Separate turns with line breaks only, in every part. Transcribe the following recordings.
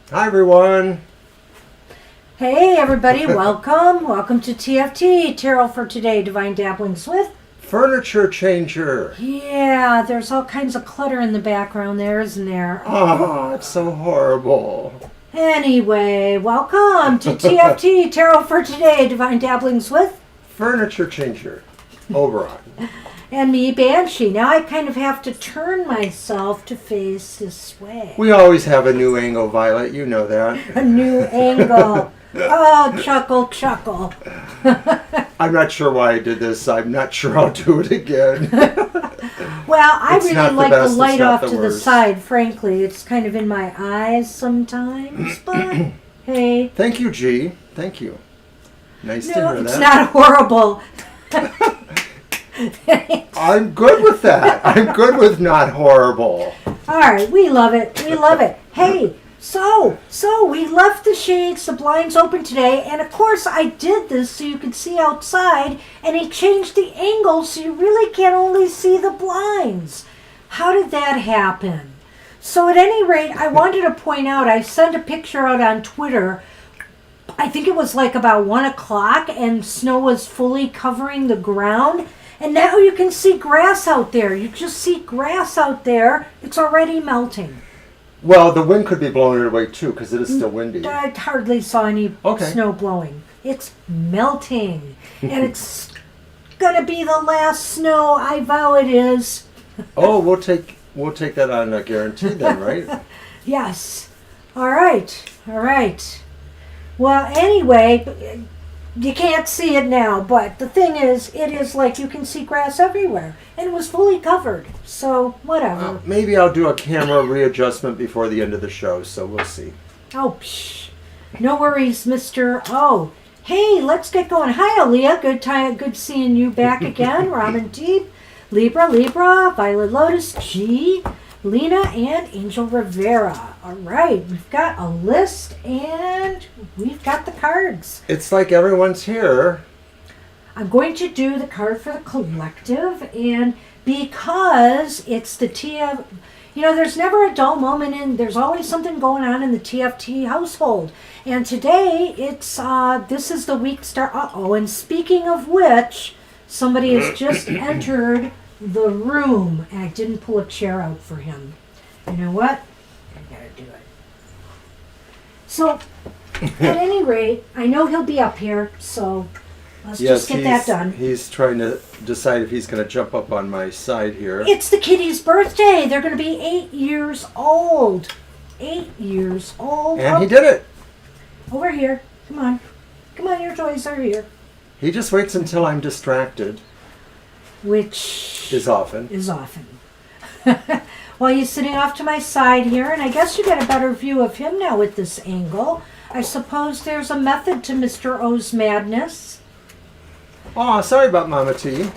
Hi, everyone.
Hey, everybody. Welcome to TFT, Tarot for Today, Divine Dabblings with.
Furniture changer.
Yeah, there's all kinds of clutter in the background there, isn't there?
Oh, it's so horrible.
Anyway, welcome to TFT, Tarot for Today, Divine Dabblings with.
Furniture changer. Oberon.
And me, Banshee. Now I kind of have to turn myself to face this way.
We always have a new angle, Violet. You know that.
A new angle. Oh, chuckle, chuckle.
I'm not sure why I did this. I'm not sure I'll do it again.
Well, I
It's
really
not the
like
best,
the light
it's not
off
the
to the
worst.
side, frankly. It's kind of in my eyes sometimes, but hey.
Thank you, G. Thank you. Nice to
No,
hear
it's
that.
not horrible.
I'm good with that. I'm good with not horrible.
All right, we love it. We love it. Hey, so we left the shades, the blinds open today, and of course I did this so you could see outside, and he changed the angle so you really can only see the blinds. How did that happen? So at any rate, I wanted to point out, I sent a picture out on Twitter. I think it was like about 1 o'clock, and snow was fully covering the ground. And now you can see grass out there. You just see grass out there. It's already melting.
Well, the wind could be blowing it away, too, because it is still windy.
I hardly saw any
Okay.
snow blowing. It's melting. And it's going to be the last snow. I vow it is.
Oh, we'll take that on a guarantee then, right?
Yes. All right. All right. Well, anyway, you can't see it now, but the thing is, it is like you can see grass everywhere. And it was fully covered. So, whatever.
Maybe I'll do a camera readjustment before the end of the show, so we'll see.
Oh, psh. No worries, Mr. Oh, hey, let's get going. Hi, Aaliyah. Good seeing you back again. Ramen Deep, Libra, Violet Lotus, G, Lena, and Angel Rivera. All right, we've got a list and we've got the cards.
It's like everyone's here.
I'm going to do the card for the collective, and because it's the TF, there's never a dull moment there's always something going on in the TFT household. And today, this is the week start. And speaking of which, somebody has just entered the room, and I didn't pull a chair out for him. You know what? I gotta do it. So, at any rate, I know he'll be up here, so let's just get that done.
He's trying to decide if he's going to jump up on my side here.
It's the kitty's birthday. They're going to be 8 years old. 8 years old.
And he did it.
Over here. Come on. Come on, your toys are here.
He just waits until I'm distracted.
Which
is often.
Well, he's sitting off to my side here, and I guess you get a better view of him now with this angle. I suppose there's a method to Mr. O's madness.
Oh, sorry about Mama T.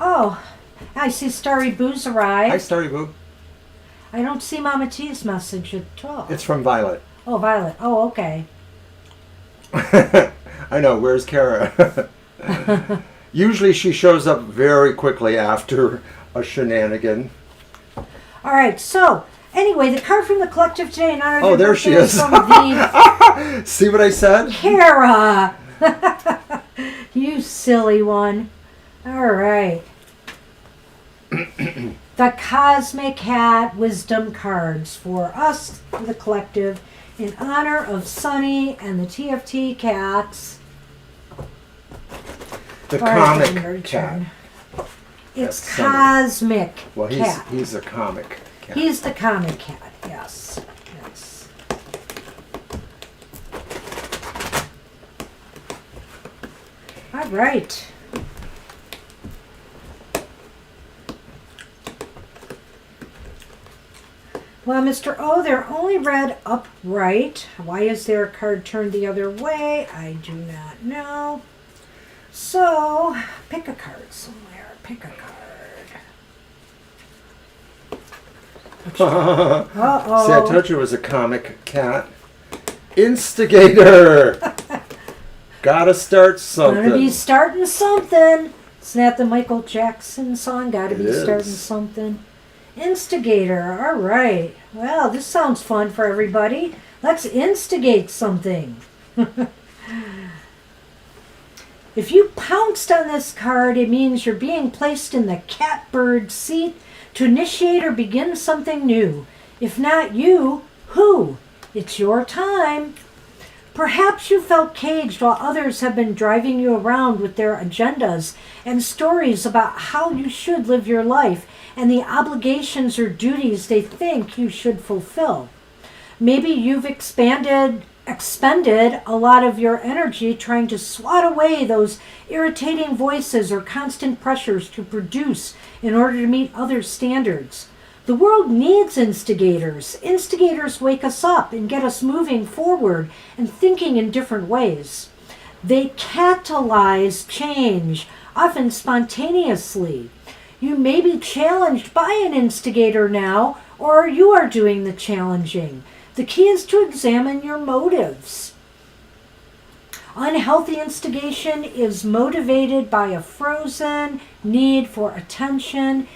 Oh, I see Starry Boo's arrived.
Hi, Starry Boo.
I don't see Mama T's message at all.
It's from Violet.
Oh, Violet. Oh, okay.
I know, where's Kara? Usually she shows up very quickly after a shenanigan.
All right, so anyway, the card from the collective today in honor of
Oh,
your
there she
birthday
is.
From the
See what I said?
Kara. You silly one. All right. The Cosmic Hat Wisdom cards for us, the collective, in honor of Sunny and the TFT cats.
The
All right,
comic
your
cat.
turn. It's
That's Sunny.
Cosmic
Well,
Cat.
he's a comic cat.
He's the comic cat, yes. Yes. All right. Well, Mr. O, they're only read upright. Why is there a card turned the other way? I do not know. So, pick a card somewhere. Pick a card. Uh-oh.
See, I told you it was a comic cat. Instigator! Gotta start something.
Gotta be starting something. Isn't that the Michael Jackson song? Gotta
It
be
is.
starting something. Instigator. All right. Well, this sounds fun for everybody. Let's instigate something. If you pounced on this card, it means you're being placed in the catbird seat to initiate or begin something new. If not you, who? It's your time. Perhaps you felt caged while others have been driving you around with their agendas and stories about how you should live your life and the obligations or duties they think you should fulfill. Maybe you've expended a lot of your energy trying to swat away those irritating voices or constant pressures to produce in order to meet others' standards. The world needs instigators. Instigators wake us up and get us moving forward and thinking in different ways. They catalyze change, often spontaneously. You may be challenged by an instigator now, or you are doing the challenging. The key is to examine your motives. Unhealthy instigation is motivated by a frozen need for attention,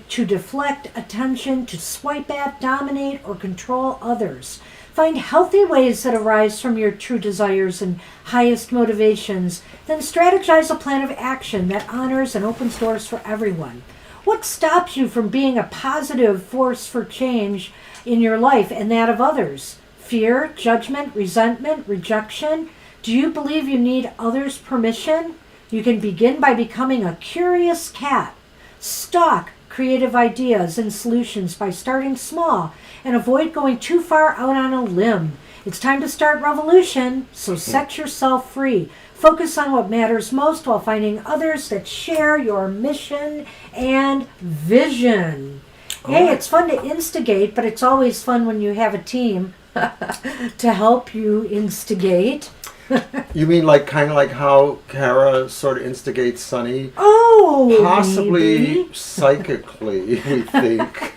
to deflect attention, to swipe at, dominate, or control others. Find healthy ways that arise from your true desires and highest motivations, then strategize a plan of action that honors and opens doors for everyone. What stops you from being a positive force for change in your life and that of others? Fear, judgment, resentment, rejection? Do you believe you need others' permission? You can begin by becoming a curious cat. Stalk creative ideas and solutions by starting small and avoid going too far out on a limb. It's time to start revolution, so set yourself free. Focus on what matters most while finding others that share your mission and vision. Hey, it's fun to instigate, but it's always fun when you have a team to help you instigate.
You mean kind of like how Kara sort of instigates Sunny?
Oh,
possibly
maybe.
Psychically, we think.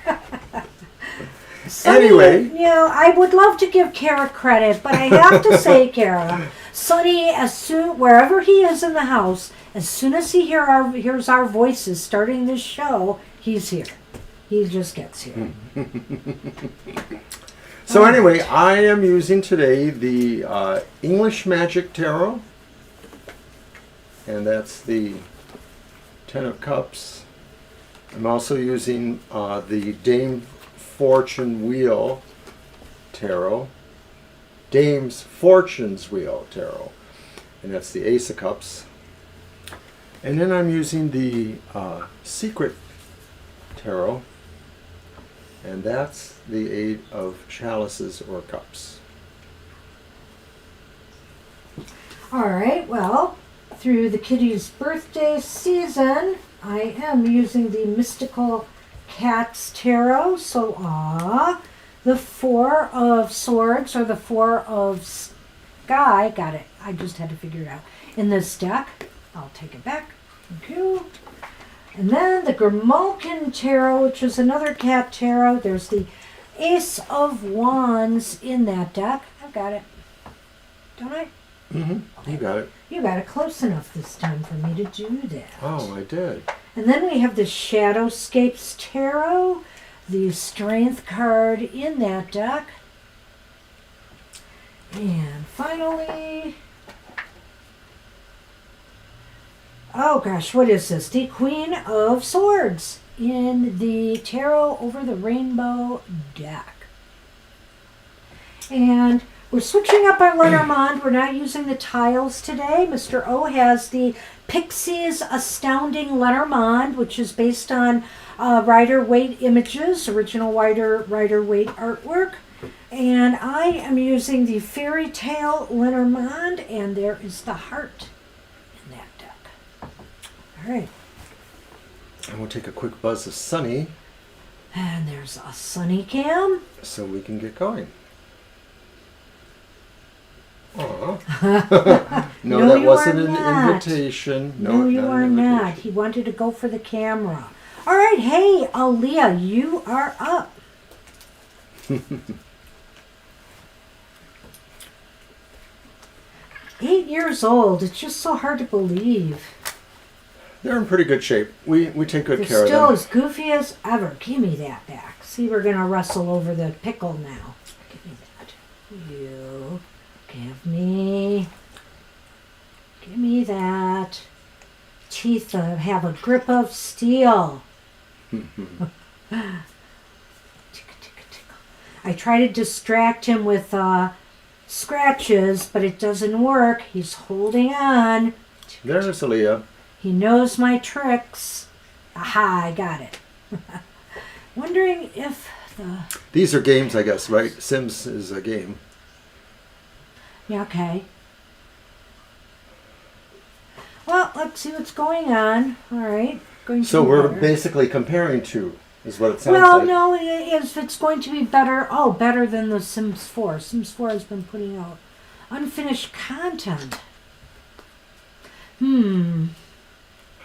Sunny,
Anyway.
I would love to give Kara credit, but I have to say, Kara, Sunny, wherever he is in the house, as soon as he hears our voices starting this show, he's here. He just gets here.
So anyway, I am using today the English Magic Tarot, and that's the Ten of Cups. I'm also using the Dame Fortune Wheel Tarot, Dame's Fortune's Wheel Tarot, and that's the Ace of Cups. And then I'm using the Secret Tarot, and that's the Eight of Chalices or Cups.
All right, well, through the kitty's birthday season, I am using the Mystical Cats Tarot. So, the Four of Swords or the Four of Sky. Got it. I just had to figure it out. In this deck, I'll take it back. Thank you. And then the Grimalkin Tarot, which is another cat tarot. There's the Ace of Wands in that deck. I've got it. Don't I?
Mm-hmm. You got it.
You got it close enough this time for me to do that.
Oh, I did.
And then we have the Shadowscapes Tarot, the Strength card in that deck. And finally, oh gosh, what is this? The Queen of Swords in the Tarot Over the Rainbow deck. And we're switching up our Lenormand. We're not using the tiles today. Mr. O has the Pixies Astounding Lenormand, which is based on Rider-Waite images, original Rider-Waite artwork. And I am using the Fairy Tale Lenormand, and there is the heart in that deck. All right.
And we'll take a quick buzz of Sunny
And there's a Sunny Cam.
so we can get going. Aw. No,
No,
that
you
wasn't
are
an
not.
invitation.
No, you
not
are
an
not.
invitation.
He wanted to go for the camera. All right, hey, Aaliyah, you are up. 8 years old. It's just so hard to believe.
They're in pretty good shape. We take good
They're
care of
still
them.
as goofy as ever. Give me that back. See, we're going to wrestle over the pickle now. Give me that. You give me that. Teeth have a grip of steel. I try to distract him with scratches, but it doesn't work. He's holding on.
There's Leah.
He knows my tricks. Aha, I got it. Wondering if
These are games, I guess, right? Sims is a game.
Yeah, okay. Well, let's see what's going on. All right.
So we're basically comparing two, is what it sounds
well,
like.
no, if it's going to be better, better than the Sims 4. Sims 4 has been putting out unfinished content.
How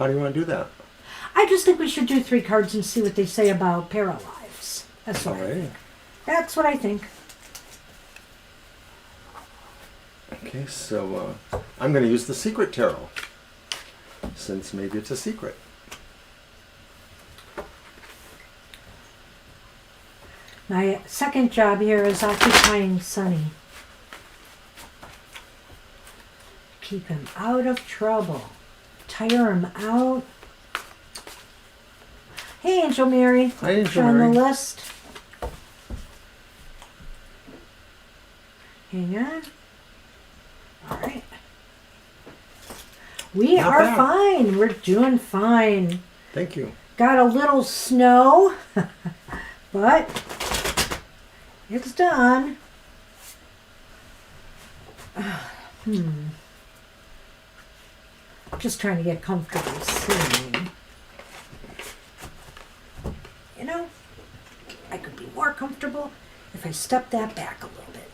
do you want to do that?
I just think we should do 3 cards and see what they say about Paralives. That's what I think. That's what I think.
Okay, so I'm going to use the Secret Tarot, since maybe it's a secret.
My second job here is occupying Sunny. Keep him out of trouble. Tire him out. Hey, Angel Mary.
Hi, Angel
on
Mary.
the list. Hang on. All right. We
Not
are
bad.
fine. We're doing fine.
Thank you.
Got a little snow, but it's done. Just trying to get comfortable sitting. You know, I could be more comfortable if I step that back a little bit.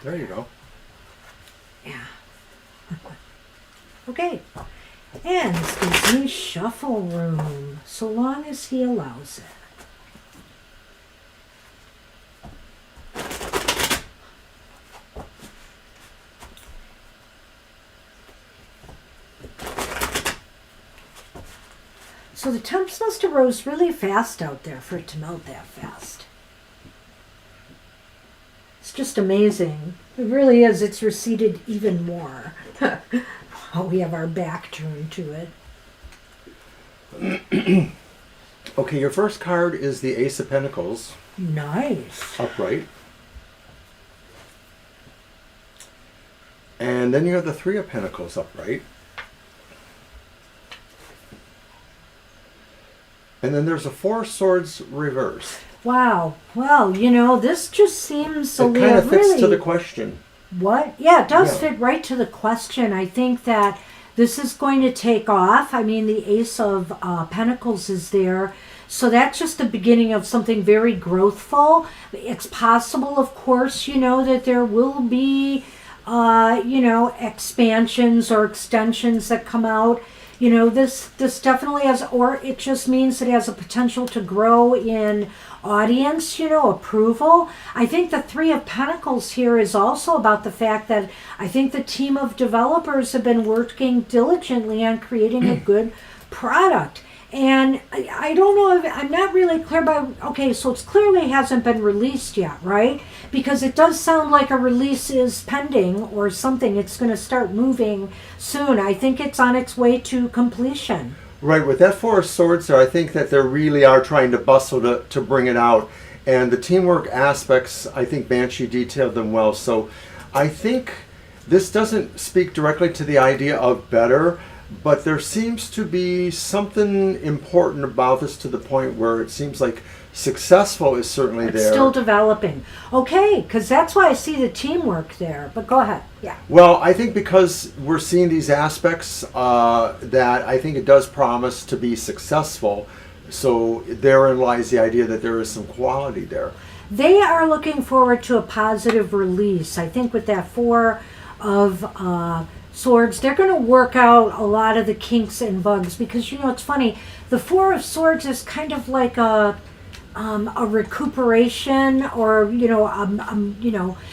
There you go.
Yeah. Okay. And this gives me shuffle room, so long as he allows it. So the temps must have rose really fast out there for it to melt that fast. It's just amazing. It really is. It's receded even more. We have our back turned to it.
Okay, your first card is the Ace of Pentacles.
Nice.
Upright. And then you have the Three of Pentacles upright. And then there's a Four of Swords reversed.
Wow. Well, you know, this just seems
It kind of fits
really
to the question.
What? Yeah, it does
Yeah.
fit right to the question. I think that this is going to take off. I mean, the Ace of Pentacles is there. So that's just the beginning of something very growthful. It's possible, of course, you know, that there will be, expansions or extensions that come out. You know, this definitely has, or it just means it has a potential to grow in audience, approval. I think the Three of Pentacles here is also about the fact that I think the team of developers have been working diligently on creating a good product. And I don't know if I'm not really clear okay, so it clearly hasn't been released yet, right? Because it does sound like a release is pending or something. It's going to start moving soon. I think it's on its way to completion.
Right, with that Four of Swords there, I think that they really are trying to bustle to bring it out. And the teamwork aspects, I think Banshee detailed them well. So I think this doesn't speak directly to the idea of better, but there seems to be something important about this to the point where it seems like successful is certainly
It's
there.
still developing. Okay, because that's why I see the teamwork there. But go ahead. Yeah.
Well, I think because we're seeing these aspects that I think it does promise to be successful. So therein lies the idea that there is some quality there.
They are looking forward to a positive release. I think with that Four of Swords, they're going to work out a lot of the kinks and bugs because, it's funny. The Four of Swords is kind of like a recuperation or, getting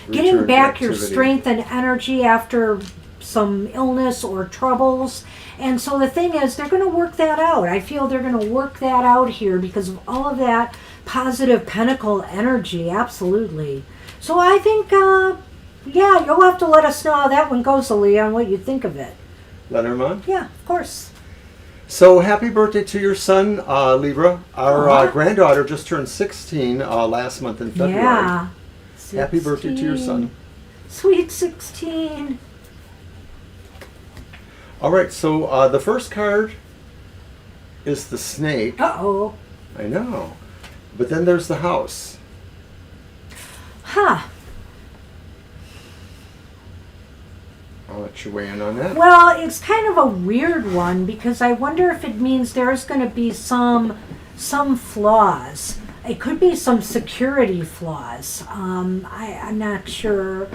Return
back
to
your
activity.
strength and energy after some illness or troubles. And so the thing is, they're going to work that out. I feel they're going to work that out here because of all of that positive pentacle energy. Absolutely. So I think, Yeah, you'll have to let us know how that one goes, Aaliyah, and what you think of it.
Lenormand?
Yeah, of course.
So happy birthday to your son, Libra. Our granddaughter just turned 16 last month in February.
Yeah.
Happy birthday to your son.
Sweet 16.
All right, so the first card is the snake.
Uh-oh.
I know. But then there's the house.
Huh.
I'll let you weigh in on that.
Well, it's kind of a weird one because I wonder if it means there's going to be some flaws. It could be some security flaws. I'm not sure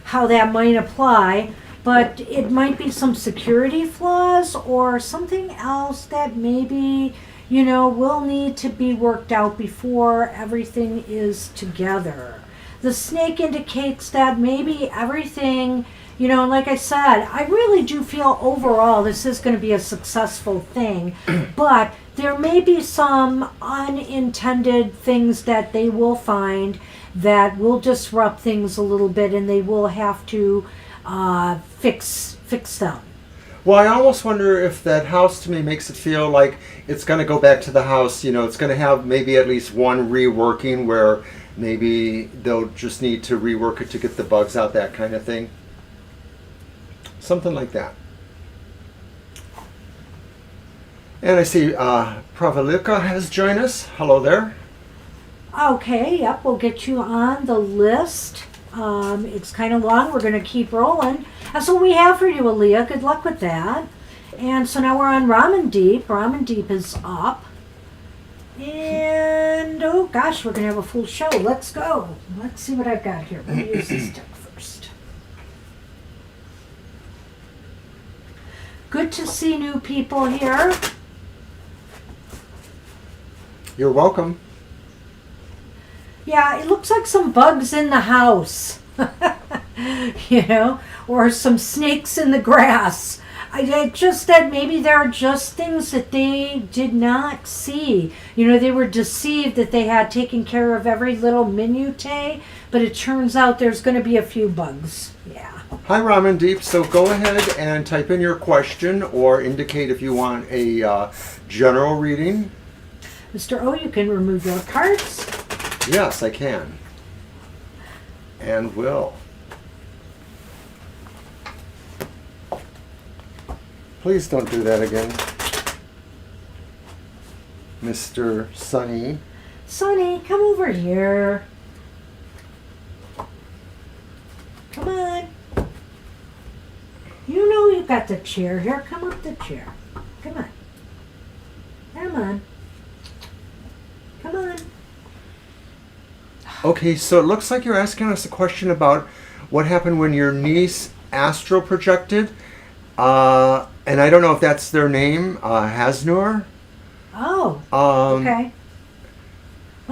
how that might apply, but it might be some security flaws or something else that maybe, will need to be worked out before everything is together. The snake indicates that maybe everything, like I said, I really do feel overall this is going to be a successful thing, but there may be some unintended things that they will find that will disrupt things a little bit, and they will have to fix them.
Well, I almost wonder if that house to me makes it feel like it's going to go back to the house. It's going to have maybe at least one reworking where maybe they'll just need to rework it to get the bugs out, that kind of thing. Something like that. And I see Pravalika has joined us. Hello there.
Okay, yep, we'll get you on the list. It's kind of long. We're going to keep rolling. That's what we have for you, Aaliyah. Good luck with that. And so now we're on Ramandeep. Ramandeep is up. And, oh gosh, we're going to have a full show. Let's go. Let's see what I've got here. Let me use this deck first. Good to see new people here.
You're welcome.
Yeah, it looks like some bugs in the house. Or some snakes in the grass. I just that maybe there are just things that they did not see. They were deceived that they had taken care of every little minutiae, but it turns out there's going to be a few bugs. Yeah.
Hi, Ramandeep. So go ahead and type in your question or indicate if you want a general reading.
Mr. O, you can remove your cards.
Yes, I can. And will. Please don't do that again. Mr. Sunny.
Sonny, come over here. Come on. You've got the chair here. Come up the chair. Come on. Come on. Come on.
Okay, so it looks like you're asking us a question about what happened when your niece astral projected. And I don't know if that's their name, Hasnur.
Oh, okay.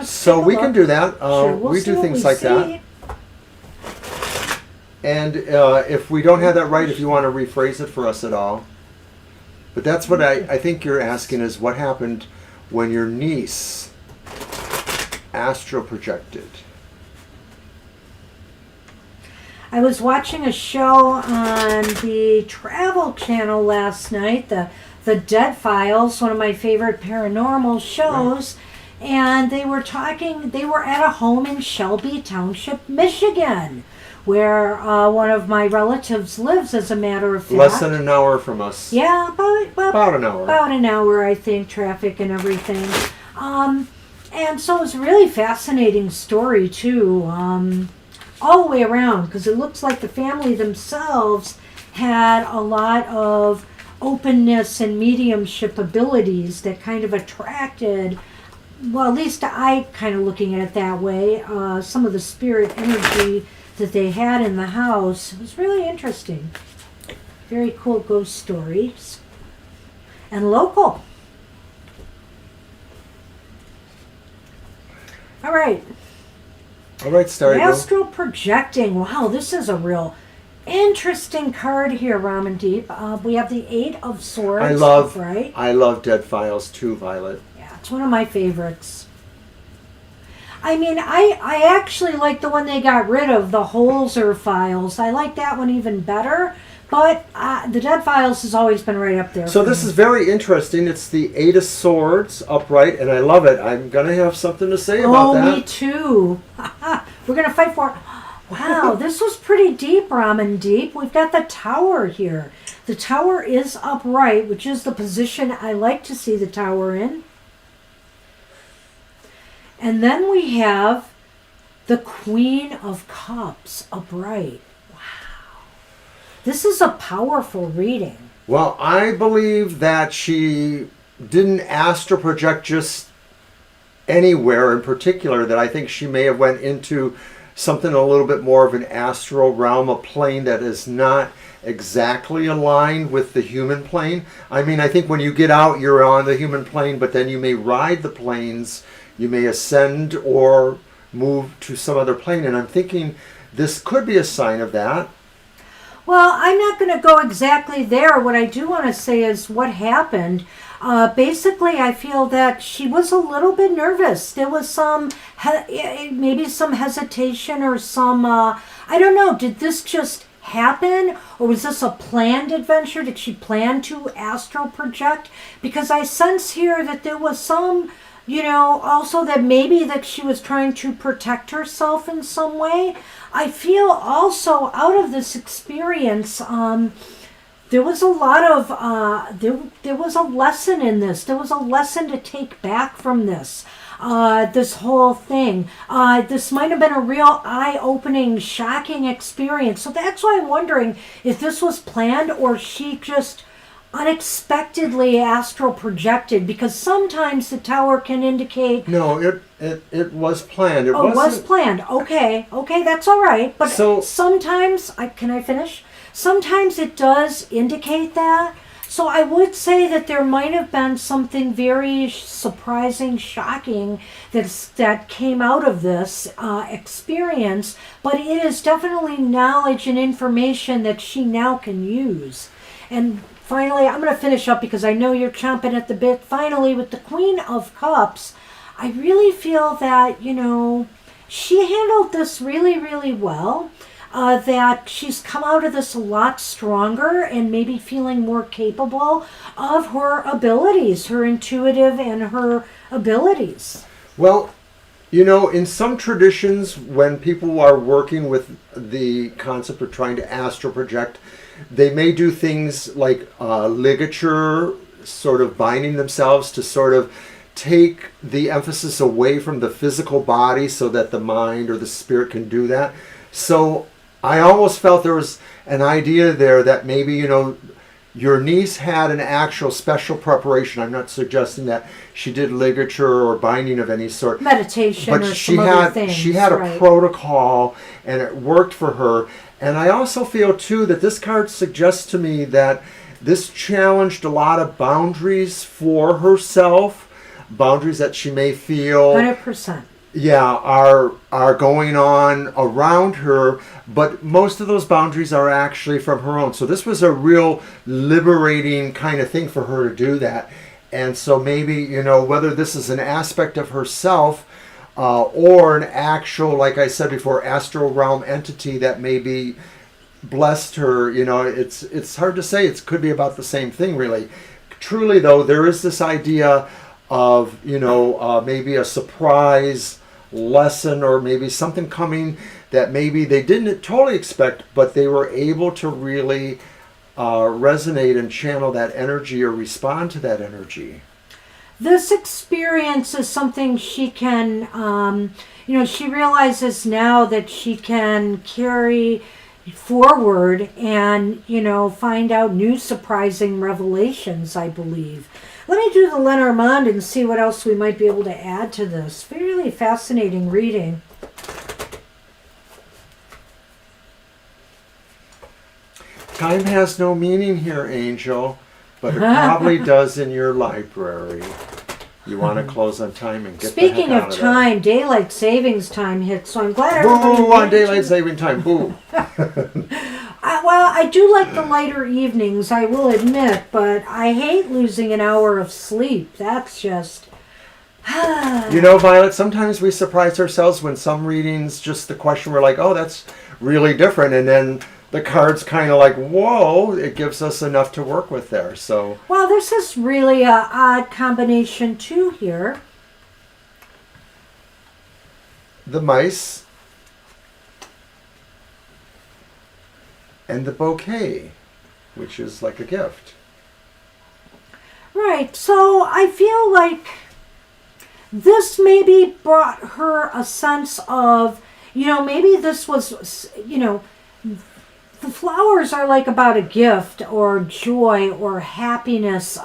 So we can do that.
Sure,
we do things like that. And if we don't have that right, if you want to rephrase it for us at all. But that's what I think you're asking is what happened when your niece astral projected.
I was watching a show on the Travel Channel last night, the Dead Files, one of my favorite paranormal shows, right. And they were at a home in Shelby Township, Michigan, where one of my relatives lives, as a matter of fact.
Less than an hour from us.
Yeah, about an hour. About an hour, I think, traffic and everything. And so it was a really fascinating story, too. All the way around, because it looks like the family themselves had a lot of openness and mediumship abilities that kind of attracted, well, at least I kind of looking at it that way, some of the spirit energy that they had in the house. It was really interesting. Very cool ghost stories. And local. All right.
All right, Starry.
Astral projecting. Wow, this is a real interesting card here, Ramandeep. We have the Eight of Swords.
I love
right?
I love Dead Files too, Violet.
Yeah, it's one of my favorites. I mean, I actually like the one they got rid of, the Holzer files. I like that one even better. But the Dead Files has always been right up there.
So this is very interesting. It's the Eight of Swords upright, and I love it. I'm going to have something to say about that.
Oh, me too. We're going to fight for it. Wow, this was pretty deep, Ramen Deep. We've got the Tower here. The Tower is upright, which is the position I like to see the Tower in. And then we have the Queen of Cups upright. Wow. This is a powerful reading.
Well, I believe that she didn't astral project just anywhere in particular, that I think she may have went into something a little bit more of an astral realm, a plane that is not exactly aligned with the human plane. I mean, I think when you get out, you're on the human plane, but then you may ride the planes, you may ascend or move to some other plane, and I'm thinking this could be a sign of that.
Well, I'm not going to go exactly there. What I do want to say is what happened. Basically, I feel that she was a little bit nervous. There was some, maybe some hesitation or some, I don't know, did this just happen? Or was this a planned adventure? Did she plan to astral project? Because I sense here that there was some, also that maybe that she was trying to protect herself in some way. I feel also out of this experience, there was a lot of, there was a lesson in this. There was a lesson to take back from this, this whole thing. This might have been a real eye-opening, shocking experience. So that's why I'm wondering if this was planned or she just unexpectedly astral projected, because sometimes the Tower can indicate...
No, it was planned.
It was planned. Okay, that's all right. But
so,
sometimes, can I finish? Sometimes it does indicate that. So I would say that there might have been something very surprising, shocking that came out of this experience, but it is definitely knowledge and information that she now can use. And finally, I'm going to finish up because I know you're chomping at the bit. Finally, with the Queen of Cups, I really feel that, she handled this really, really well. That she's come out of this a lot stronger and maybe feeling more capable of her abilities, her intuitive and her abilities.
Well, in some traditions, when people are working with the concept of trying to astral project, they may do things like ligature, sort of binding themselves to sort of take the emphasis away from the physical body so that the mind or the spirit can do that. So I almost felt there was an idea there that maybe, your niece had an actual special preparation. I'm not suggesting that she did ligature or binding of any sort.
Meditation
but
or
she
some
had,
other things.
She had a protocol, and it worked for her. And I also feel, too, that this card suggests to me that this challenged a lot of boundaries for herself, boundaries that she may feel...
100%.
Yeah, are going on around her, but most of those boundaries are actually from her own. So this was a real liberating kind of thing for her to do that. And so maybe, whether this is an aspect of herself or an actual, like I said before, astral realm entity that maybe blessed her, it's hard to say. It could be about the same thing, really. Truly, though, there is this idea of, maybe a surprise lesson or maybe something coming that maybe they didn't totally expect, but they were able to really resonate and channel that energy or respond to that energy.
This experience is something she can, she realizes now that she can carry forward and, find out new surprising revelations, I believe. Let me do the Lenormand and see what else we might be able to add to this. Really fascinating reading.
Time has no meaning here, Angel, but it probably does in your library. You want to close on time and get
Speaking
the heck out
of time, daylight savings time hits, so I'm glad everybody...
Boo on daylight saving time, boo!
Well, I do like the lighter evenings, I will admit, but I hate losing an hour of sleep. That's just...
You know, Violet, sometimes we surprise ourselves when some readings, just the question, we're like, oh, that's really different. And then the card's kind of like, whoa, it gives us enough to work with there. So,
well, this is really a odd combination too here.
the mice and the bouquet, which is like a gift.
Right, so I feel like this maybe brought her a sense of, maybe this was, the flowers are like about a gift or joy or happiness,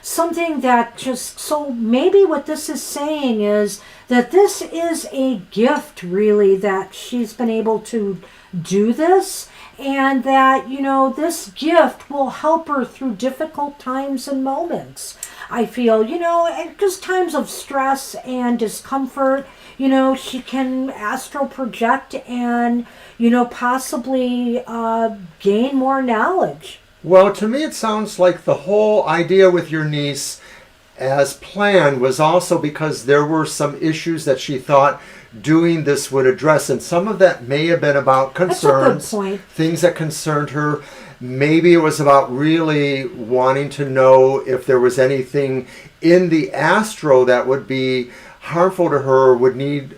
something that just, so maybe what this is saying is that this is a gift really that she's been able to do this, and that, this gift will help her through difficult times and moments. I feel, because times of stress and discomfort, she can astral project and, possibly gain more knowledge.
Well, to me, it sounds like the whole idea with your niece as planned was also because there were some issues that she thought doing this would address. And some of that may have been about concerns,
That's a good point.
Things that concerned her. Maybe it was about really wanting to know if there was anything in the astro that would be harmful to her, would need,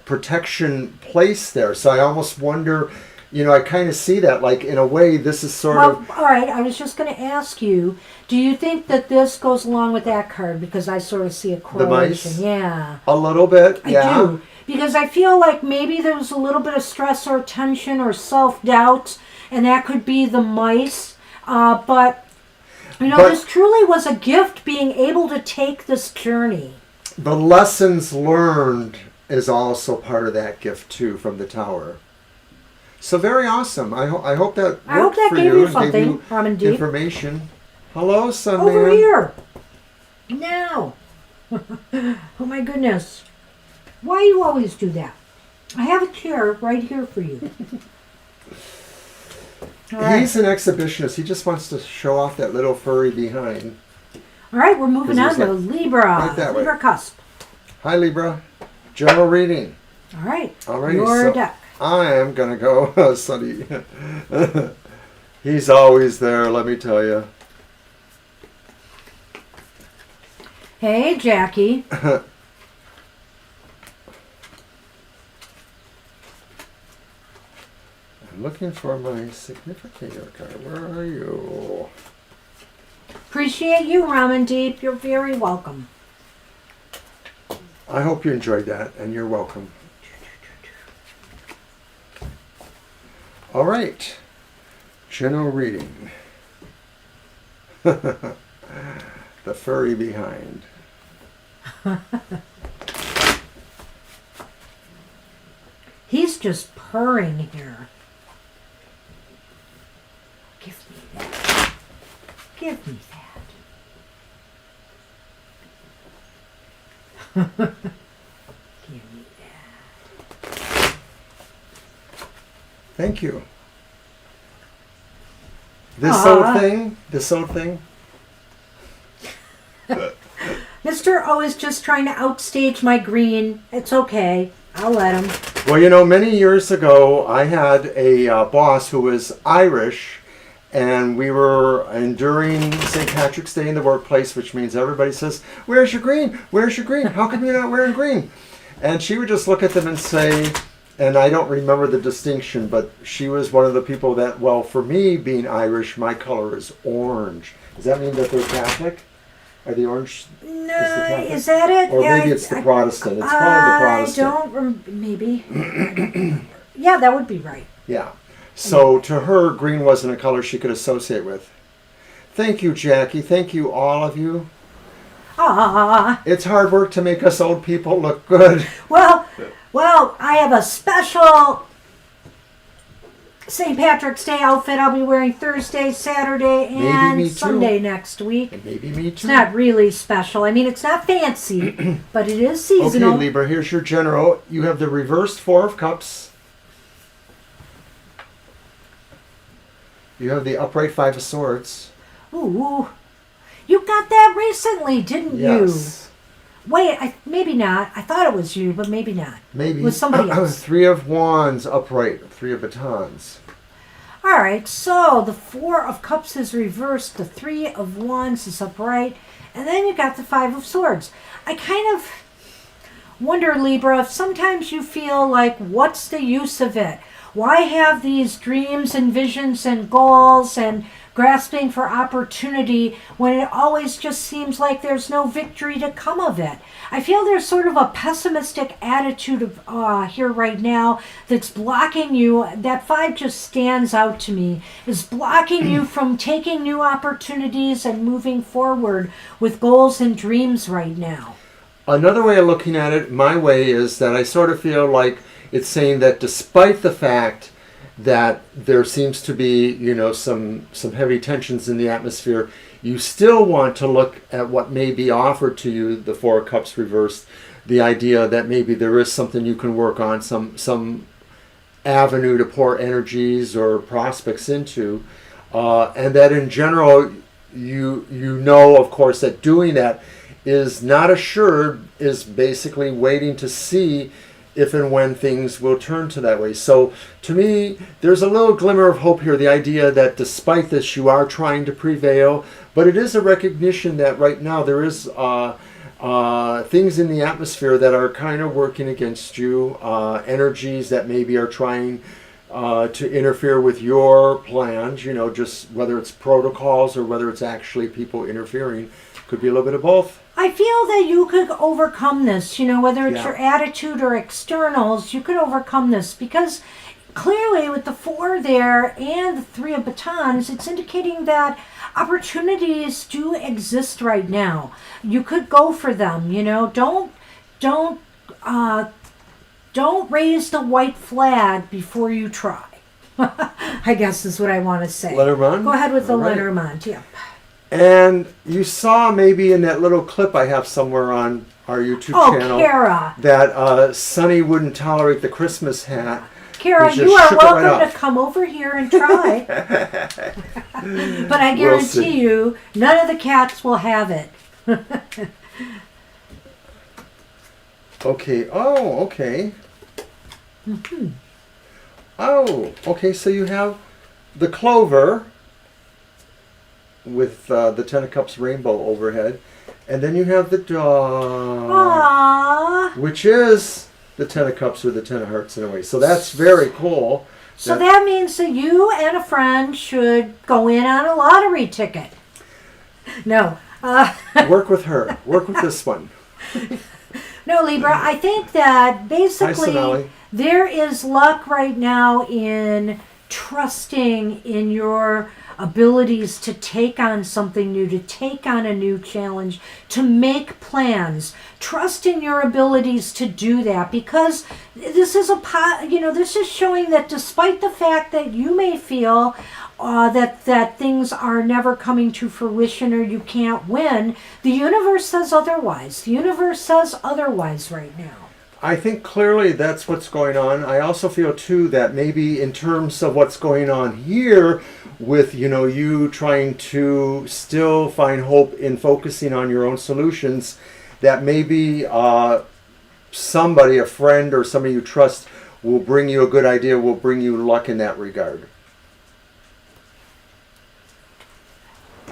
protection placed there. So I almost wonder, I kind of see that, like, in a way, this is sort of...
All right, I was just going to ask you, do you think that this goes along with that card? Because I sort of see a correlation.
The mice?
Yeah.
A little bit, yeah.
I do. Because I feel like maybe there was a little bit of stress or tension or self-doubt, and that could be the mice. But this truly was a gift, being able to take this journey.
The lessons learned is also part of that gift, too, from the tower. So very awesome. I hope that worked for
gave
you
you
and
something,
gave you
Ramen Deep.
information. Hello, Sunman.
Over here. Now. Oh, my goodness. Why do you always do that? I have a chair right here for you. All right.
He's an exhibitionist. He just wants to show off that little furry behind.
All right, we're moving on to Libra.
Right that way.
Libra cusp.
Hi, Libra. General reading.
All right.
Alrighty,
Your deck.
I am going to go, Sonny. He's always there, let me tell you.
Hey, Jackie.
I'm looking for my significator card. Where are you?
Appreciate you, Ramen Deep. You're very welcome.
I hope you enjoyed that, and you're welcome. All right. General reading. The furry behind.
He's just purring here. Give me that. Give me that. Give me that.
Thank you. This old thing.
Mr. O is just trying to outstage my green. It's okay. I'll let him.
Well, many years ago, I had a boss who was Irish, and we were enduring St. Patrick's Day in the workplace, which means everybody says, "Where's your green? Where's your green? How come you're not wearing green?" And she would just look at them and say, and I don't remember the distinction, but she was one of the people that, well, for me, being Irish, my color is orange. Does that mean that they're Catholic? Are the orange?
No, is that it?
Or
Yeah,
maybe it's the Protestant. It's probably the Protestant.
I don't maybe. Yeah, that would be right.
Yeah. So to her, green wasn't a color she could associate with. Thank you, Jackie. Thank you, all of you.
Ah.
It's hard work to make us old people look good.
Well, I have a special St. Patrick's Day outfit I'll be wearing Thursday, Saturday, and Sunday next week.
And maybe me too.
It's not really special. I mean, it's not fancy, but it is seasonal.
Okay, Libra, here's your general. You have the reversed Four of Cups. You have the upright Five of Swords.
Ooh, you got that recently, didn't
Yes.
you? Wait, maybe not. I thought it was you, but maybe not.
Maybe.
It was somebody else.
Three of Wands upright, Three of Batons.
All right, so the Four of Cups is reversed, the Three of Wands is upright, and then you got the Five of Swords. I kind of wonder, Libra, if sometimes you feel like, what's the use of it? Why have these dreams and visions and goals and grasping for opportunity when it always just seems like there's no victory to come of it? I feel there's sort of a pessimistic attitude of here right now that's blocking you. That 5 just stands out to me, is blocking you from taking new opportunities and moving forward with goals and dreams right now.
Another way of looking at it, my way, is that I sort of feel like it's saying that despite the fact that there seems to be, some heavy tensions in the atmosphere, you still want to look at what may be offered to you, the Four of Cups reversed, the idea that maybe there is something you can work on, some avenue to pour energies or prospects into, and that in general, you know, of course, that doing that is not assured, is basically waiting to see if and when things will turn to that way. So to me, there's a little glimmer of hope here, the idea that despite this, you are trying to prevail, but it is a recognition that right now there is things in the atmosphere that are kind of working against you, energies that maybe are trying to interfere with your plans, just whether it's protocols or whether it's actually people interfering. Could be a little bit of both.
I feel that you could overcome this, whether it's your attitude or externals, you could overcome this because clearly with the 4 there and the 3 of Batons, it's indicating that opportunities do exist right now. You could go for them, don't raise the white flag before you try. I guess is what I want to say.
Lenormand?
Go ahead with the
Right.
Lenormand, yeah.
And you saw maybe in that little clip I have somewhere on our YouTube channel
Kara.
that Sonny wouldn't tolerate the Christmas hat.
Kara,
He just
you are
shook it right
welcome
off.
to come over here and try. But I
We'll see.
guarantee you, none of the cats will have it.
Okay. Oh, okay.
Mm-hmm.
Oh, okay. So you have the clover with the Ten of Cups rainbow overhead, and then you have the dog,
Aww.
which is the Ten of Cups or the Ten of Hearts in a way. So that's very cool.
So that means that you and a friend should go in on a lottery ticket. No.
Work with her. Work with this one.
No, Libra, I think that
Hi,
basically
Sonali.
there is luck right now in trusting in your abilities to take on something new, to take on a new challenge, to make plans. Trust in your abilities to do that, because this is this is showing that despite the fact that you may feel that things are never coming to fruition or you can't win, the universe says otherwise. The universe says otherwise right now.
I think clearly that's what's going on. I also feel too that maybe in terms of what's going on here with, you trying to still find hope in focusing on your own solutions, that maybe somebody, a friend or somebody you trust, will bring you a good idea, will bring you luck in that regard.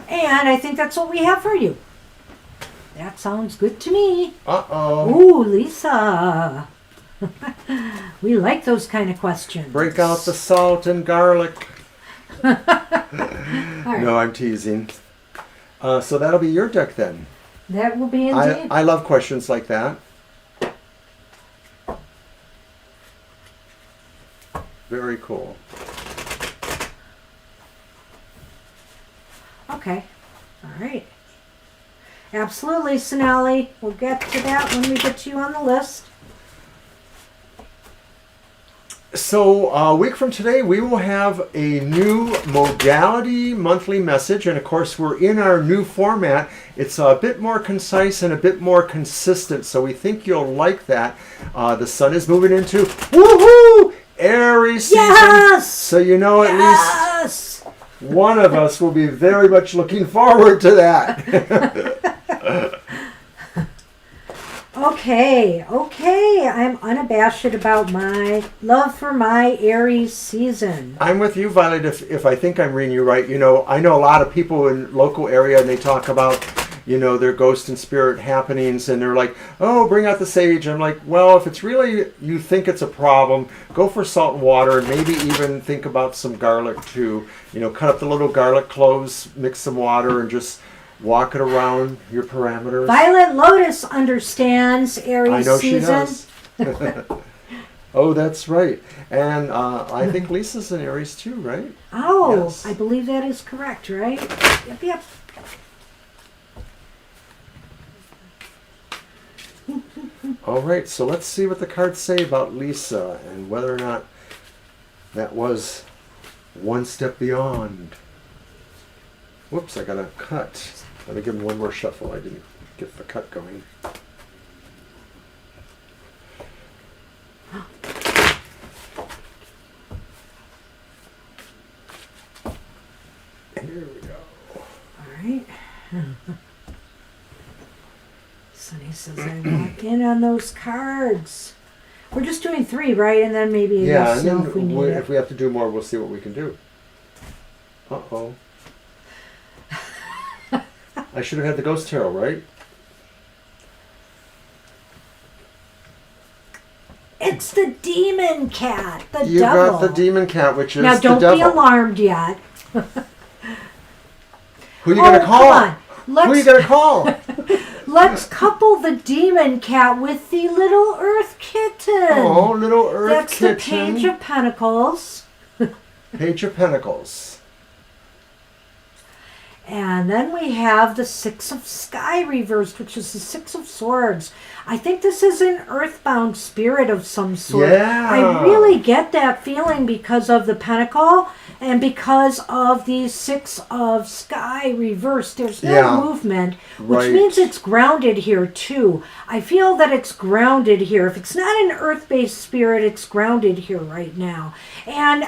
And I think that's what we have for you. That sounds good to me.
Uh-oh.
Ooh, Lisa. We like those kind of questions.
Break out the salt and garlic.
All right.
No, I'm teasing. So that'll be your deck then.
That will be indeed.
I love questions like that. Very cool.
Okay. All right. Absolutely, Sonali. We'll get to that when we get you on the list.
So a week from today, we will have a new modality monthly message. And of course, we're in our new format. It's a bit more concise and a bit more consistent. So we think you'll like that. The sun is moving into woohoo Aries season.
Yes!
So at
Yes!
least one of us will be very much looking forward to that.
Okay. I'm unabashed about my love for my Aries season.
I'm with you, Violet, if I think I'm reading you right. You know, I know a lot of people in local area, and they talk about, you know, their ghost and spirit happenings, and they're like, oh, bring out the sage. I'm like, well, if it's really, you think it's a problem, go for salt and water, and maybe even think about some garlic too. You know, cut up the little garlic cloves, mix some water, and just walk it around your parameters.
Violet Lotus understands Aries
I know
season.
she does. Oh, that's right. And I think Lisa's an Aries too, right?
Oh,
Yes.
I believe that is correct, right? Yep.
All right, so let's see what the cards say about Lisa and whether or not that was one step beyond. Whoops, I got a cut. Let me give him one more shuffle. I didn't get the cut going. Here we go.
All right. Sunny says I walk in on those cards. We're just doing 3, right? And then maybe a
Yeah,
yes,
and
no
then
if we need
if
it.
we have to do more, we'll see what we can do. Uh-oh. I should have had the ghost tarot, right?
It's the demon cat, the
You
devil.
got the demon cat, which is
Now
the
don't
devil.
be alarmed yet.
Who are you gonna call?
Come on.
Who are you gonna call?
Let's couple the demon cat with the little earth kitten.
Oh, little earth
That's
kitten.
the Page of Pentacles.
Page of Pentacles.
And then we have the Six of Sky reversed, which is the Six of Swords. I think this is an earthbound spirit of some sort.
Yeah.
I really get that feeling because of the Pentacle and because of the Six of Sky reversed. There's no movement, which
Right.
means it's grounded here too. I feel that it's grounded here. If it's not an earth-based spirit, it's grounded here right now. And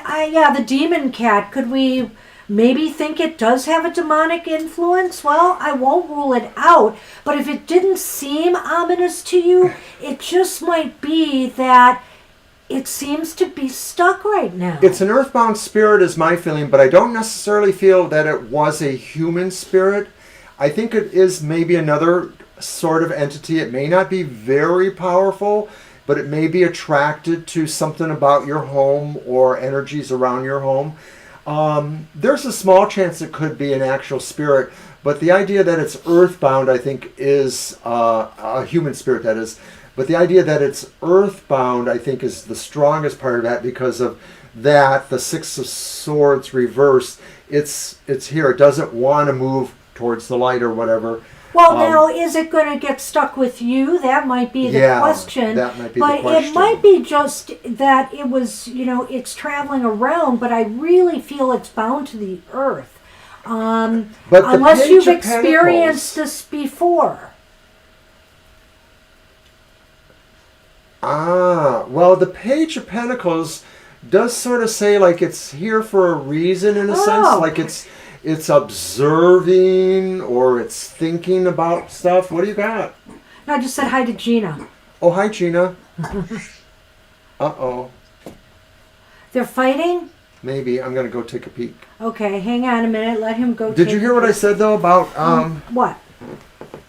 the demon cat, could we maybe think it does have a demonic influence? Well, I won't rule it out, but if it didn't seem ominous to you, it just might be that it seems to be stuck right now.
It's an earthbound spirit is my feeling, but I don't necessarily feel that it was a human spirit. I think it is maybe another sort of entity. It may not be very powerful, but it may be attracted to something about your home or energies around your home. There's a small chance it could be an actual spirit, but the idea that it's earthbound, I think, is a human spirit, that is. But the idea that it's earthbound, I think, is the strongest part of that because of that, the Six of Swords reversed. It's here. It doesn't want to move towards the light or whatever.
Well, now, is it going to get stuck with you? That might be the question.
That might be
but
the question.
it might be just that it was, it's traveling around, but I really feel it's bound to the earth.
But
unless
Page
you've
of
experienced
Pentacles-
this before.
Well, the Page of Pentacles does sort of say like it's here for a reason in a sense, like it's observing or it's thinking about stuff. What do you got?
No, I just said hi to Gina.
Oh, hi, Gina. Uh-oh.
They're fighting?
Maybe. I'm going to go take a peek.
Okay, hang on a minute. Let him go.
Did you hear what I said, though, about...
what?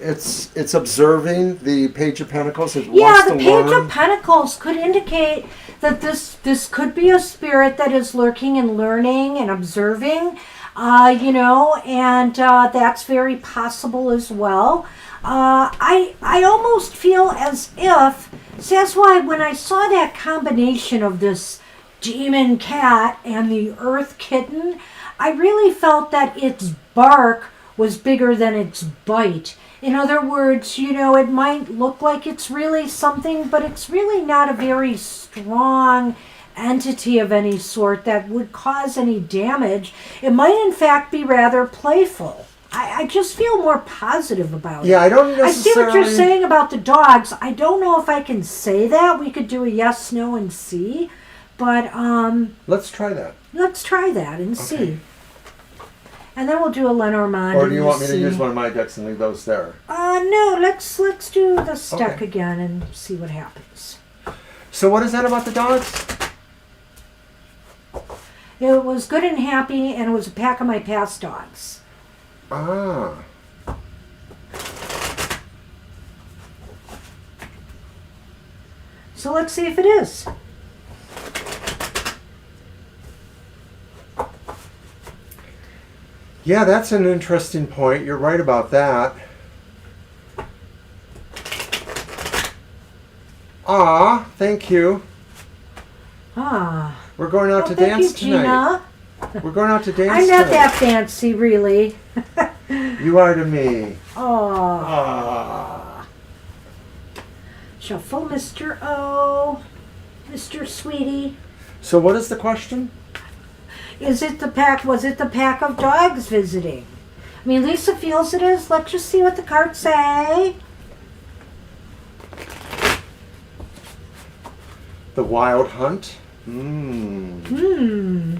It's observing the Page of Pentacles. It
Yeah,
wants
the
to
Page
learn.
of Pentacles could indicate that this could be a spirit that is lurking and learning and observing, and that's very possible as well. I almost feel as if, so that's why when I saw that combination of this demon cat and the earth kitten, I really felt that its bark was bigger than its bite. In other words, it might look like it's really something, but it's really not a very strong entity of any sort that would cause any damage. It might, in fact, be rather playful. I just feel more positive about it.
Yeah, I don't necessarily...
I see what you're saying about the dogs. I don't know if I can say that. We could do a yes, no, and see. But,
Let's try that.
let's try that and see. And then we'll do a Lenormand.
Or do you
and
want me to
see.
use one of my decks and leave those there?
No, let's do the stack
Okay.
again and see what happens.
So what is that about the dogs?
It was good and happy, and it was a pack of my past dogs.
Ah.
So let's see if it is.
Yeah, that's an interesting point. You're right about that. Ah, thank you.
Ah.
We're going out to
thank
dance
you,
tonight.
Gina.
We're going out to dance
I'm not
tonight.
that fancy, really.
You are to me.
Oh.
Ah.
Shuffle, Mr. O. Mr. Sweetie.
So what is the question?
Was it the pack of dogs visiting? I mean, Lisa feels it is. Let's just see what the cards say.
The wild hunt?
Hmm.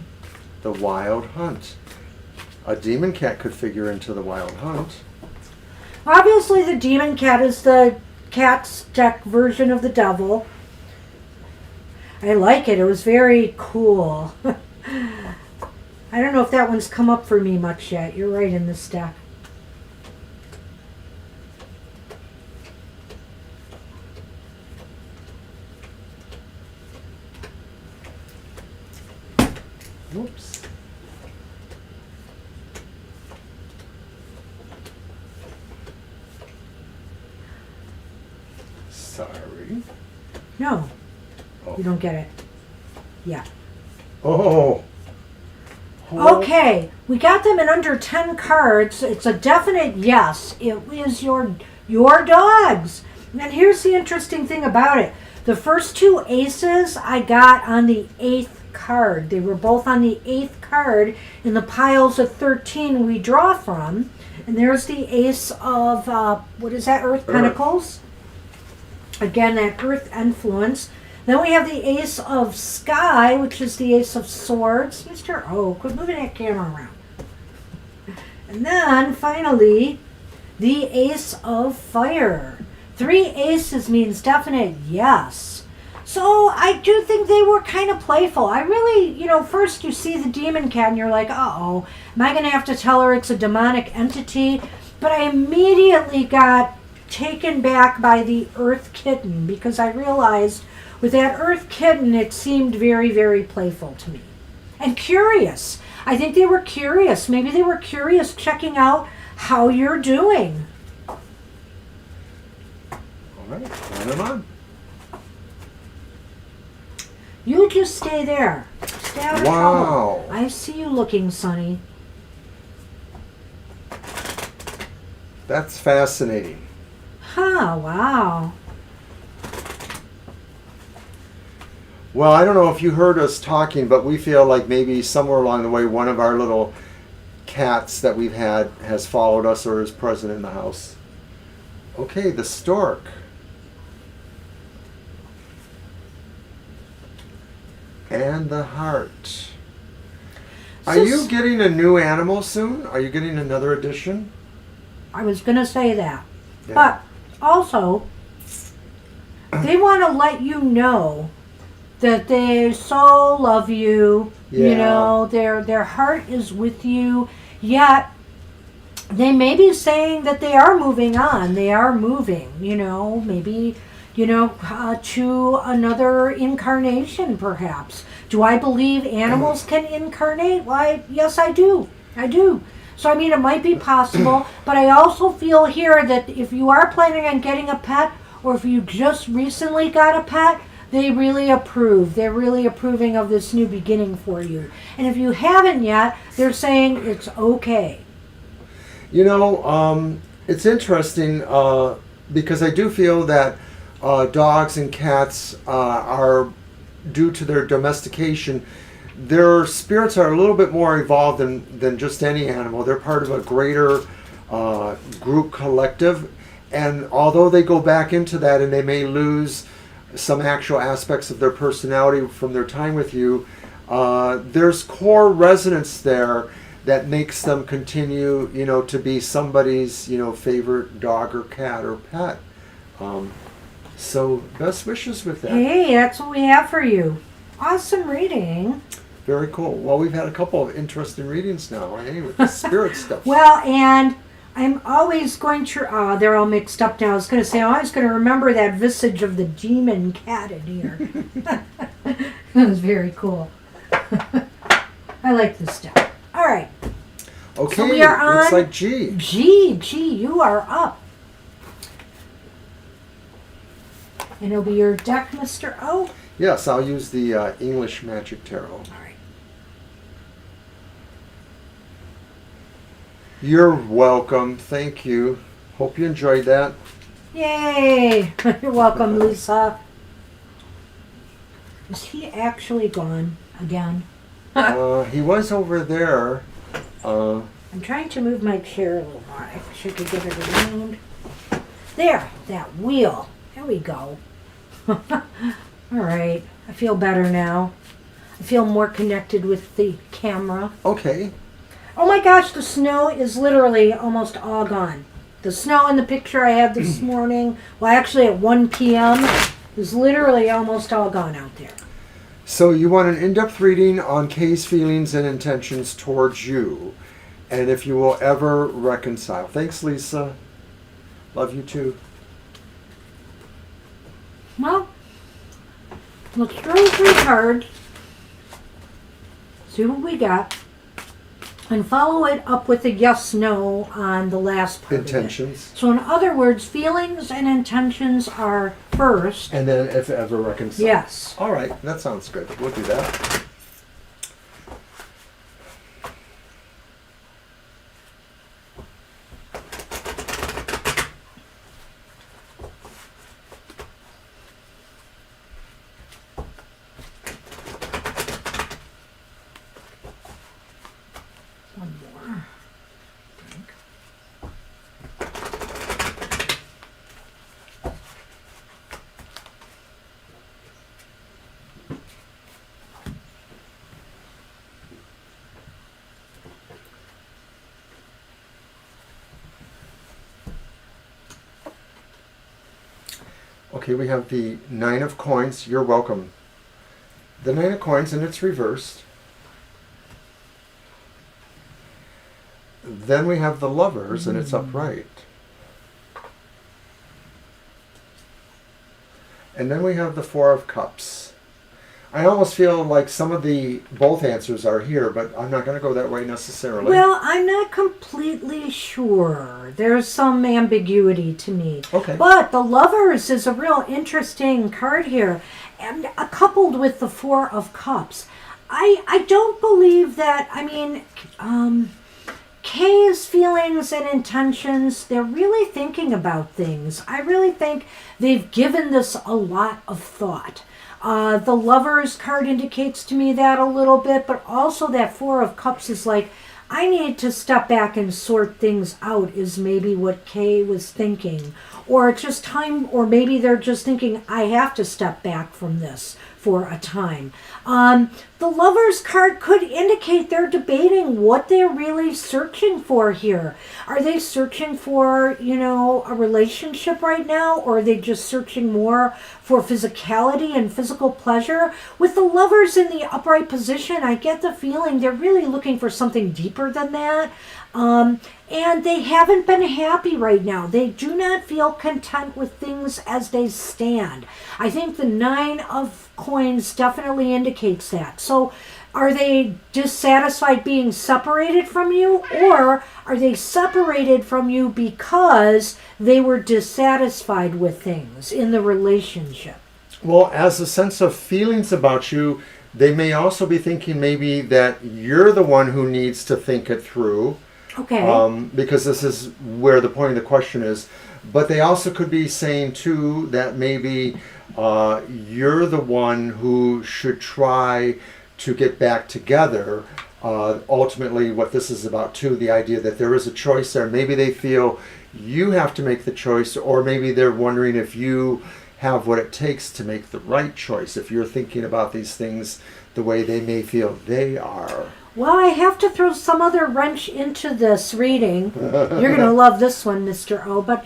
The wild hunt. A demon cat could figure into the wild hunt.
Obviously, the demon cat is the cat's deck version of the devil. I like it. It was very cool. I don't know if that one's come up for me much yet. You're right in this deck.
Whoops. Sorry.
No,
Oh.
you don't get it. Yeah.
Oh.
Okay, we got them in under 10 cards. It's a definite yes. It is your dogs. And here's the interesting thing about it. The first two aces I got on the 8th card. They were both on the 8th card in the piles of 13 we draw from. And there's the ace of, what is that, Earth Pentacles? Again, that Earth influence. Then we have the Ace of Sky, which is the Ace of Swords. Mr. O, quit moving that camera around. And then, finally, the Ace of Fire. 3 aces means definite yes. So I do think they were kind of playful. I really, first you see the demon cat and you're like, uh-oh, am I going to have to tell her it's a demonic entity? But I immediately got taken back by the Earth Kitten because I realized with that Earth Kitten, it seemed very, very playful to me. And curious. I think they were curious. Maybe they were curious checking out how you're doing.
All right, turn them on.
You just stay there. Stay out of
Wow.
trouble. I see you looking sunny.
That's fascinating.
Huh, wow.
Well, I don't know if you heard us talking, but we feel like maybe somewhere along the way one of our little cats that we've had has followed us or is present in the house. Okay, the stork. And the heart. Are you getting a new animal soon? Are you getting another edition?
I was going to say that.
Yeah.
But also, they want to let you know that they so love you.
Yeah.
Their heart is with you. Yet, they may be saying that they are moving on. They are moving, maybe, to another incarnation, perhaps. Do I believe animals can incarnate? Why, yes, I do. I do. So, it might be possible, but I also feel here that if you are planning on getting a pet, or if you just recently got a pet, they really approve. They're really approving of this new beginning for you. And if you haven't yet, they're saying it's okay.
It's interesting because I do feel that dogs and cats are, due to their domestication, their spirits are a little bit more evolved than just any animal. They're part of a greater group collective. And although they go back into that and they may lose some actual aspects of their personality from their time with you, there's core resonance there that makes them continue, to be somebody's, favorite dog or cat or pet. So best wishes with that.
Hey, that's what we have for you. Awesome reading.
Very cool. Well, we've had a couple of interesting readings now, with the spirit stuff.
Well, and I'm always going to, they're all mixed up now. I was going to say, I'm always going to remember that visage of the demon cat in here. That was very cool. I like this stuff. All right.
Okay,
so we are on
looks like G.
G, you are up. And it'll be your deck, Mr. O?
Yes, I'll use the English Magic Tarot.
All right.
You're welcome. Thank you. Hope you enjoyed that.
Yay! You're welcome, Lisa. Is he actually gone again?
He was over there.
I'm trying to move my chair a little more. I wish I could get it around. There, that wheel. There we go. All right. I feel better now. I feel more connected with the camera.
Okay.
Oh my gosh, the snow is literally almost all gone. The snow in the picture I had this morning, well, actually at 1 p.m., is literally almost all gone out there.
So you want an in-depth reading on Kay's feelings and intentions towards you, and if you will ever reconcile. Thanks, Lisa. Love you too.
Well, let's draw 3 cards, see what we got, and follow it up with a yes/no on the last part.
Intentions.
So in other words, feelings and intentions are first.
And then if ever reconcile.
Yes.
All right, that sounds good. We'll do that.
One more. I think.
Okay, we have the 9 of Coins. You're welcome. The 9 of Coins, and it's reversed. Then we have the Lovers, and it's upright. And then we have the 4 of Cups. I almost feel like some of both answers are here, but I'm not going to go that way necessarily.
Well, I'm not completely sure. There's some ambiguity to me.
Okay.
But the Lovers is a real interesting card here, and coupled with the 4 of Cups. I don't believe that, Kay's feelings and intentions, they're really thinking about things. I really think they've given this a lot of thought. The Lovers card indicates to me that a little bit, but also that 4 of Cups is like, I need to step back and sort things out, is maybe what Kay was thinking. Or it's just time, or maybe they're just thinking, I have to step back from this for a time. The Lovers card could indicate they're debating what they're really searching for here. Are they searching for, a relationship right now? Or are they just searching more for physicality and physical pleasure? With the Lovers in the upright position, I get the feeling they're really looking for something deeper than that. And they haven't been happy right now. They do not feel content with things as they stand. I think the 9 of Coins definitely indicates that. So are they dissatisfied being separated from you, or are they separated from you because they were dissatisfied with things in the relationship?
Well, as a sense of feelings about you, they may also be thinking maybe that you're the one who needs to think it through.
Okay.
Because this is where the point of the question is. But they also could be saying, too, that maybe you're the one who should try to get back together. Ultimately, what this is about, too, the idea that there is a choice there. Maybe they feel you have to make the choice, or maybe they're wondering if you have what it takes to make the right choice, if you're thinking about these things the way they may feel they are.
Well, I have to throw some other wrench into this reading. You're going to love this one, Mr. O. But,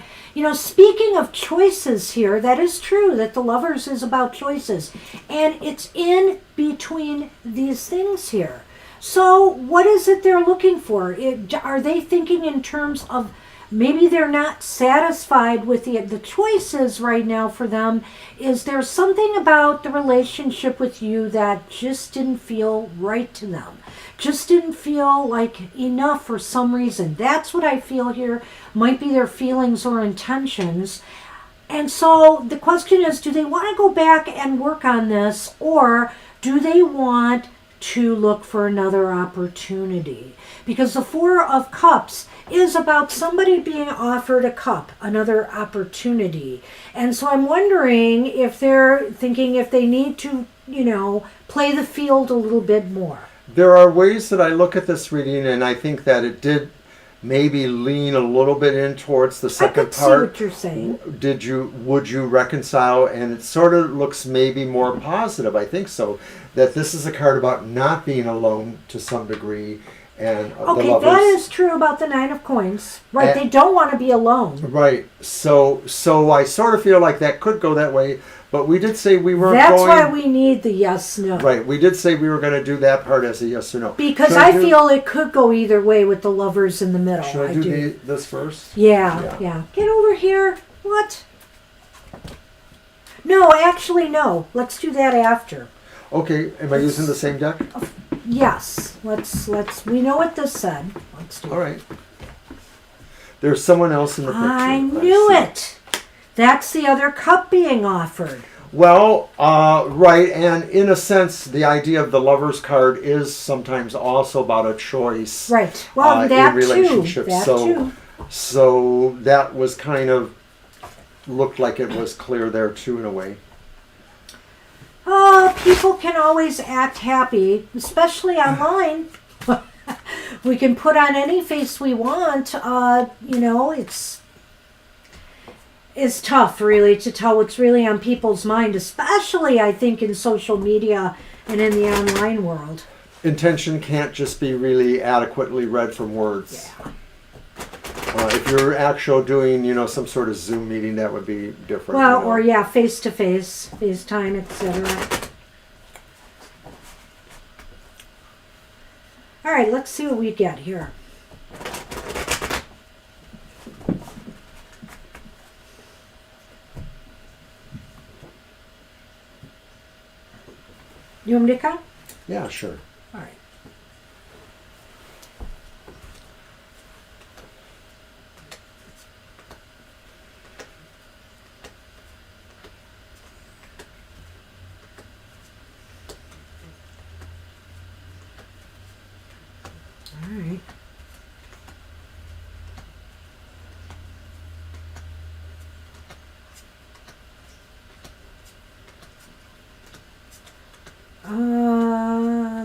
speaking of choices here, that is true that the Lovers is about choices. And it's in between these things here. So what is it they're looking for? Are they thinking in terms of maybe they're not satisfied with the choices right now for them? Is there something about the relationship with you that just didn't feel right to them? Just didn't feel like enough for some reason. That's what I feel here. Might be their feelings or intentions. And so the question is, do they want to go back and work on this, or do they want to look for another opportunity? Because the Four of Cups is about somebody being offered a cup, another opportunity. And so I'm wondering if they're thinking if they need to, play the field a little bit more.
There are ways that I look at this reading, and I think that it did maybe lean a little bit in towards the second
I could
part.
see what you're saying.
Would you reconcile? And it sort of looks maybe more positive. I think so. That this is a card about not being alone to some degree, and the Lovers.
That is true about the Nine of Coins. Right, they don't want to be alone.
Right. So I sort of feel like that could go that way. But we did say we weren't
That's
going...
why we need the yes, no.
Right. We did say we were going to do that part as a yes or no.
Because I feel it could go either way with the Lovers in the middle.
Should I do this first?
Yeah. Get over here. What? No, actually, no. Let's do that after.
Okay. Am I using the same deck?
Yes. Let's. We know what this said. Let's do it.
All right. There's someone else in the picture.
I knew it. That's the other cup being offered.
Well, right, and in a sense, the idea of the Lovers card is sometimes also about a choice.
Right. Well, that
in relationships.
Too.
So that was kind of looked like it was clear there too, in a way.
Oh, people can always act happy, especially online. We can put on any face we want. It's tough, really, to tell what's really on people's mind, especially, I think, in social media and in the online world.
Intention can't just be really adequately read from words.
Yeah.
If you're actually doing, some sort of Zoom meeting, that would be different.
Well, or face-to-face, FaceTime, etc. All right, let's see what we get here. You want me to come?
Yeah, sure.
All right. All right.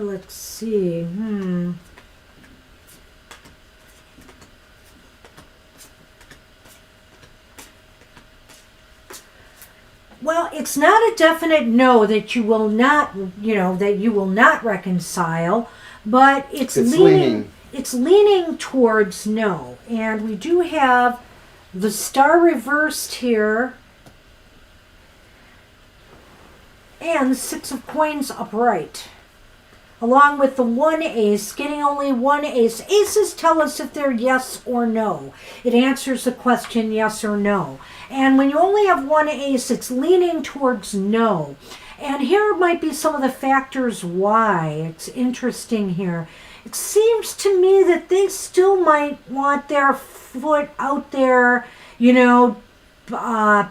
Let's see. Well, it's not a definite no that you will not, reconcile, but it's leaning. It's leaning towards no. And we do have the Star reversed here. And the Six of Coins upright. Along with the one ace, getting only one ace. Aces tell us if they're yes or no. It answers the question yes or no. And when you only have one ace, it's leaning towards no. And here might be some of the factors why. It's interesting here. It seems to me that they still might want their foot out there,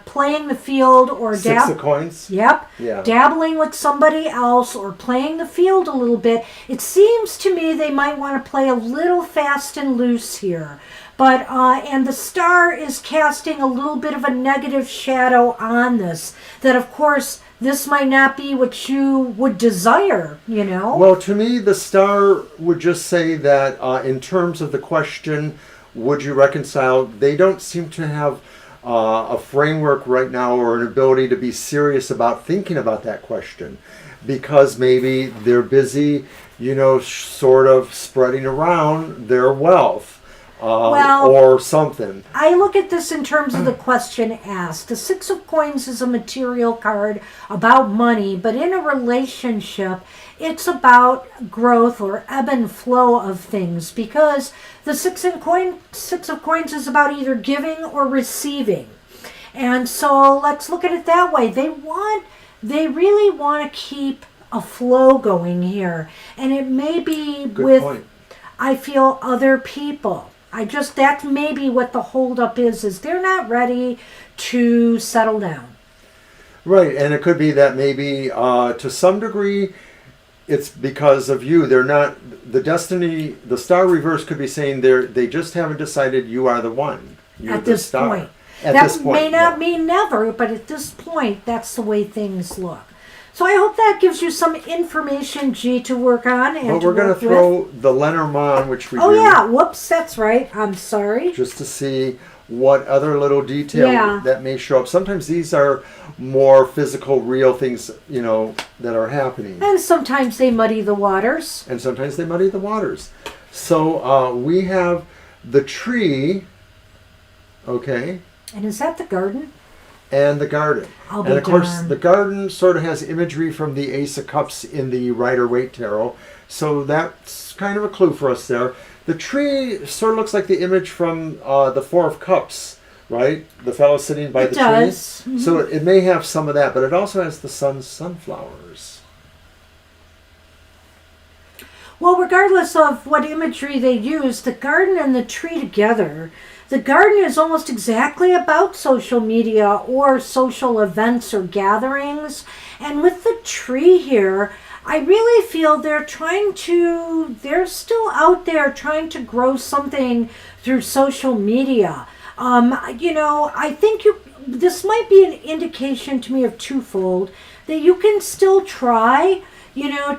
playing the field or
Six of Coins?
Yep.
Yeah.
Dabbling with somebody else or playing the field a little bit. It seems to me they might want to play a little fast and loose here. But, and the Star is casting a little bit of a negative shadow on this. That, of course, this might not be what you would desire,
Well, to me, the Star would just say that in terms of the question, would you reconcile, they don't seem to have a framework right now or an ability to be serious about thinking about that question, because maybe they're busy sort of spreading around their wealth.
Well,
or something.
I look at this in terms of the question asked. The Six of Coins is a material card about money, but in a relationship, it's about growth or ebb and flow of things, because the Six of Coins is about either giving or receiving. And so let's look at it that way. They really want to keep a flow going here. And it may be
Good point.
I feel, other people. That's maybe what the holdup is they're not ready to settle down.
Right, and it could be that maybe to some degree it's because of you. They're not, the star reverse could be saying they just haven't decided you are the one. You're
At
the
this
star.
point.
At
That
this point,
may not mean never, but at this point, that's the way things look. So I hope that gives you some information, G, to work on. And
But we're going to throw the Lenormand, which we do.
Oh, yeah. Whoops, that's right. I'm sorry.
Just to see what other little detail that may show up. Sometimes these are more physical, real things, that are happening.
And sometimes they muddy the waters.
So we have the tree, okay,
And is that the garden?
and the garden.
I'll be
And of course,
darned.
the garden sort of has imagery from the Ace of Cups in the Rider-Waite Tarot. So that's kind of a clue for us there. The tree sort of looks like the image from the Four of Cups, right? The fellow sitting by
It
the
does.
tree. So it may have some of that, but it also has the sun's sunflowers.
Well, regardless of what imagery they use, the garden and the tree together, the garden is almost exactly about social media or social events or gatherings. And with the tree here, I really feel they're still out there trying to grow something through social media. I think this might be an indication to me of twofold, that you can still try,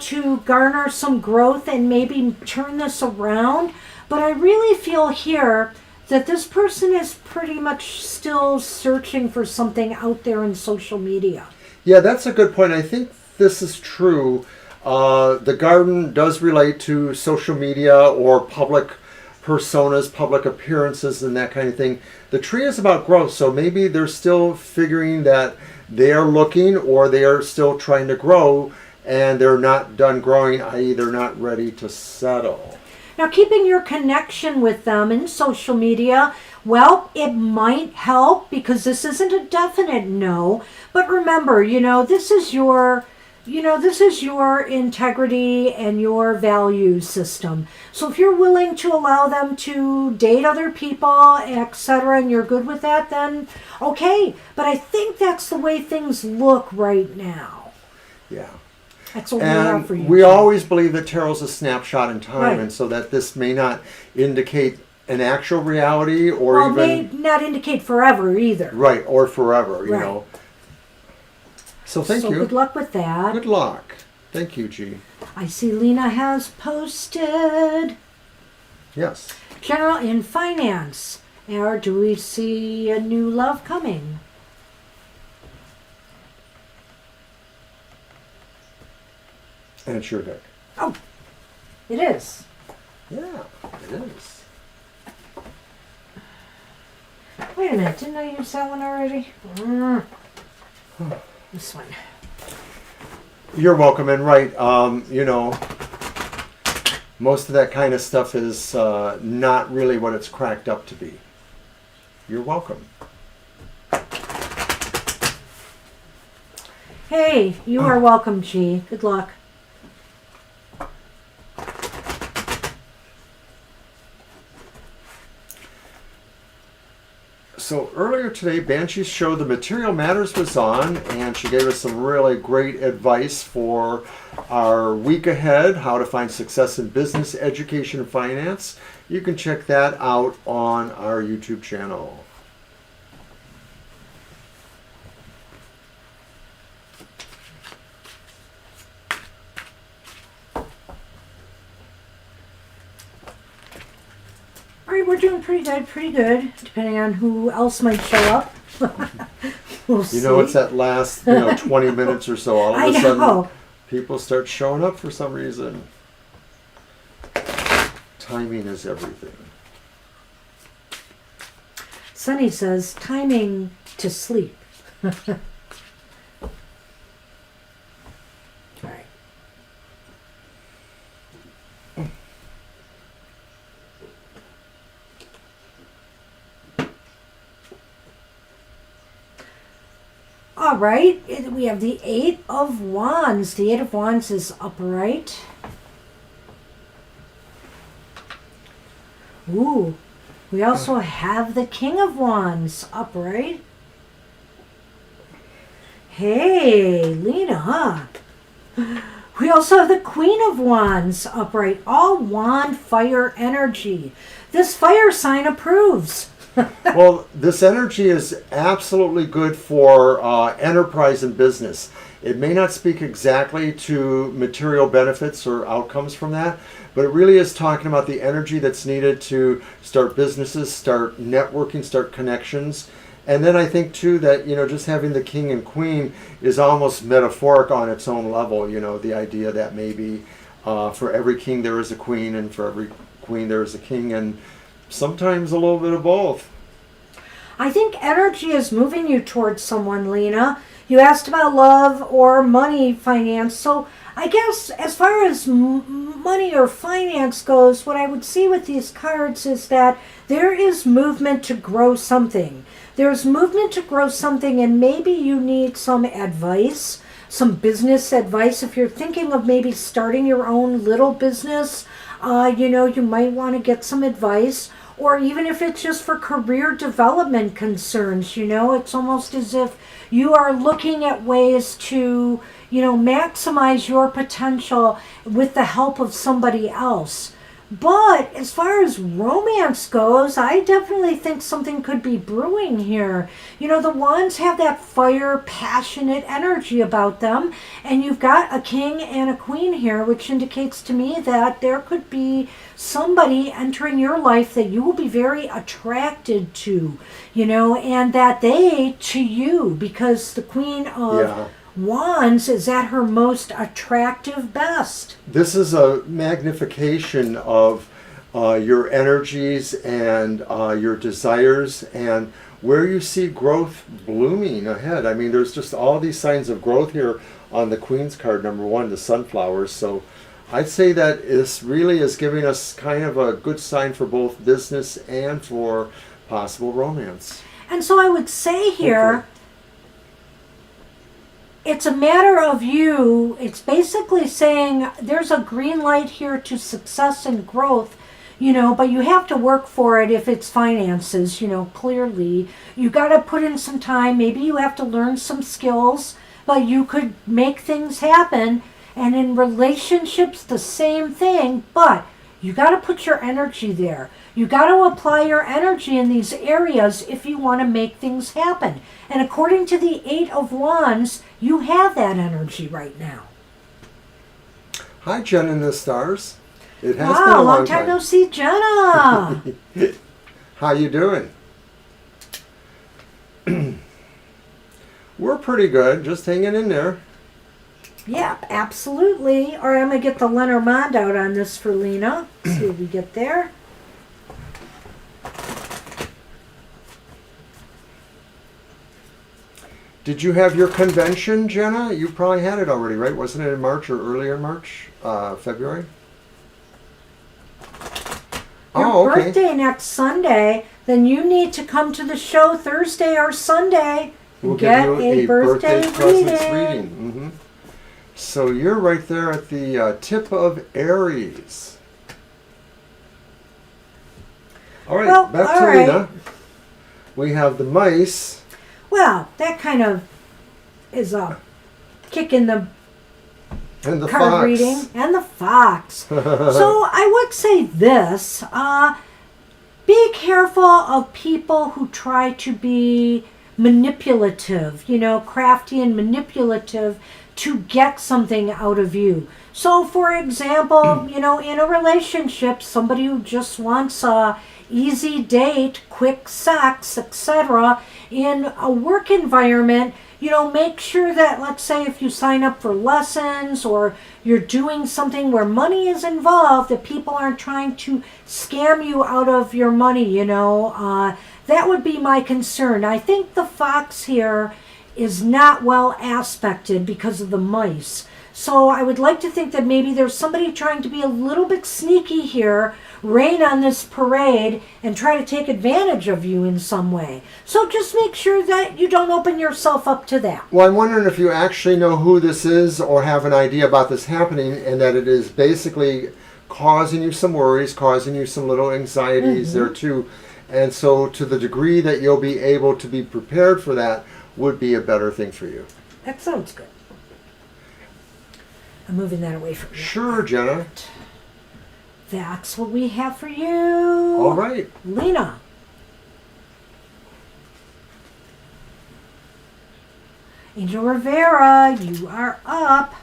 to garner some growth and maybe turn this around. But I really feel here that this person is pretty much still searching for something out there in social media.
Yeah, that's a good point. I think this is true. The garden does relate to social media or public personas, public appearances, and that kind of thing. The tree is about growth, so maybe they're still figuring that they are looking, or they are still trying to grow, and they're not done growing, i.e. they're not ready to settle.
Now, keeping your connection with them in social media, well, it might help, because this isn't a definite no. But remember, this is your integrity and your value system. So if you're willing to allow them to date other people, etc., and you're good with that, then okay. But I think that's the way things look right now.
Yeah.
That's what we have for you.
We always believe that tarot's a snapshot in time,
Right.
and so that this may not indicate an actual reality, or
Well,
even
may not indicate forever either.
right, or forever, you
Right.
know. So thank you.
Good luck with that.
Good luck. Thank you, G.
I see Lena has posted
Yes.
general in finance. Or do we see a new love coming?
And it's your deck.
Oh, it is.
Yeah, it is.
Wait a minute, didn't I use that one already? This one.
You're welcome, and right, most of that kind of stuff is not really what it's cracked up to be. You're welcome.
Hey, you are welcome, G. Good luck.
So earlier today, Banshee's show The Material Matters was on, and she gave us some really great advice for our week ahead, how to find success in business, education, and finance. You can check that out on our YouTube channel.
All right, we're doing pretty good, depending on who else might show up. We'll see.
You know, it's that last 20 minutes or so, all of
I
a sudden
know.
people start showing up for some reason. timing is everything.
Sunny says, timing to sleep. All right. All right, we have the Eight of Wands. The Eight of Wands is upright. Ooh, we also have the King of Wands upright. Hey, Lena. We also have the Queen of Wands upright. All wand fire energy. This fire sign approves.
Well, this energy is absolutely good for enterprise and business. It may not speak exactly to material benefits or outcomes from that, but it really is talking about the energy that's needed to start businesses, start networking, start connections. And then I think too that, just having the king and queen is almost metaphoric on its own level. The idea that maybe for every king there is a queen, and for every queen there is a king, and sometimes a little bit of both.
I think energy is moving you towards someone, Lena. You asked about love or money, finance. So I guess as far as money or finance goes, what I would see with these cards is that there is movement to grow something. There's movement to grow something, and maybe you need some advice, some business advice. If you're thinking of maybe starting your own little business, you might want to get some advice. Or even if it's just for career development concerns, it's almost as if you are looking at ways to, maximize your potential with the help of somebody else. But as far as romance goes, I definitely think something could be brewing here. The wands have that fire, passionate energy about them. And you've got a king and a queen here, which indicates to me that there could be somebody entering your life that you will be very attracted to, and that they to you, because the Queen of Wands is at her most attractive best.
This is a magnification of your energies and your desires, and where you see growth blooming ahead. I mean, there's just all these signs of growth here on the Queen's card, number one, the sunflowers. So I'd say that this really is giving us kind of a good sign for both business and for possible romance.
And so I would say here, hopefully, it's a matter of you. It's basically saying there's a green light here to success and growth, but you have to work for it if it's finances, clearly. You got to put in some time. Maybe you have to learn some skills, but you could make things happen. And in relationships, the same thing, but you got to put your energy there. You got to apply your energy in these areas if you want to make things happen. And according to the Eight of Wands, you have that energy right now.
Hi, Jen in the stars. It has
been
a
long time no see, Jenna.
How you doing? We're pretty good, just hanging in there.
Yep, absolutely. All right, I'm going to get the Lenormand out on this for Lena. See what we get there.
Did you have your convention, Jenna? You probably had it already, right? Wasn't it in March or earlier in March? February?
Your birthday next Sunday, then you need to come to the show Thursday or Sunday and get a birthday reading.
Mm-hmm. So you're right there at the tip of Aries. All right, back to Lena. We have the mice.
Well, that kind of is a kick in the
and the
card
fox.
Reading. And the fox. So I would say this. Be careful of people who try to be manipulative, crafty and manipulative to get something out of you. So, for example, in a relationship, somebody who just wants a easy date, quick sex, etc. In a work environment, make sure that, let's say, if you sign up for lessons or you're doing something where money is involved, that people aren't trying to scam you out of your money, that would be my concern. I think the fox here is not well aspected because of the mice. So I would like to think that maybe there's somebody trying to be a little bit sneaky here, rain on this parade, and try to take advantage of you in some way. So just make sure that you don't open yourself up to that.
Well, I'm wondering if you actually know who this is or have an idea about this happening, and that it is basically causing you some worries, causing you some little anxieties there too. And so to the degree that you'll be able to be prepared for that would be a better thing for you.
That sounds good. I'm moving that away from you.
Sure, Jenna.
That's what we have for you.
All right.
Lena. Angel Rivera, you are up.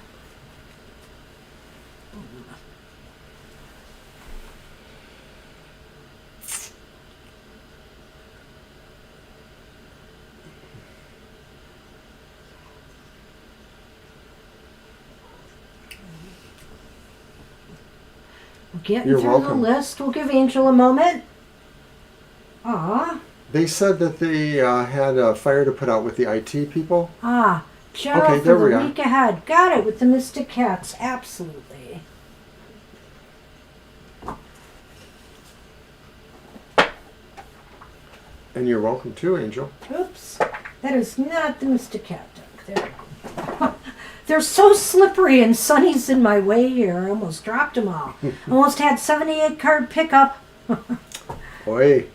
We're getting
You're
through
welcome.
the list. We'll give Angel a moment.
They said that they had a fire to put out with the IT people.
General
Okay,
for
there we
the
are.
week ahead. Got it, with the Mystic Cats. Absolutely.
And you're welcome too, Angel.
Oops. That is not the Mystic Cat deck. There we go. They're so slippery, and Sonny's in my way here. I almost dropped them all. Almost had 78 card pickup.
Oi.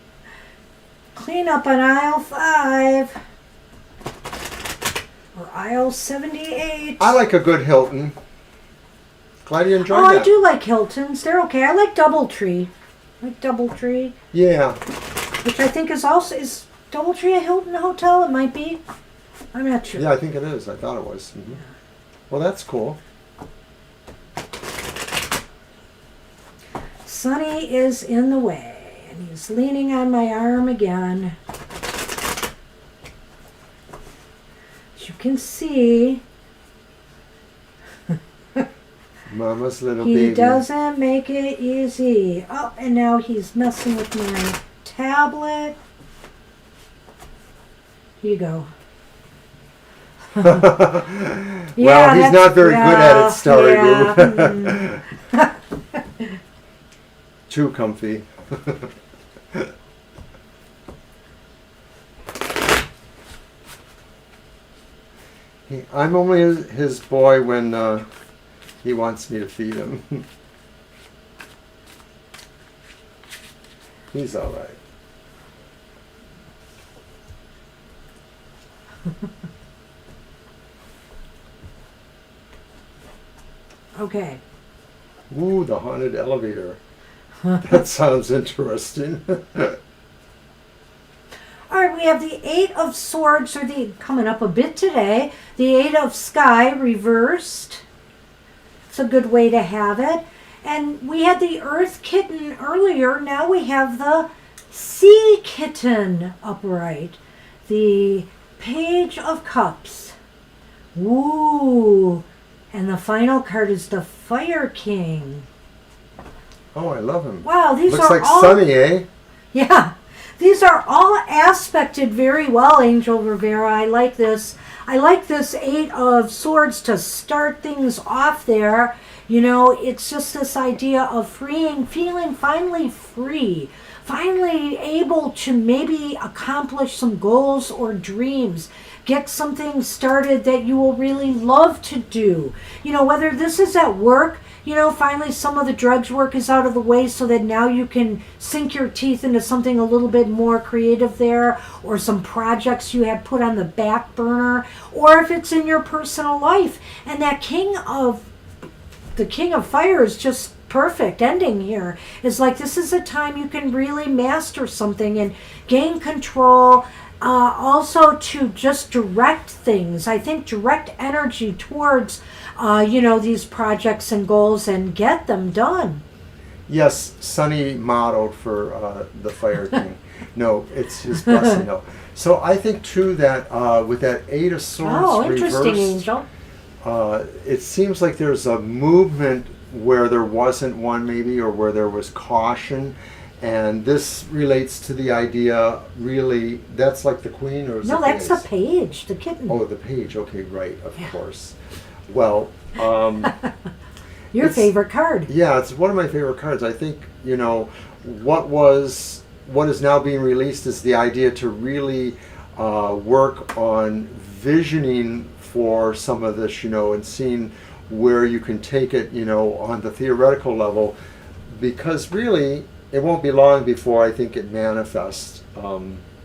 Clean up on aisle 5. Or aisle 78.
I like a good Hilton. Glad you enjoyed that.
I do like Hiltons. They're okay. I like Doubletree.
Yeah.
Which I think is also... Is Doubletree a Hilton hotel? It might be. I'm not sure.
Yeah, I think it is. I thought it was. Mm-hmm. Well, that's cool.
Sonny is in the way, and he's leaning on my arm again. As you can see,
Mama's little
he
baby.
doesn't make it easy. Oh, and now he's messing with my tablet. Here you go.
Well, he's not very good at it, Starry Boo. Too comfy. I'm only his boy when he wants me to feed him. He's all right.
Okay.
Ooh, the haunted elevator. That sounds interesting.
All right, we have the 8 of Swords, or coming up a bit today. The 8 of Sky reversed. It's a good way to have it. And we had the Earth Kitten earlier. Now we have the Sea Kitten upright. The Page of Cups. Ooh. And the final card is the Fire King.
Oh, I love him.
Wow, these
Looks
are
like
all...
Sunny, eh?
Yeah. These are all aspected very well, Angel Rivera. I like this. I like this 8 of Swords to start things off there. It's just this idea of freeing, feeling finally free. Finally able to maybe accomplish some goals or dreams. Get something started that you will really love to do. Whether this is at work, finally some of the drudge work is out of the way so that now you can sink your teeth into something a little bit more creative there, or some projects you had put on the back burner, or if it's in your personal life. And that the King of Fire is just perfect ending here. It's like this is a time you can really master something and gain control. Also to just direct things. I think direct energy towards, these projects and goals and get them done.
Yes, Sunny modeled for the Fire King. No, it's his blessing. No. So I think too that with that Eight of Swords
interesting,
reversed,
Angel.
it seems like there's a movement where there wasn't one maybe, or where there was caution. And this relates to the idea, really, that's like the Queen, or is
No,
it
that's
Ace?
the page, the kitten.
Oh, the Page. Okay, right, of course. Well,
Your
it's-
favorite card.
yeah, it's one of my favorite cards. I think, what is now being released is the idea to really work on visioning for some of this, and seeing where you can take it, on the theoretical level, because really it won't be long before I think it manifests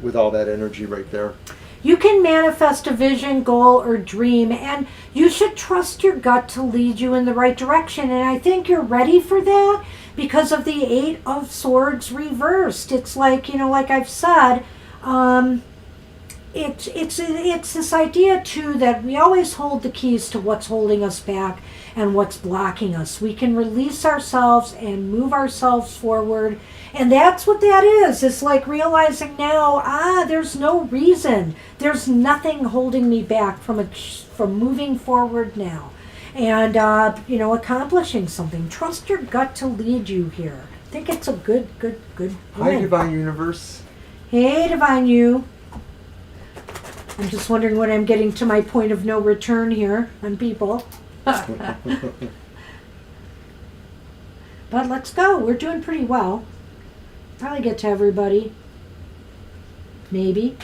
with all that energy right there.
You can manifest a vision, goal, or dream, and you should trust your gut to lead you in the right direction. And I think you're ready for that because of the Eight of Swords reversed. It's like, like I've said, it's this idea too that we always hold the keys to what's holding us back and what's blocking us. We can release ourselves and move ourselves forward. And that's what that is. It's like realizing now, there's no reason. There's nothing holding me back from moving forward now. And, accomplishing something. Trust your gut to lead you here. I think it's a good
Hi,
win.
Divine Universe.
Hey, Divine You. I'm just wondering when I'm getting to my point of no return here on people. But let's go. We're doing pretty well. Probably get to everybody. Maybe.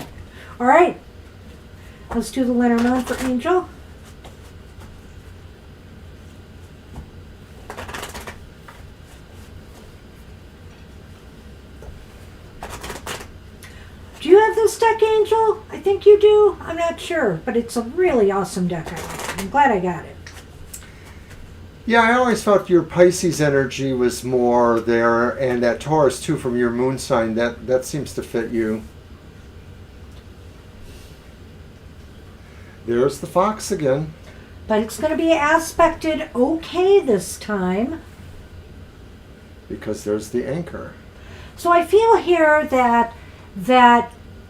All right. Let's do the Lenormand for Angel. Do you have this deck, Angel? I think you do. I'm not sure, but it's a really awesome deck. I'm glad I got it.
Yeah, I always felt your Pisces energy was more there, and that Taurus too from your moon sign. That seems to fit you. There's the fox again.
But it's going to be aspected okay this time.
Because there's the anchor.
So I feel here that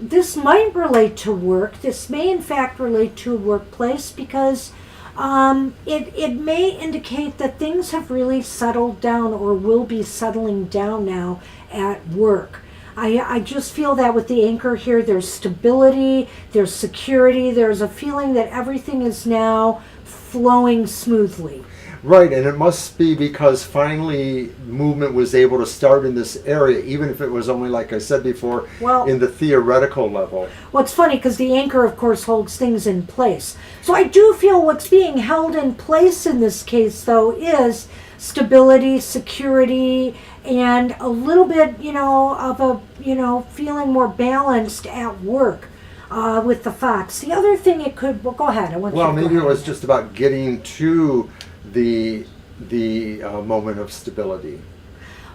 this might relate to work. This may in fact relate to a workplace because it may indicate that things have really settled down or will be settling down now at work. I just feel that with the anchor here, there's stability, there's security, there's a feeling that everything is now flowing smoothly.
Right, and it must be because finally movement was able to start in this area, even if it was only, like I said before, in the theoretical level.
Well, it's funny because the anchor, of course, holds things in place. So I do feel what's being held in place in this case, though, is stability, security, and a little bit, of a, feeling more balanced at work. With the fox. The other thing it could, well, go ahead.
Maybe it was just about getting to the moment of stability.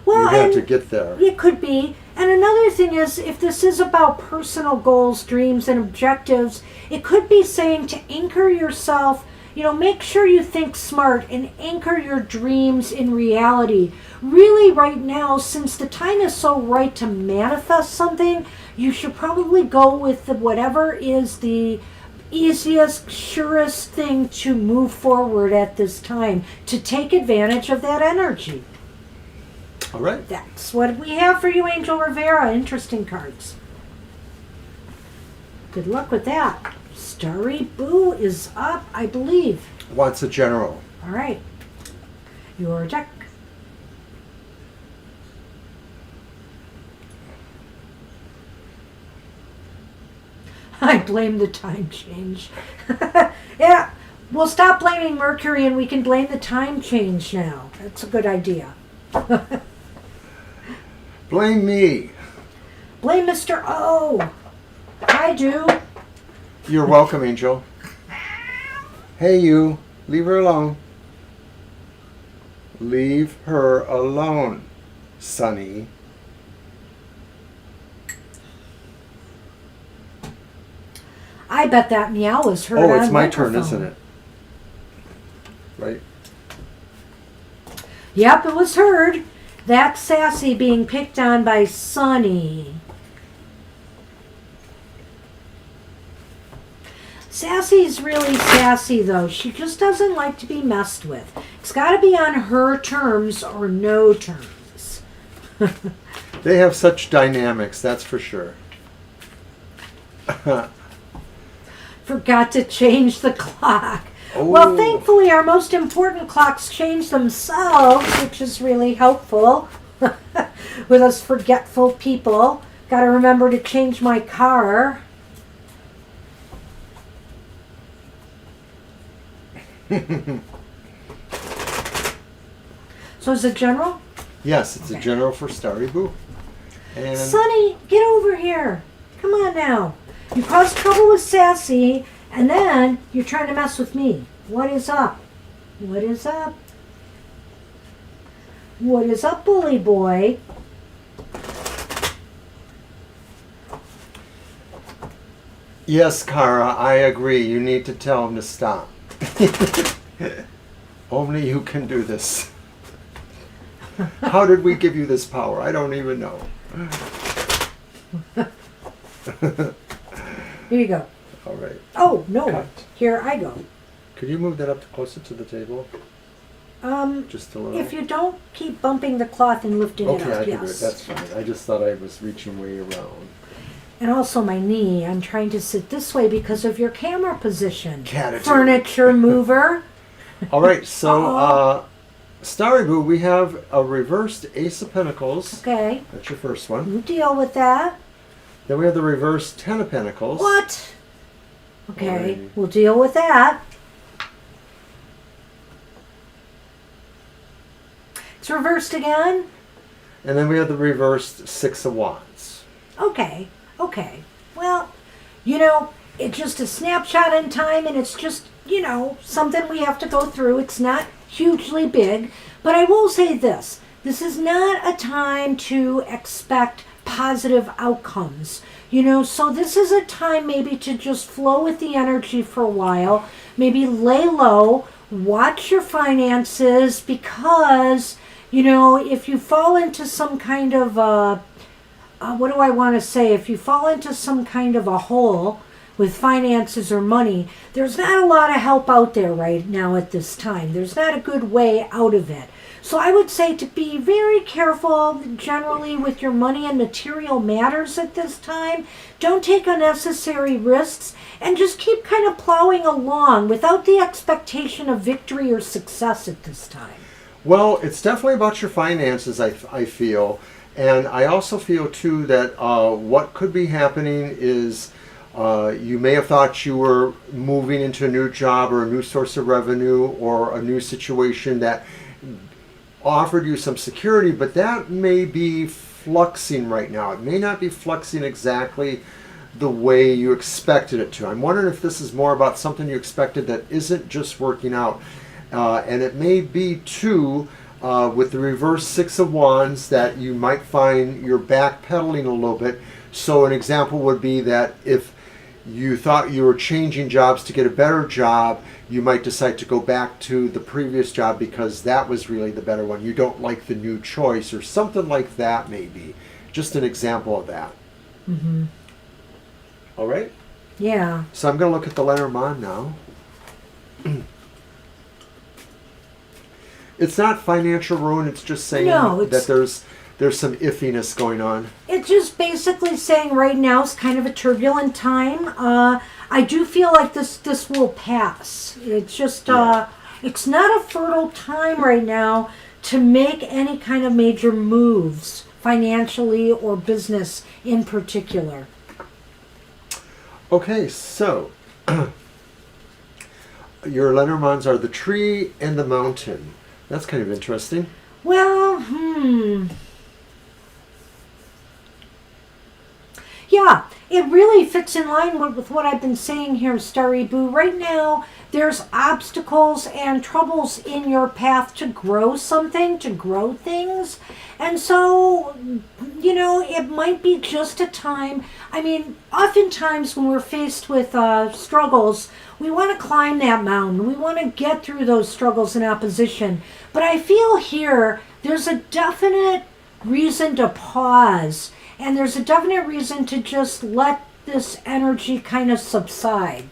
Well,
you have to get there.
It could be. And another thing is, if this is about personal goals, dreams, and objectives, it could be saying to anchor yourself, make sure you think smart and anchor your dreams in reality. Really, right now, since the time is so right to manifest something, you should probably go with whatever is the easiest, surest thing to move forward at this time, to take advantage of that energy.
All right.
That's what we have for you, Angel Rivera. Interesting cards. Good luck with that. Starry Boo is up, I believe.
Wants a general.
All right. Your deck. I blame the time change. Yeah, we'll stop blaming Mercury and we can blame the time change now. That's a good idea.
Blame me.
Blame Mr. O. I do.
You're welcome, Angel. Hey, you. Leave her alone. Leave her alone, Sonny.
I bet that meow was heard
Oh,
on
it's my turn,
microphone.
isn't it? Right?
Yep, it was heard. That's Sassy being picked on by Sunny. Sassy's really sassy, though. She just doesn't like to be messed with. It's got to be on her terms or no terms.
They have such dynamics, that's for sure.
Forgot to change the clock.
Oh.
Well, thankfully, our most important clocks change themselves, which is really helpful with us forgetful people. Got to remember to change my car. So is it general?
Yes, it's
Okay.
a general for Starry Boo. And
Sonny, get over here. Come on now. You caused trouble with Sassy, and then you're trying to mess with me. What is up? What is up? What is up, bully boy?
yes, Kara, I agree. You need to tell him to stop. Only you can do this. How did we give you this power? I don't even know.
Here you go.
All right.
Oh, no.
Cut.
Here I go.
Could you move that up closer to the table? Just a little.
If you don't keep bumping the cloth and lifting it
Okay,
up,
I can do it.
yes.
That's fine. I just thought I was reaching way around.
And also my knee. I'm trying to sit this way because of your camera position.
Catitude.
Furniture mover.
All right, so
Uh-oh.
Starry Boo, we have a reversed Ace of Pentacles.
Okay.
That's your first one.
You deal with that.
Then we have the reversed Ten of Pentacles.
What? Okay.
Alrighty.
We'll deal with that. It's reversed again.
And then we have the reversed Six of Wands.
Okay. Okay. Well, you know, it's just a snapshot in time, and it's just, you know, something we have to go through. It's not hugely big, but I will say this. This is not a time to expect positive outcomes. You know, so this is a time maybe to just flow with the energy for a while, maybe lay low, watch your finances, because, you know, if you fall into some kind of what do I want to say? If you fall into some kind of a hole with finances or money, there's not a lot of help out there right now at this time. There's not a good way out of it. So I would say to be very careful generally with your money and material matters at this time. Don't take unnecessary risks and just keep kind of plowing along without the expectation of victory or success at this time.
Well, it's definitely about your finances, I feel. And I also feel, too, that what could be happening is you may have thought you were moving into a new job or a new source of revenue or a new situation that offered you some security, but that may be fluxing right now. It may not be fluxing exactly the way you expected it to. I'm wondering if this is more about something you expected that isn't just working out. And it may be, too, with the reverse Six of Wands, that you might find you're backpedaling a little bit. So an example would be that if you thought you were changing jobs to get a better job, you might decide to go back to the previous job because that was really the better one. You don't like the new choice or something like that, maybe. Just an example of that.
Mm-hmm.
All right?
Yeah.
So I'm going to look at the Lenormand now. It's not financial ruin. It's just saying that there's some iffiness going on.
It's just basically saying right now is kind of a turbulent time. I do feel like this will pass. It's just it's not a fertile time right now to make any kind of major moves financially or business in particular.
Okay, so your Lenormands are the tree and the mountain. That's kind of interesting.
Well, yeah, it really fits in line with what I've been saying here, Starry Boo. Right now, there's obstacles and troubles in your path to grow something, to grow things. And so, you know, it might be just a time. I mean, oftentimes when we're faced with struggles, we want to climb that mountain. We want to get through those struggles and opposition. But I feel here there's a definite reason to pause, and there's a definite reason to just let this energy kind of subside.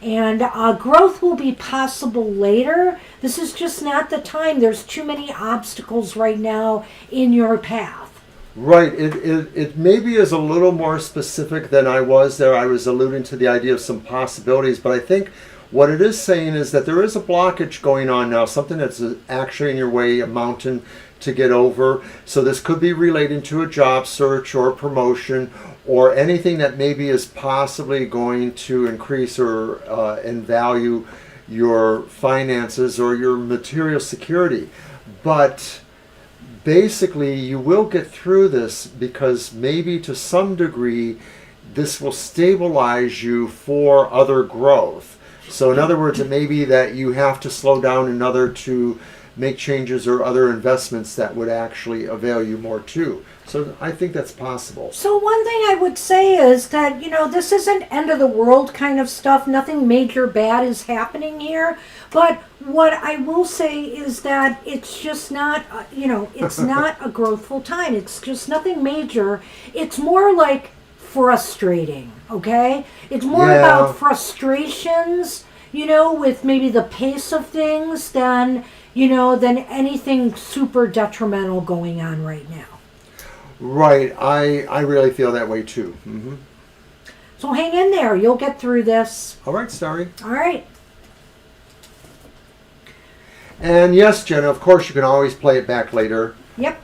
And growth will be possible later. This is just not the time. There's too many obstacles right now in your path.
Right. It maybe is a little more specific than I was there. I was alluding to the idea of some possibilities, but I think what it is saying is that there is a blockage going on now, something that's actually in your way, a mountain to get over. So this could be relating to a job search or promotion or anything that maybe is possibly going to increase or in value your finances or your material security. But basically you will get through this because maybe to some degree this will stabilize you for other growth. So in other words, it may be that you have to slow down in order to make changes or other investments that would actually avail you more too. So I think that's possible.
So one thing I would say is that, this isn't end of the world kind of stuff. Nothing major bad is happening here. But what I will say is that it's just not, it's not a growthful time. It's just nothing major. It's more like frustrating, okay? It's more about frustrations, with maybe the pace of things than anything super detrimental going on right now.
Right. I really feel that way too. Mm-hmm.
So hang in there. You'll get through this.
All right, Starry.
All right.
And yes, Jenna, of course you can always play it back later.
Yep.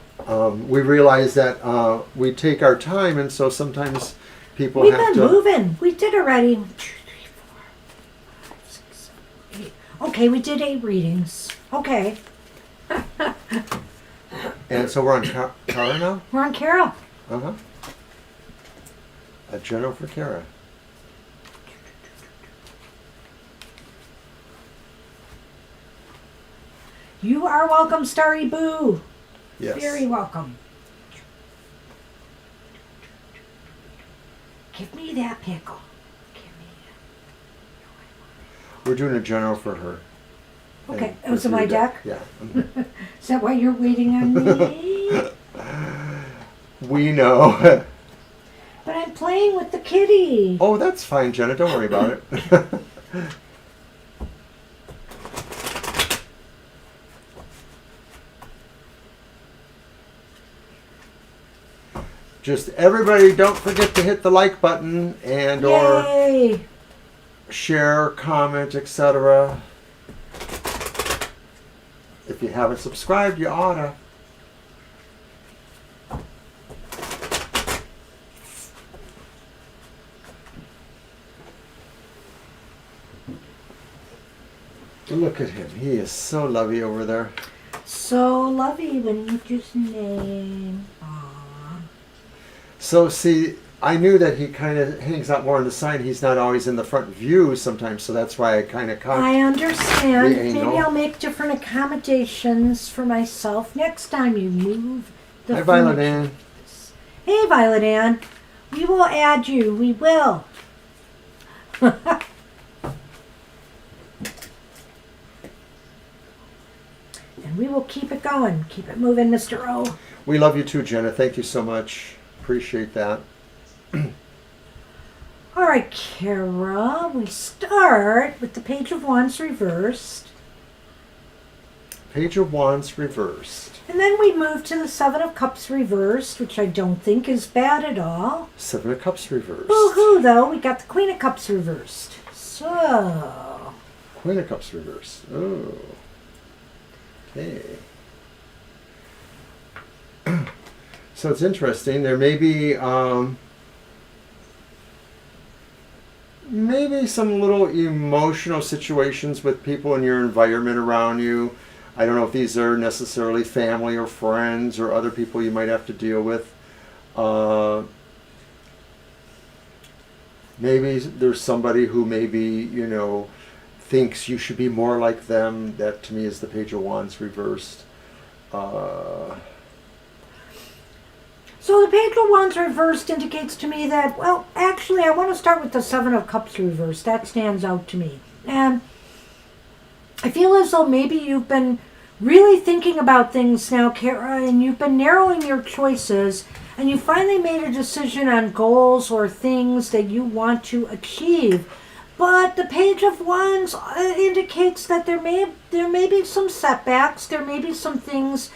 We realize that we take our time, and so sometimes people
We've
have
been moving. We did already. 2, 3, 4, 5, 6, 7, 8. Okay, we did 8 readings. Okay.
And so we're on Kara now?
We're on Kara.
Uh-huh. A general for Kara.
You are welcome, Starry Boo.
Yes.
Very welcome. Give me that pickle. Give me it.
We're doing a general for her.
Okay.
And
Was it
for
my
your
deck?
Yeah. Mhm.
Is that why you're waiting on me?
We know.
But I'm playing with the kitty.
Oh, that's fine, Jenna. Don't worry about it. Just everybody, don't forget to hit the like button and or
Yay!
share, comment, etc. If you haven't subscribed, you oughta. Look at him. He is so lovely over there.
So lovely when you just name. Aww.
So see, I knew that he kind of hangs out more on the side. He's not always in the front view sometimes, so that's why I kind of caught.
I understand.
the angle.
Maybe I'll make different accommodations for myself next time you move the
Hi, Violet
furniture.
Ann.
Hey, Violet Ann. We will add you. We will. And we will keep it going. Keep it moving, Mr. O.
We love you too, Jenna. Thank you so much. Appreciate that.
All right, Kara. We start with the Page of Wands reversed.
Page of Wands reversed.
And then we move to the Seven of Cups reversed, which I don't think is bad at all.
Seven of Cups reversed.
Woohoo, though. We got the Queen of Cups reversed. So,
Queen of Cups reversed. Oh. Okay. So it's interesting. There may be maybe some little emotional situations with people in your environment around you. I don't know if these are necessarily family or friends or other people you might have to deal with. Maybe there's somebody who maybe, thinks you should be more like them. That to me is the Page of Wands reversed.
So the Page of Wands reversed indicates to me that, well, actually, I want to start with the Seven of Cups reversed. That stands out to me. And I feel as though maybe you've been really thinking about things now, Kara, and you've been narrowing your choices, and you finally made a decision on goals or things that you want to achieve. But the Page of Wands indicates that there may be some setbacks, there may be some things,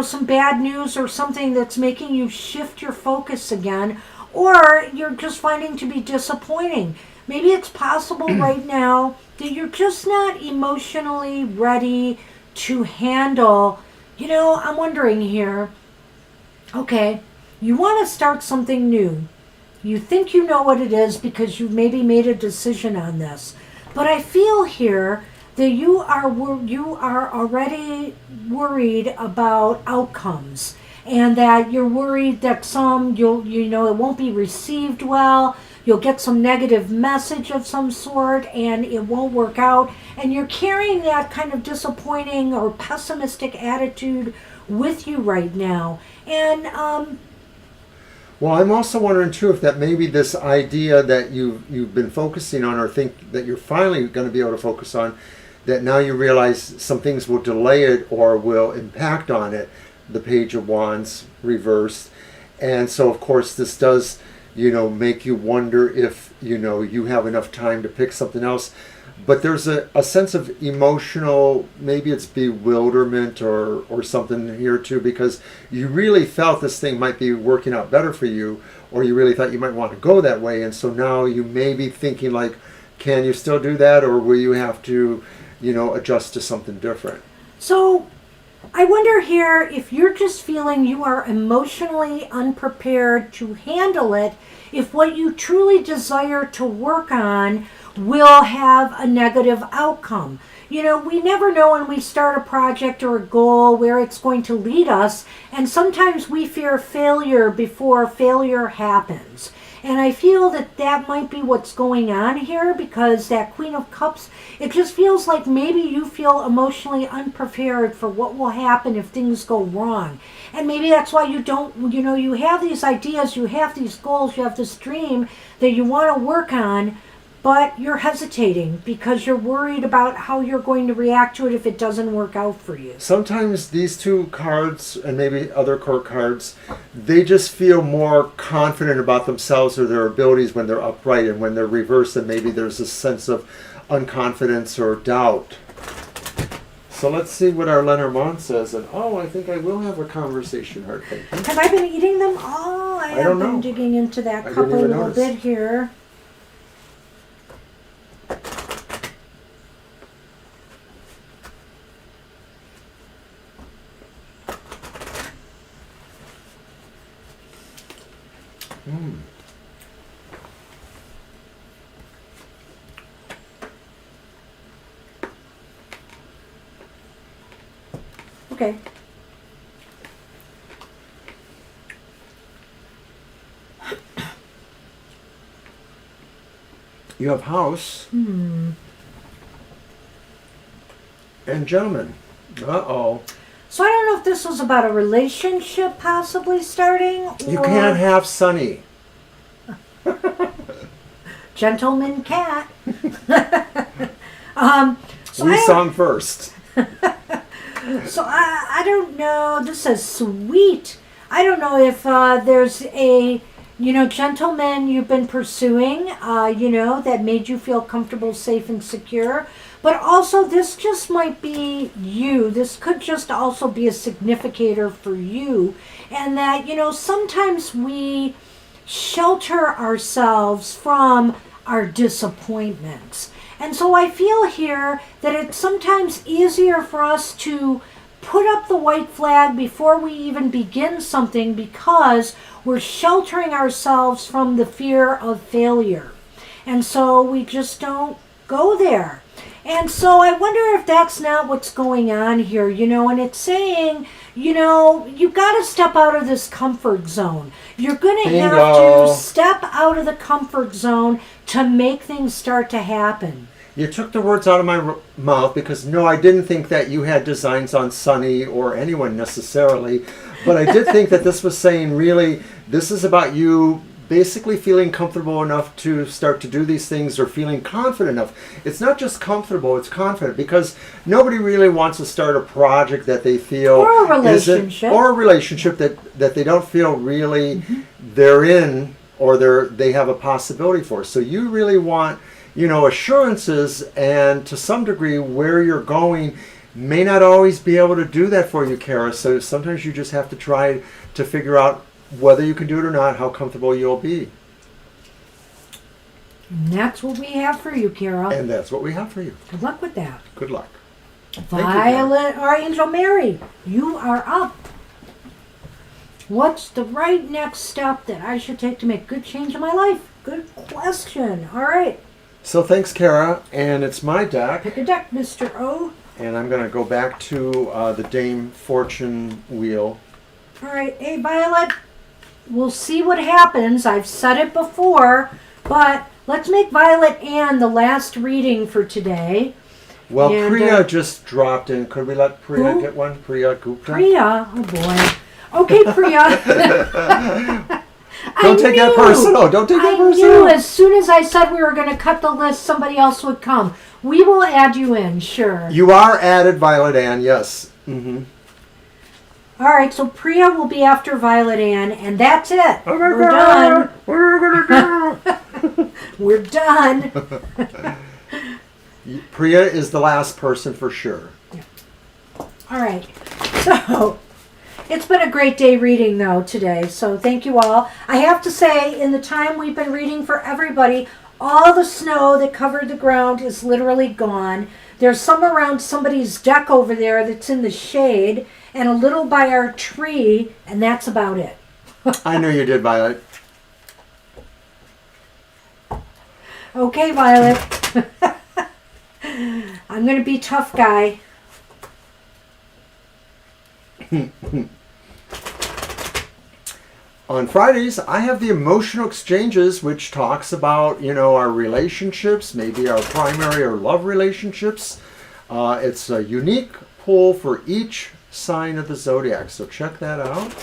some bad news or something that's making you shift your focus again, or you're just finding to be disappointing. Maybe it's possible right now that you're just not emotionally ready to handle. I'm wondering here, okay, you want to start something new. You think you know what it is because you maybe made a decision on this. But I feel here that you are already worried about outcomes, and that you're worried that it won't be received well. You'll get some negative message of some sort and it won't work out. And you're carrying that kind of disappointing or pessimistic attitude with you right now. And
well, I'm also wondering too if that maybe this idea that you've been focusing on, or think that you're finally going to be able to focus on, that now you realize some things will delay it or will impact on it. The Page of Wands reversed, and so of course this does make you wonder if you have enough time to pick something else. But there's a sense of emotional, maybe it's bewilderment or something here too, because you really felt this thing might be working out better for you, or you really thought you might want to go that way. And so now you may be thinking like, can you still do that, or will you have to, adjust to something different?
So I wonder here if you're just feeling you are emotionally unprepared to handle it, if what you truly desire to work on will have a negative outcome. We never know when we start a project or a goal where it's going to lead us, and sometimes we fear failure before failure happens. And I feel that might be what's going on here, because that Queen of Cups, it just feels like maybe you feel emotionally unprepared for what will happen if things go wrong. And maybe that's why you don't, you have these ideas, you have these goals, you have this dream that you want to work on, but you're hesitating because you're worried about how you're going to react to it if it doesn't work out for you.
Sometimes these two cards, and maybe other court cards, they just feel more confident about themselves or their abilities when they're upright, and when they're reversed, then maybe there's a sense of unconfidence or doubt. So let's see what our Lenormand says. And I think I will have a conversation heart.
Have I been eating them all? I have been digging into that cup a little bit here. Okay.
You have House and Gentleman. Uh-oh.
So I don't know if this was about a relationship possibly starting, or
You can't have Sunny.
Gentleman cat.
We sung first.
So I don't know. This says sweet. I don't know if there's a, gentleman you've been pursuing, that made you feel comfortable, safe, and secure. But also, this just might be you. This could just also be a significator for you. And that, sometimes we shelter ourselves from our disappointments. And so I feel here that it's sometimes easier for us to put up the white flag before we even begin something, because we're sheltering ourselves from the fear of failure. And so we just don't go there. And so I wonder if that's not what's going on here, and it's saying, you've got to step out of this comfort zone. You're going to have to step out of the comfort zone to make things start to happen.
You took the words out of my mouth, because no, I didn't think that you had designs on Sunny or anyone necessarily, but I did think that this was saying, really, this is about you basically feeling comfortable enough to start to do these things, or feeling confident enough. It's not just comfortable, it's confident, because nobody really wants to start a project that they feel
Or a relationship.
or a relationship that they don't feel really they're in, or they have a possibility for. So you really want, assurances, and to some degree where you're going may not always be able to do that for you, Kara. So sometimes you just have to try to figure out whether you can do it or not, how comfortable you'll be.
And that's what we have for you, Kara.
And that's what we have for you.
Good luck with that.
Good luck.
Violet or Angel Mary, you are up. What's the right next step that I should take to make good change in my life? Good question. All right.
So thanks, Kara. And it's my deck.
Pick a deck, Mr. O.
And I'm going to go back to the Dame Fortune wheel.
All right. Hey, Violet. We'll see what happens. I've said it before, but let's make Violet Ann the last reading for today.
Well,
And,
Priya just dropped in. Could we let Priya
who?
get one? Priya Gupta?
Priya. Oh, boy. Okay, Priya.
Don't take that personal. Don't take that
I
personal.
knew as soon as I said we were going to cut the list, somebody else would come. We will add you in, sure.
You are added, Violet Ann, yes. Mm-hmm.
All right, so Priya will be after Violet Ann, and that's it.
Oh my
We're
God.
done.
What are we going to
We're done.
do? Priya is the last person for sure.
All right, so it's been a great day reading, though, today, so thank you all. I have to say, in the time we've been reading for everybody, all the snow that covered the ground is literally gone. There's some around somebody's deck over there that's in the shade, and a little by our tree, and that's about it.
I knew you did, Violet.
Okay, Violet. I'm going to be tough guy.
On Fridays, I have the Emotional Exchanges, which talks about, our relationships, maybe our primary or love relationships. It's a unique pull for each sign of the zodiac, so check that out.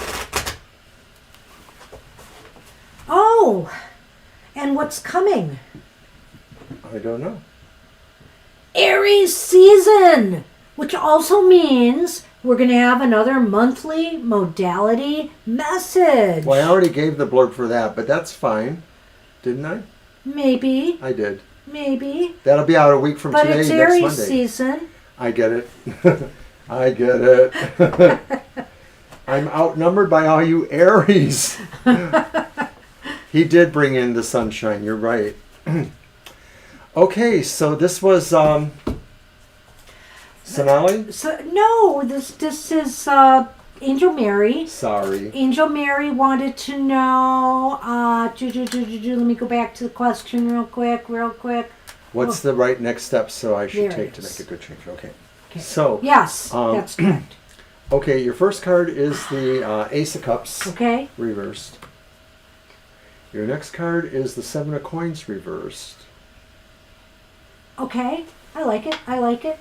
Oh, and what's coming?
I don't know.
Aries season, which also means we're going to have another monthly modality message.
Well, I already gave the blurb for that, but that's fine. Didn't I?
Maybe,
I did.
maybe.
That'll be out a week from
But
today,
it's
next
Aries
Monday.
season.
I get it. I get it. I'm outnumbered by all you Aries. He did bring in the sunshine. You're right. Okay, so this was Sonali?
So no, this is Angel Mary.
Sorry.
Angel Mary wanted to know. Let me go back to the question real quick.
What's the right next step so I should
There
take
it
to
is.
make a good change? Okay.
Okay.
So,
Yes, that's correct.
okay, your first card is the Ace of Cups
Okay.
reversed. Your next card is the Seven of Coins reversed.
Okay. I like it.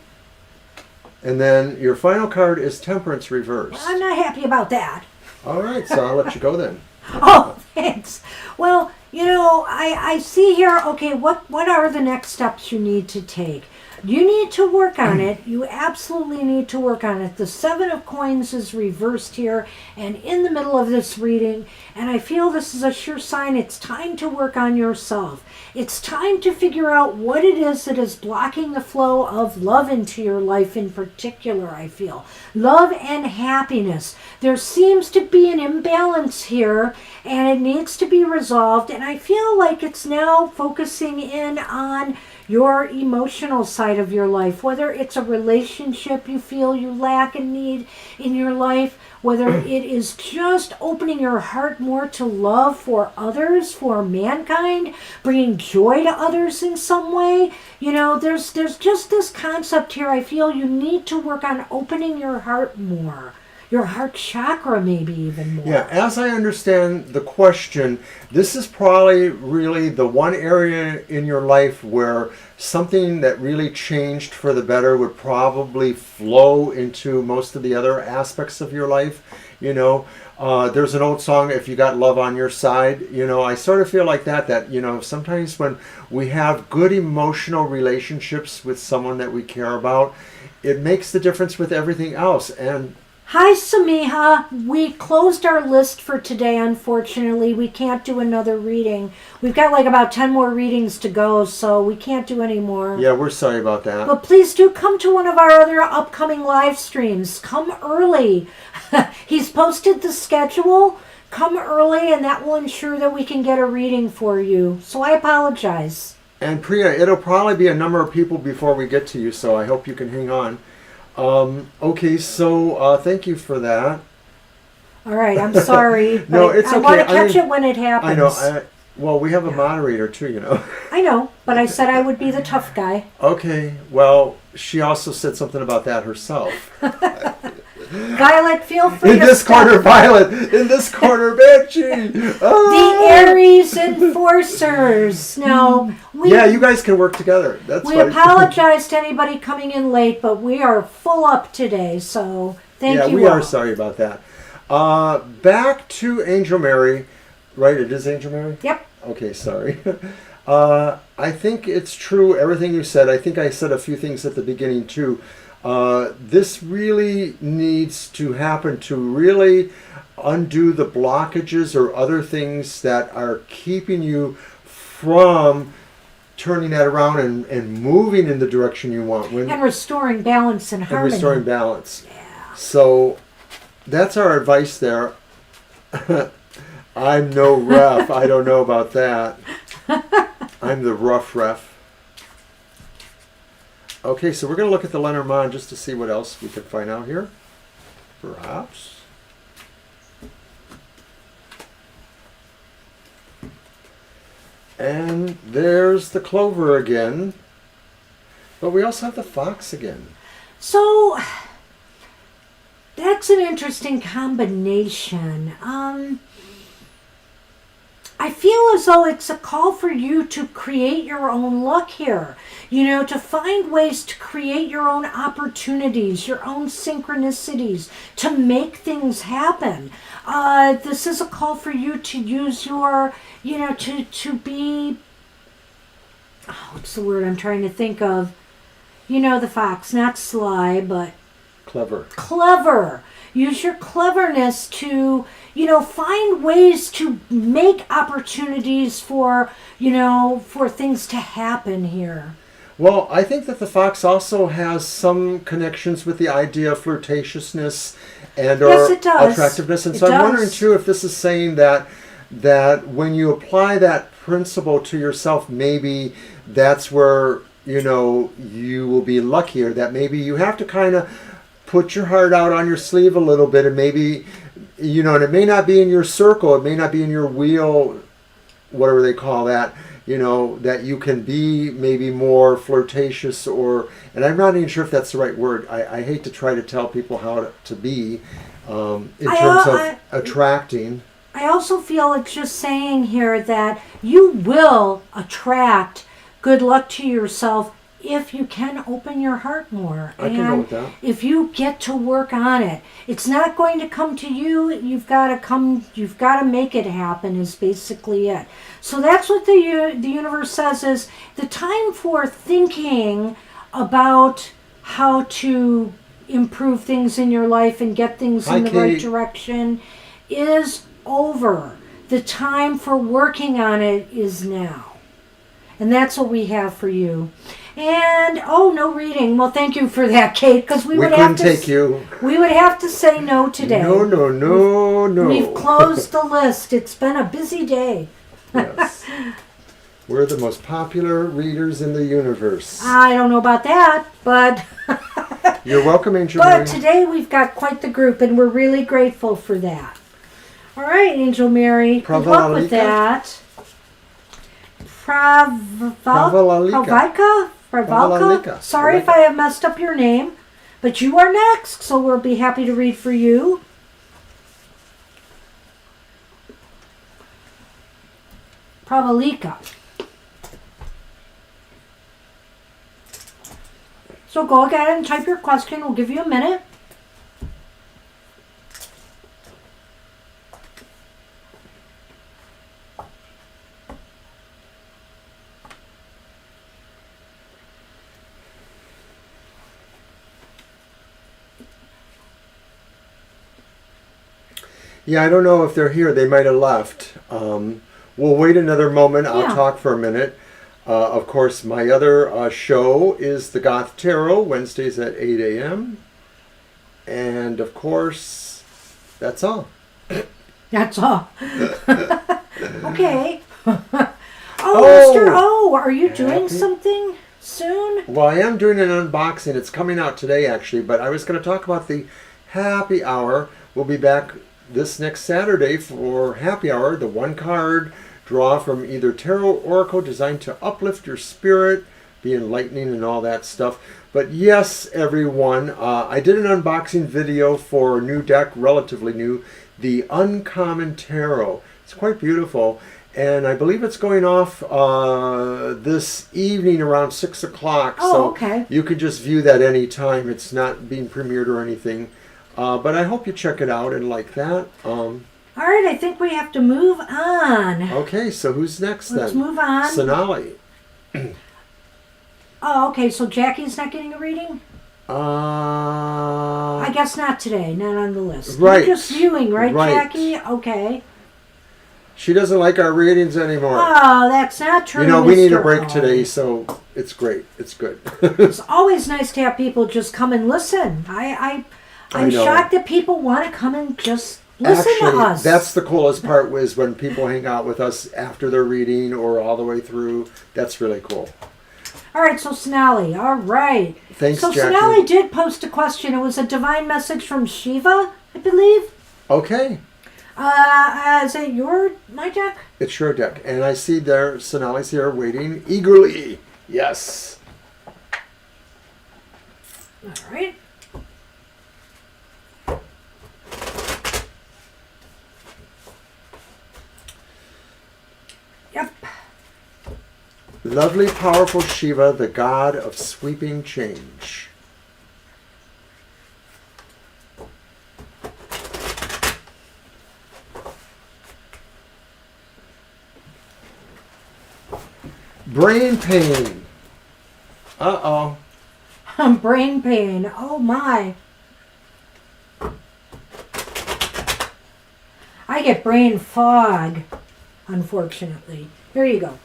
And then your final card is Temperance reversed.
I'm not happy about that.
All right, so I'll let you go then.
Oh, thanks. Well, I see here, okay, what are the next steps you need to take? You need to work on it. You absolutely need to work on it. The Seven of Coins is reversed here and in the middle of this reading, and I feel this is a sure sign it's time to work on yourself. It's time to figure out what it is that is blocking the flow of love into your life in particular, I feel. Love and happiness. There seems to be an imbalance here, and it needs to be resolved, and I feel like it's now focusing in on your emotional side of your life, whether it's a relationship you feel you lack and need in your life, whether it is just opening your heart more to love for others, for mankind, bringing joy to others in some way. There's just this concept here. I feel you need to work on opening your heart more. Your heart chakra maybe even more.
Yeah, as I understand the question, this is probably really the one area in your life where something that really changed for the better would probably flow into most of the other aspects of your life. you know. There's an old song, If You Got Love on Your Side. You know, I sort of feel like that, you know, sometimes when we have good emotional relationships with someone that we care about, it makes the difference with everything else. And
Hi, Samiha. We closed our list for today, unfortunately. We can't do another reading. We've got like about 10 more readings to go, so we can't do any more.
yeah, we're sorry about that.
But please do come to one of our other upcoming live streams. Come early. He's posted the schedule. Come early, and that will ensure that we can get a reading for you. So I apologize.
And Priya, it'll probably be a number of people before we get to you, so I hope you can hang on. Okay, so thank you for that.
All right, I'm sorry.
No,
but
it's
I
okay.
want to catch it when it happens.
I know. Well, we have a moderator too, you know.
I know, but I said I would be the tough guy.
Okay, well, she also said something about that herself.
Violet, feel free
In
to
this
step
corner, Violet. In this corner, Banshee.
The Aries Enforcers. Now,
Yeah, you guys can work together. That's
we
fine.
apologize to anybody coming in late, but we are full up today, so thank you.
Yeah, we
all.
are sorry about that. Back to Angel Mary. Right, it is Angel Mary?
Yep.
Okay, sorry. I think it's true, everything you said. I think I said a few things at the beginning, too. This really needs to happen to really undo the blockages or other things that are keeping you from turning that around and moving in the direction you want.
And restoring balance and harmony.
And restoring balance.
Yeah.
So that's our advice there. I'm no ref. I don't know about that. I'm the rough ref. Okay, so we're going to look at the Lenormand just to see what else we can find out here. Perhaps. And there's the clover again. But we also have the fox again.
So, that's an interesting combination. I feel as though it's a call for you to create your own luck here. You know, to find ways to create your own opportunities, your own synchronicities, to make things happen. This is a call for you to use your, you know, to be, what's the word I'm trying to think of? You know, the fox, not sly, but
Clever.
Clever. Use your cleverness to, you know, find ways to make opportunities for, you know, for things to happen here.
Well, I think that the fox also has some connections with the idea of flirtatiousness and or
Yes, it does.
attractiveness. And
It
so I'm
does.
wondering too if this is saying that when you apply that principle to yourself, maybe that's where, you know, you will be luckier. That maybe you have to kind of put your heart out on your sleeve a little bit, and maybe, you know, and it may not be in your circle, it may not be in your wheel, whatever they call that, you know, that you can be maybe more flirtatious or, and I'm not even sure if that's the right word. I hate to try to tell people how to be in terms of attracting.
I also feel it's just saying here that you will attract good luck to yourself if you can open your heart more.
I can go with that.
If you get to work on it, it's not going to come to you. You've got to make it happen is basically it. So that's what the universe says is the time for thinking about how to improve things in your life and get things in the right direction is over. The time for working on it is now. And that's what we have for you. And no reading. Well, thank you for that, Kate, because we would have to
take you.
We would have to say no today.
No.
We've closed the list. It's been a busy day.
Yes. We're the most popular readers in the universe.
I don't know about that, but
You're welcome, Angel
but
Mary.
today we've got quite the group, and we're really grateful for that. All right, Angel Mary. Good luck with that. Pravalika. Sorry if I have messed up your name, but you are next, so we'll be happy to read for you. Pravalika. So go ahead and type your question. We'll give you a minute.
Yeah, I don't know if they're here. They might have left. We'll wait another moment. I'll
Yeah.
talk for a minute. Of course, my other show is the Goth Tarot, Wednesdays at 8 a.m. And of course, that's all.
That's all. Okay.
Oh,
Mr. O, are you doing
happy-
something soon?
Well, I am doing an unboxing. It's coming out today, actually, but I was going to talk about the happy hour. We'll be back this next Saturday for happy hour, the one card draw from either tarot oracle designed to uplift your spirit, be enlightening and all that stuff. But yes, everyone, I did an unboxing video for a new deck, relatively new, the Uncommon Tarot. It's quite beautiful. And I believe it's going off this evening around 6 o'clock.
Oh,
so
okay.
you can just view that any time. It's not being premiered or anything. But I hope you check it out and like that.
All right, I think we have to move on.
Okay, so who's next
Let's
then?
move on.
Sonali.
Oh, okay, so Jackie's not getting a reading? I guess not today, not on the list.
Right.
You're just viewing, right,
Right.
Jackie? Okay.
She doesn't like our readings anymore.
Oh, that's not true.
You know, we need a
Mr.
break
O.
today, so it's great. It's good.
It's always nice to have people just come and listen. I'm
know.
shocked that people want to come and just listen
Actually,
to us.
that's the coolest part is when people hang out with us after their reading or all the way through. That's really cool.
All right, so Sonali. All right.
Thanks,
So
Jackie.
Sonali did post a question. It was a divine message from Shiva, I believe.
Okay.
Is it my deck?
It's your deck. And I see there, Sonali's here waiting eagerly. Yes.
All right. Yep.
Lovely, powerful Shiva, the god of sweeping change. Brain pain. Uh-oh.
Brain pain. Oh my. I get brain fog, unfortunately. Here you go.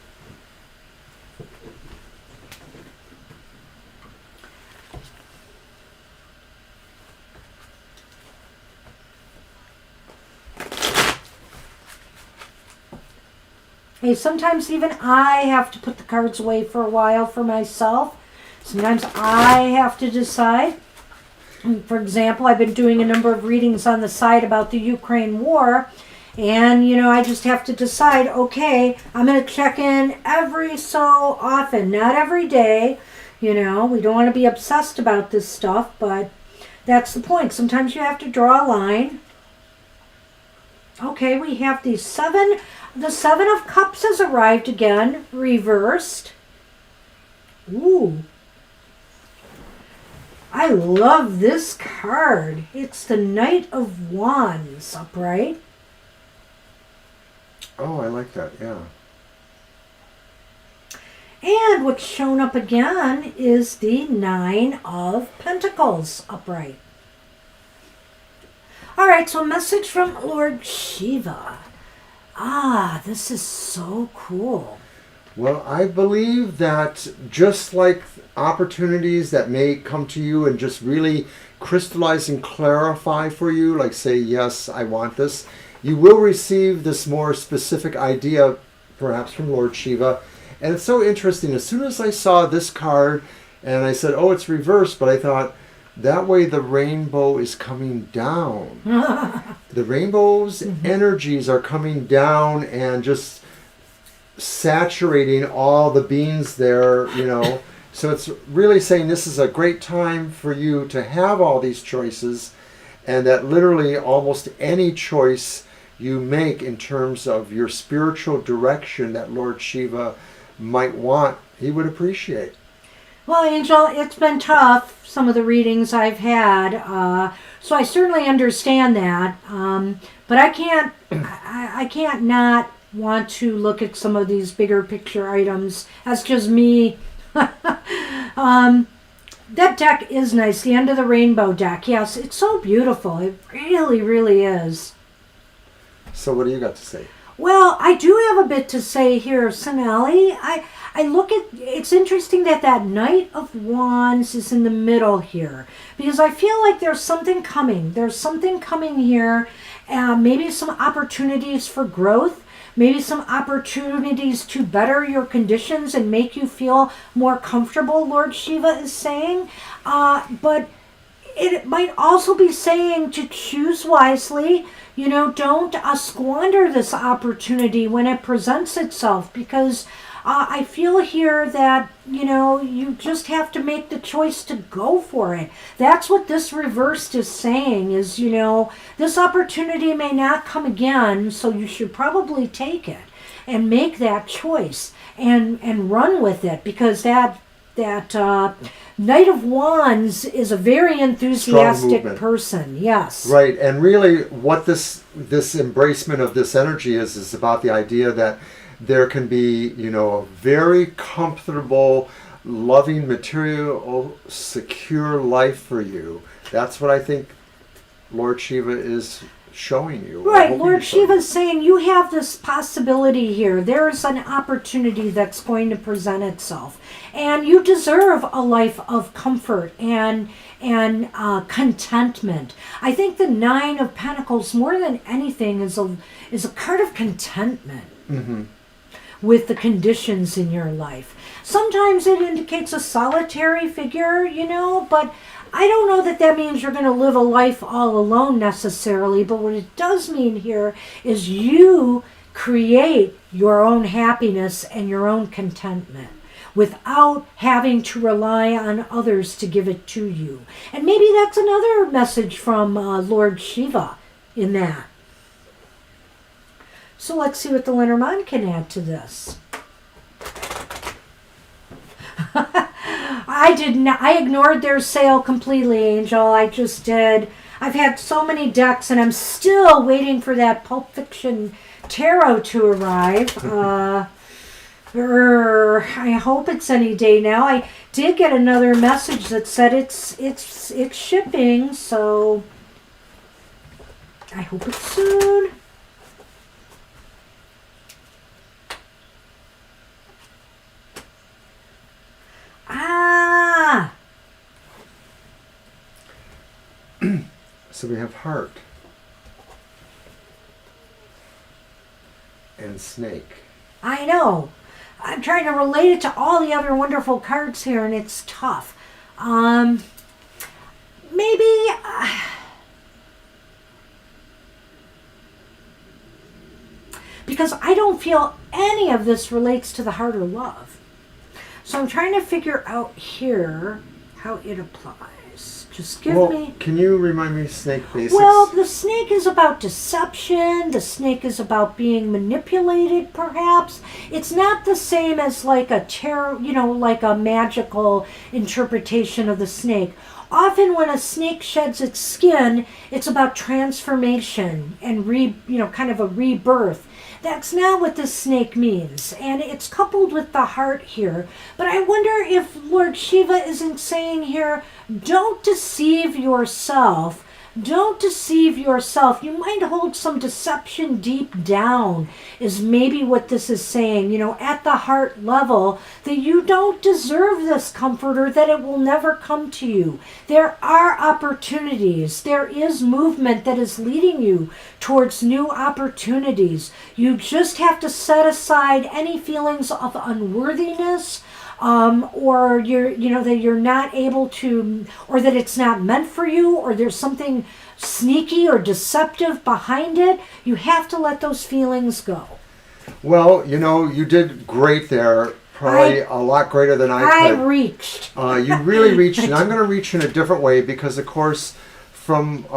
Hey, sometimes even I have to put the cards away for a while for myself. Sometimes I have to decide. For example, I've been doing a number of readings on the side about the Ukraine war. And, I just have to decide, okay, I'm going to check in every so often, not every day. We don't want to be obsessed about this stuff, but that's the point. Sometimes you have to draw a line. Okay, we have the Seven of Cups has arrived again, reversed. Ooh. I love this card. It's the Knight of Wands upright.
Oh, I like that, yeah.
And what's shown up again is the Nine of Pentacles upright. All right, so a message from Lord Shiva. Ah, this is so cool.
Well, I believe that just like opportunities that may come to you and just really crystallize and clarify for you, like say, yes, I want this, you will receive this more specific idea, perhaps from Lord Shiva. And it's so interesting. As soon as I saw this card and I said, oh, it's reversed, but I thought, that way the rainbow is coming down. The rainbow's energies are coming down and just saturating all the beings there, So it's really saying this is a great time for you to have all these choices, and that literally almost any choice you make in terms of your spiritual direction that Lord Shiva might want, he would appreciate.
Well, Angel, it's been tough, some of the readings I've had, so I certainly understand that. But I can't not want to look at some of these bigger picture items. That's just me. That deck is nice. The End of the Rainbow deck. Yes, it's so beautiful. It really, really is.
So what do you got to say?
Well, I do have a bit to say here, Sonali. I look at, it's interesting that that Knight of Wands is in the middle here, because I feel like there's something coming. There's something coming here, maybe some opportunities for growth, maybe some opportunities to better your conditions and make you feel more comfortable, Lord Shiva is saying. But it might also be saying to choose wisely. You know, don't squander this opportunity when it presents itself, because I feel here that, you know, you just have to make the choice to go for it. That's what this reversed is saying is, you know, this opportunity may not come again, so you should probably take it and make that choice and run with it, because that Knight of Wands is a very enthusiastic person. Yes.
Right, and really what this embracement of this energy is about the idea that there can be, you know, a very comfortable, loving, material, secure life for you. That's what I think Lord Shiva is showing you.
Right, Lord Shiva is saying you have this possibility here. There is an opportunity that's going to present itself. And you deserve a life of comfort and contentment. I think the Nine of Pentacles, more than anything, is a card of contentment.
Mm-hmm.
With the conditions in your life. Sometimes it indicates a solitary figure, you know, but I don't know that that means you're going to live a life all alone necessarily, but what it does mean here is you create your own happiness and your own contentment without having to rely on others to give it to you. And maybe that's another message from Lord Shiva in that. So let's see what the Lenormand can add to this. I ignored their sale completely, Angel. I just did. I've had so many decks, and I'm still waiting for that Pulp Fiction Tarot to arrive. I hope it's any day now. I did get another message that said it's shipping, so I hope it's soon.
So we have heart and snake.
I know. I'm trying to relate it to all the other wonderful cards here, and it's tough. Maybe... because I don't feel any of this relates to the heart or love. So I'm trying to figure out here how it applies. Just give me...
Can you remind me snake basics?
Well, the snake is about deception. The snake is about being manipulated, perhaps. It's not the same as like a tarot, you know, like a magical interpretation of the snake. Often when a snake sheds its skin, it's about transformation and kind of a rebirth. That's not what this snake means, and it's coupled with the heart here. But I wonder if Lord Shiva isn't saying here, don't deceive yourself. Don't deceive yourself. You might hold some deception deep down, is maybe what this is saying, you know, at the heart level, that you don't deserve this comfort or that it will never come to you. There are opportunities. There is movement that is leading you towards new opportunities. You just have to set aside any feelings of unworthiness, or that you're not able to, or that it's not meant for you, or there's something sneaky or deceptive behind it. You have to let those feelings go.
Well, you know, you did great there. Probably a lot greater than I could.
I reached.
You really reached, and I'm going to reach in a different way because, of course, from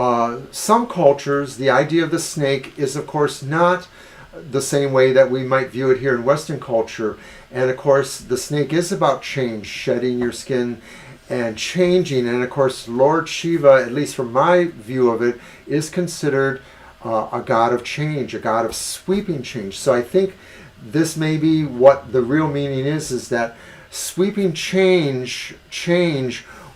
some cultures, the idea of the snake is, of course, not the same way that we might view it here in Western culture. And of course, the snake is about change, shedding your skin and changing. And of course, Lord Shiva, at least from my view of it, is considered a god of change, a god of sweeping change. So I think this may be what the real meaning is that sweeping change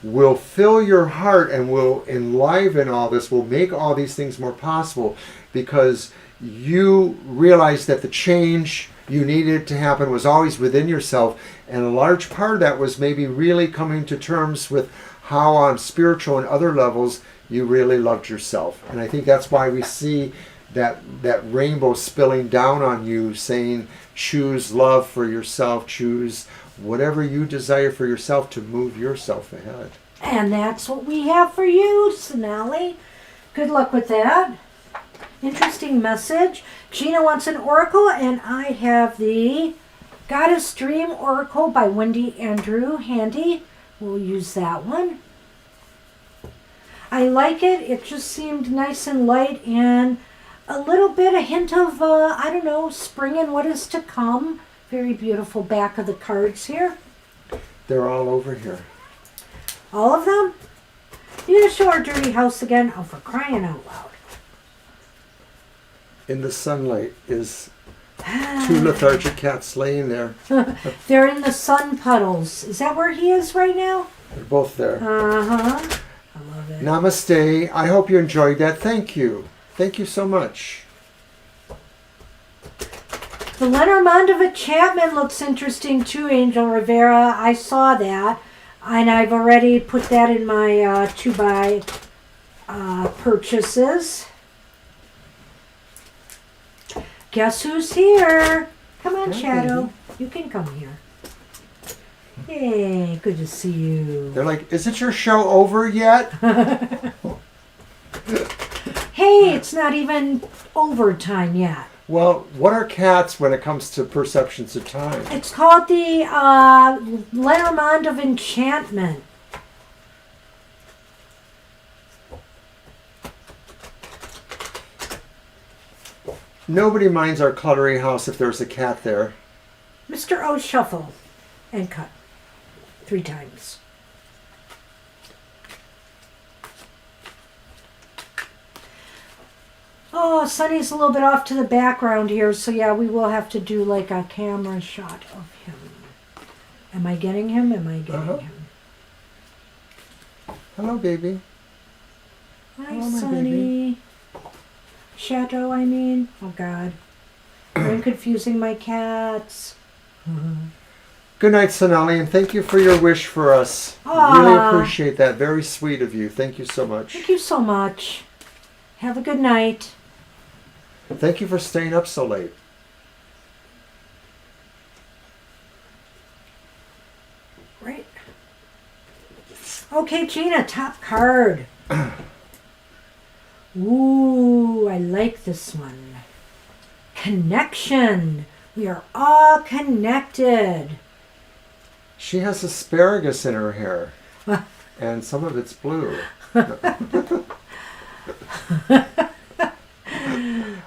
will fill your heart and will enliven all this, will make all these things more possible, because you realized that the change you needed to happen was always within yourself, and a large part of that was maybe really coming to terms with how on spiritual and other levels you really loved yourself. And I think that's why we see that rainbow spilling down on you, saying choose love for yourself, choose whatever you desire for yourself to move yourself ahead.
And that's what we have for you, Sonali. Good luck with that. Interesting message. Gina wants an oracle, and I have the Goddess Dream Oracle by Wendy Andrew handy. We'll use that one. I like it. It just seemed nice and light and a little bit, a hint of, I don't know, spring and what is to come. Very beautiful back of the cards here.
They're all over here.
All of them? You gonna show our dirty house again? Oh, for crying out loud.
In the sunlight is two lethargic cats laying there.
They're in the sun puddles. Is that where he is right now?
They're both there.
Uh-huh. I love it.
Namaste. I hope you enjoyed that. Thank you. Thank you so much.
The Lenormand of Enchantment looks interesting too, Angel Rivera. I saw that. And I've already put that in my 2-buy purchases. Guess who's here? Come on,
Hi,
Shadow.
baby.
You can come here. Hey, good to see you.
They're like, isn't your show over yet?
Hey, it's not even overtime yet.
Well, what are cats when it comes to perceptions of time?
It's called the Lenormand of Enchantment.
Nobody minds our cluttery house if there's a cat there.
Mr. O shuffle and cut 3 times. Oh, Sunny's a little bit off to the background here, so yeah, we will have to do like a camera shot of him. Am I getting him? Am I getting him?
Hello, baby.
Hi,
Hello, my
Sunny.
baby.
Shadow, I mean. Oh, God. I'm confusing my cats.
Good night, Sonali, and thank you for your wish for us.
Aw.
Really appreciate that. Very sweet of you. Thank you so much.
Thank you so much. Have a good night.
Thank you for staying up so late.
Right. Okay, Gina, top card. Ooh, I like this one. Connection. We are all connected.
She has asparagus in her hair, and some of it's blue.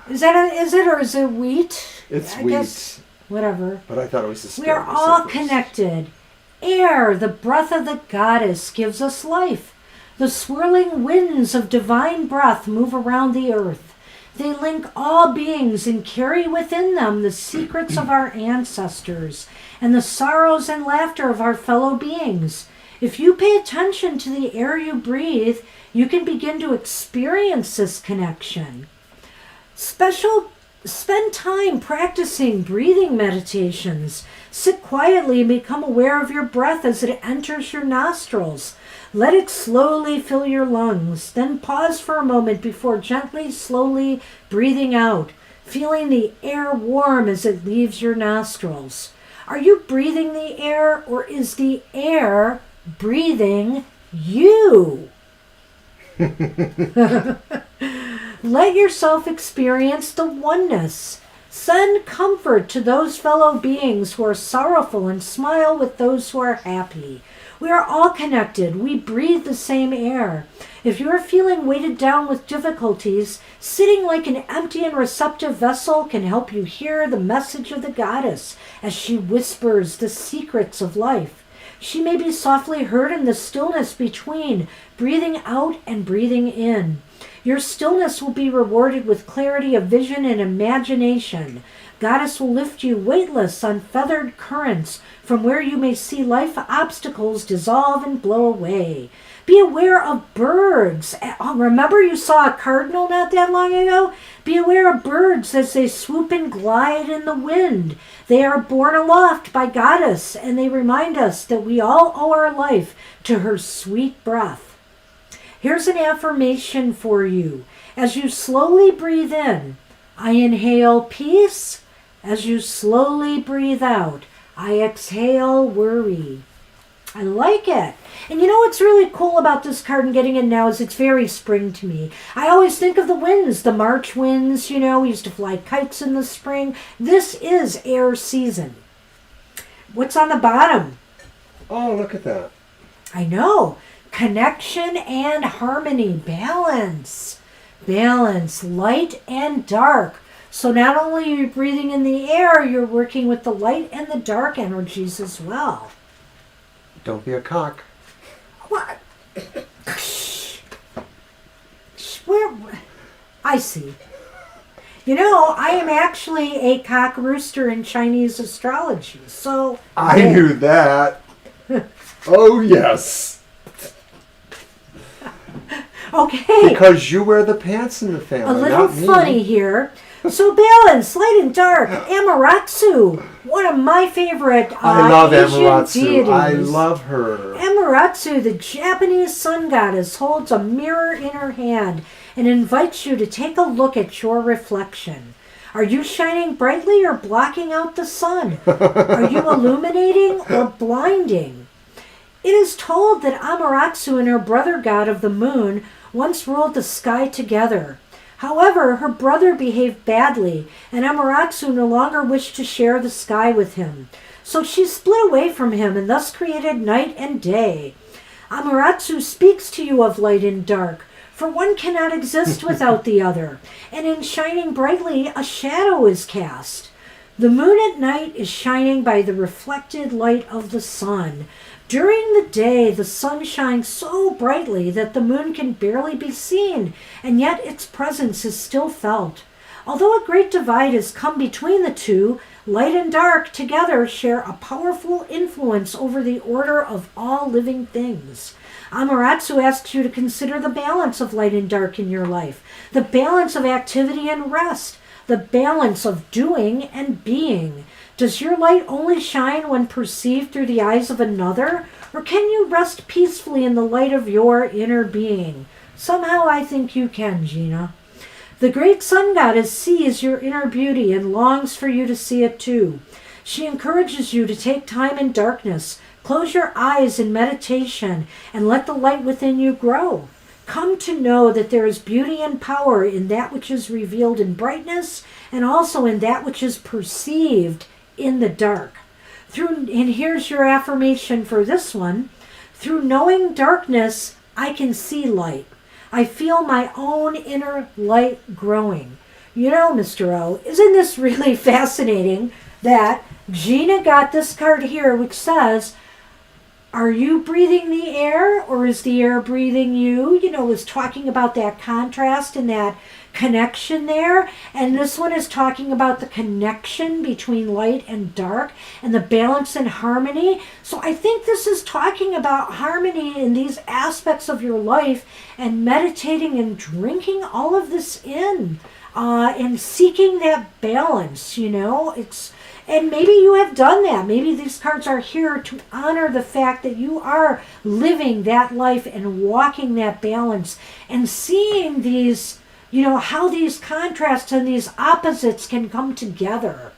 Is it or is it wheat?
It's
I
wheat,
guess, whatever.
but I thought it was asparagus.
We are all
at first.
connected. Air, the breath of the goddess, gives us life. The swirling winds of divine breath move around the earth. They link all beings and carry within them the secrets of our ancestors and the sorrows and laughter of our fellow beings. If you pay attention to the air you breathe, you can begin to experience this connection. Spend time practicing breathing meditations. Sit quietly and become aware of your breath as it enters your nostrils. Let it slowly fill your lungs. Then pause for a moment before gently, slowly breathing out, feeling the air warm as it leaves your nostrils. Are you breathing the air, or is the air breathing you? Let yourself experience the oneness. Send comfort to those fellow beings who are sorrowful and smile with those who are happy. We are all connected. We breathe the same air. If you are feeling weighted down with difficulties, sitting like an empty and receptive vessel can help you hear the message of the goddess as she whispers the secrets of life. She may be softly heard in the stillness between breathing out and breathing in. Your stillness will be rewarded with clarity of vision and imagination. Goddess will lift you weightless on feathered currents from where you may see life obstacles dissolve and blow away. Be aware of birds. Remember you saw a cardinal not that long ago? Be aware of birds as they swoop and glide in the wind. They are borne aloft by Goddess, and they remind us that we all owe our life to her sweet breath. Here's an affirmation for you. As you slowly breathe in, I inhale peace. As you slowly breathe out, I exhale worry. I like it. And you know what's really cool about this card and getting it now is it's very spring to me. I always think of the winds, the March winds, we used to fly kites in the spring. This is air season. What's on the bottom?
Oh, look at that.
I know. Connection and harmony. Balance. Balance. Light and dark. So not only are you breathing in the air, you're working with the light and the dark energies as well.
Don't be a cock.
What? Where? I see. I am actually a cock rooster in Chinese astrology, so...
I knew that. Oh, yes.
Okay.
Because you wear the pants in the family,
A little
not me.
funny here. So balance, light and dark, Amaterasu, one of my favorite
I love
Asian
Amaterasu.
deities.
I love her.
Amaterasu, the Japanese sun goddess, holds a mirror in her hand and invites you to take a look at your reflection. Are you shining brightly or blocking out the sun? Are you illuminating or blinding? It is told that Amaterasu and her brother god of the moon once ruled the sky together. However, her brother behaved badly, and Amaterasu no longer wished to share the sky with him. So she split away from him and thus created night and day. Amaterasu speaks to you of light and dark, for one cannot exist without the other, and in shining brightly, a shadow is cast. The moon at night is shining by the reflected light of the sun. During the day, the sun shines so brightly that the moon can barely be seen, and yet its presence is still felt. Although a great divide has come between the two, light and dark together share a powerful influence over the order of all living things. Amaterasu asks you to consider the balance of light and dark in your life, the balance of activity and rest, the balance of doing and being. Does your light only shine when perceived through the eyes of another, or can you rest peacefully in the light of your inner being? Somehow I think you can, Gina. The great sun goddess sees your inner beauty and longs for you to see it too. She encourages you to take time in darkness, close your eyes in meditation, and let the light within you grow. Come to know that there is beauty and power in that which is revealed in brightness, and also in that which is perceived in the dark. And here's your affirmation for this one. Through knowing darkness, I can see light. I feel my own inner light growing. Mr. O, isn't this really fascinating that Gina got this card here which says, are you breathing the air or is the air breathing you? Was talking about that contrast and that connection there. And this one is talking about the connection between light and dark and the balance and harmony. So I think this is talking about harmony in these aspects of your life and meditating and drinking all of this in and seeking that balance, And maybe you have done that. Maybe these cards are here to honor the fact that you are living that life and walking that balance and seeing these, how these contrasts and these opposites can come together.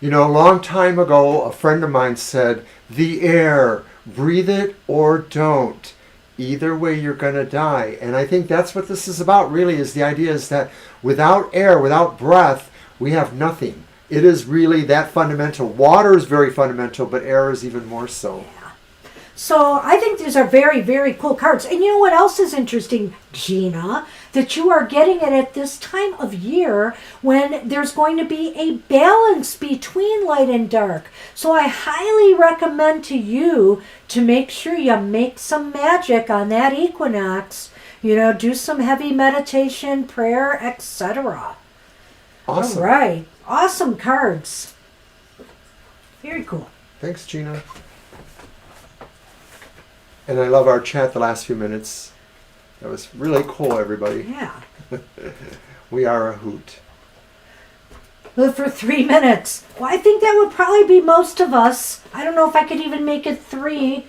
A long time ago, a friend of mine said, the air, breathe it or don't. Either way, you're going to die. And I think that's what this is about, really, is the idea is that without air, without breath, we have nothing. It is really that fundamental. Water is very fundamental, but air is even more so.
Yeah. So I think these are very, very cool cards. And you know what else is interesting, Gina? That you are getting it at this time of year when there's going to be a balance between light and dark. So I highly recommend to you to make sure you make some magic on that equinox. Do some heavy meditation, prayer, etc.
Awesome.
All right. Awesome cards. Very cool.
Thanks, Gina. And I love our chat the last few minutes. That was really cool, everybody.
Yeah.
We are a hoot.
But for 3 minutes. Well, I think that would probably be most of us. I don't know if I could even make it 3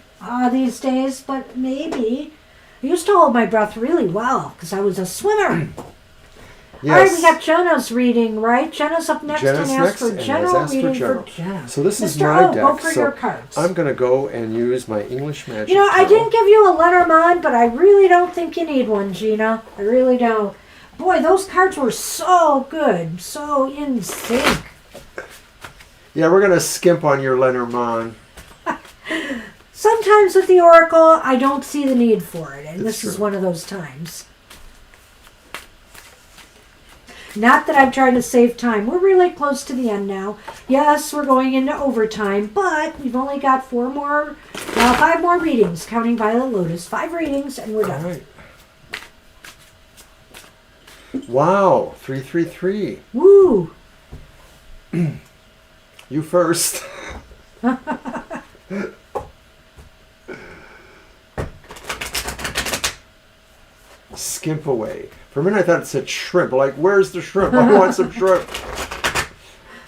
these days, but maybe. I used to hold my breath really well because I was a swimmer.
Yes.
All right, we got Jenna's reading, right? Jenna's up next
Jenna's
and ask for
next, and
general
ask for
reading
general.
for Jenna.
So this is
Mr.
my
O,
deck.
go for
So
your cards.
I'm going to go and use my English Magic
You know, I
Tarot.
didn't give you a Lenormand, but I really don't think you need one, Gina. I really don't. Boy, those cards were so good, so in sync.
Yeah, we're going to skimp on your Lenormand.
Sometimes with the Oracle, I don't see the need for it, and
It's
this is
true.
one of those times. Not that I'm trying to save time. We're really close to the end now. Yes, we're going into overtime, but we've only got 5 more readings, counting Violet Lotus. 5 readings, and we're
All
done.
right. Wow, 333.
Woo!
You first. Skimp away. For a minute I thought it said shrimp. Like, where's the shrimp? I want some shrimp.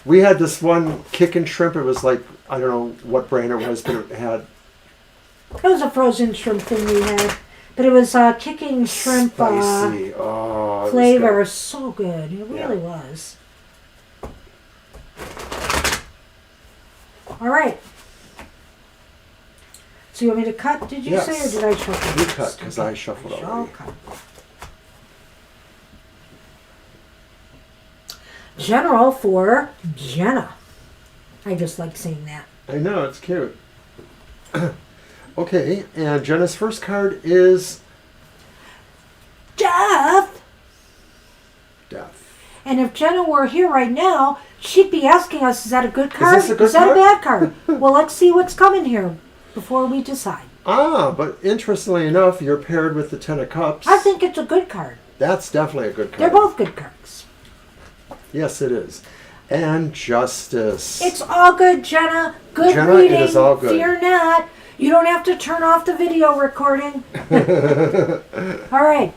We had this one kicking shrimp. It was like, I don't know what brand it was, but it had
It was a frozen shrimp thing we had, but it was kicking shrimp
spicy. Oh, it was
flavor.
good.
Was so good. It really
Yeah.
was. All right. So you want me to cut, did you
Yes.
say, or did I shuffle?
You
first?
cut, 'cause I shuffled
I'll
already.
cut. General for Jenna. I just like saying that.
I know, it's cute. Okay, and Jenna's first card is
Death!
Death.
And if Jenna were here right now, she'd be asking us, is that a good card?
this a good
Is that
card?
a bad card? Well, let's see what's coming here before we decide.
Ah, but interestingly enough, you're paired with the Ten of Cups.
I think it's a good card.
That's definitely a good card.
They're both good cards.
Yes, it is. And Justice.
It's all good, Jenna. Good
Jenna, it
reading.
is all good.
Fear not. You don't have to turn off the video recording. All right.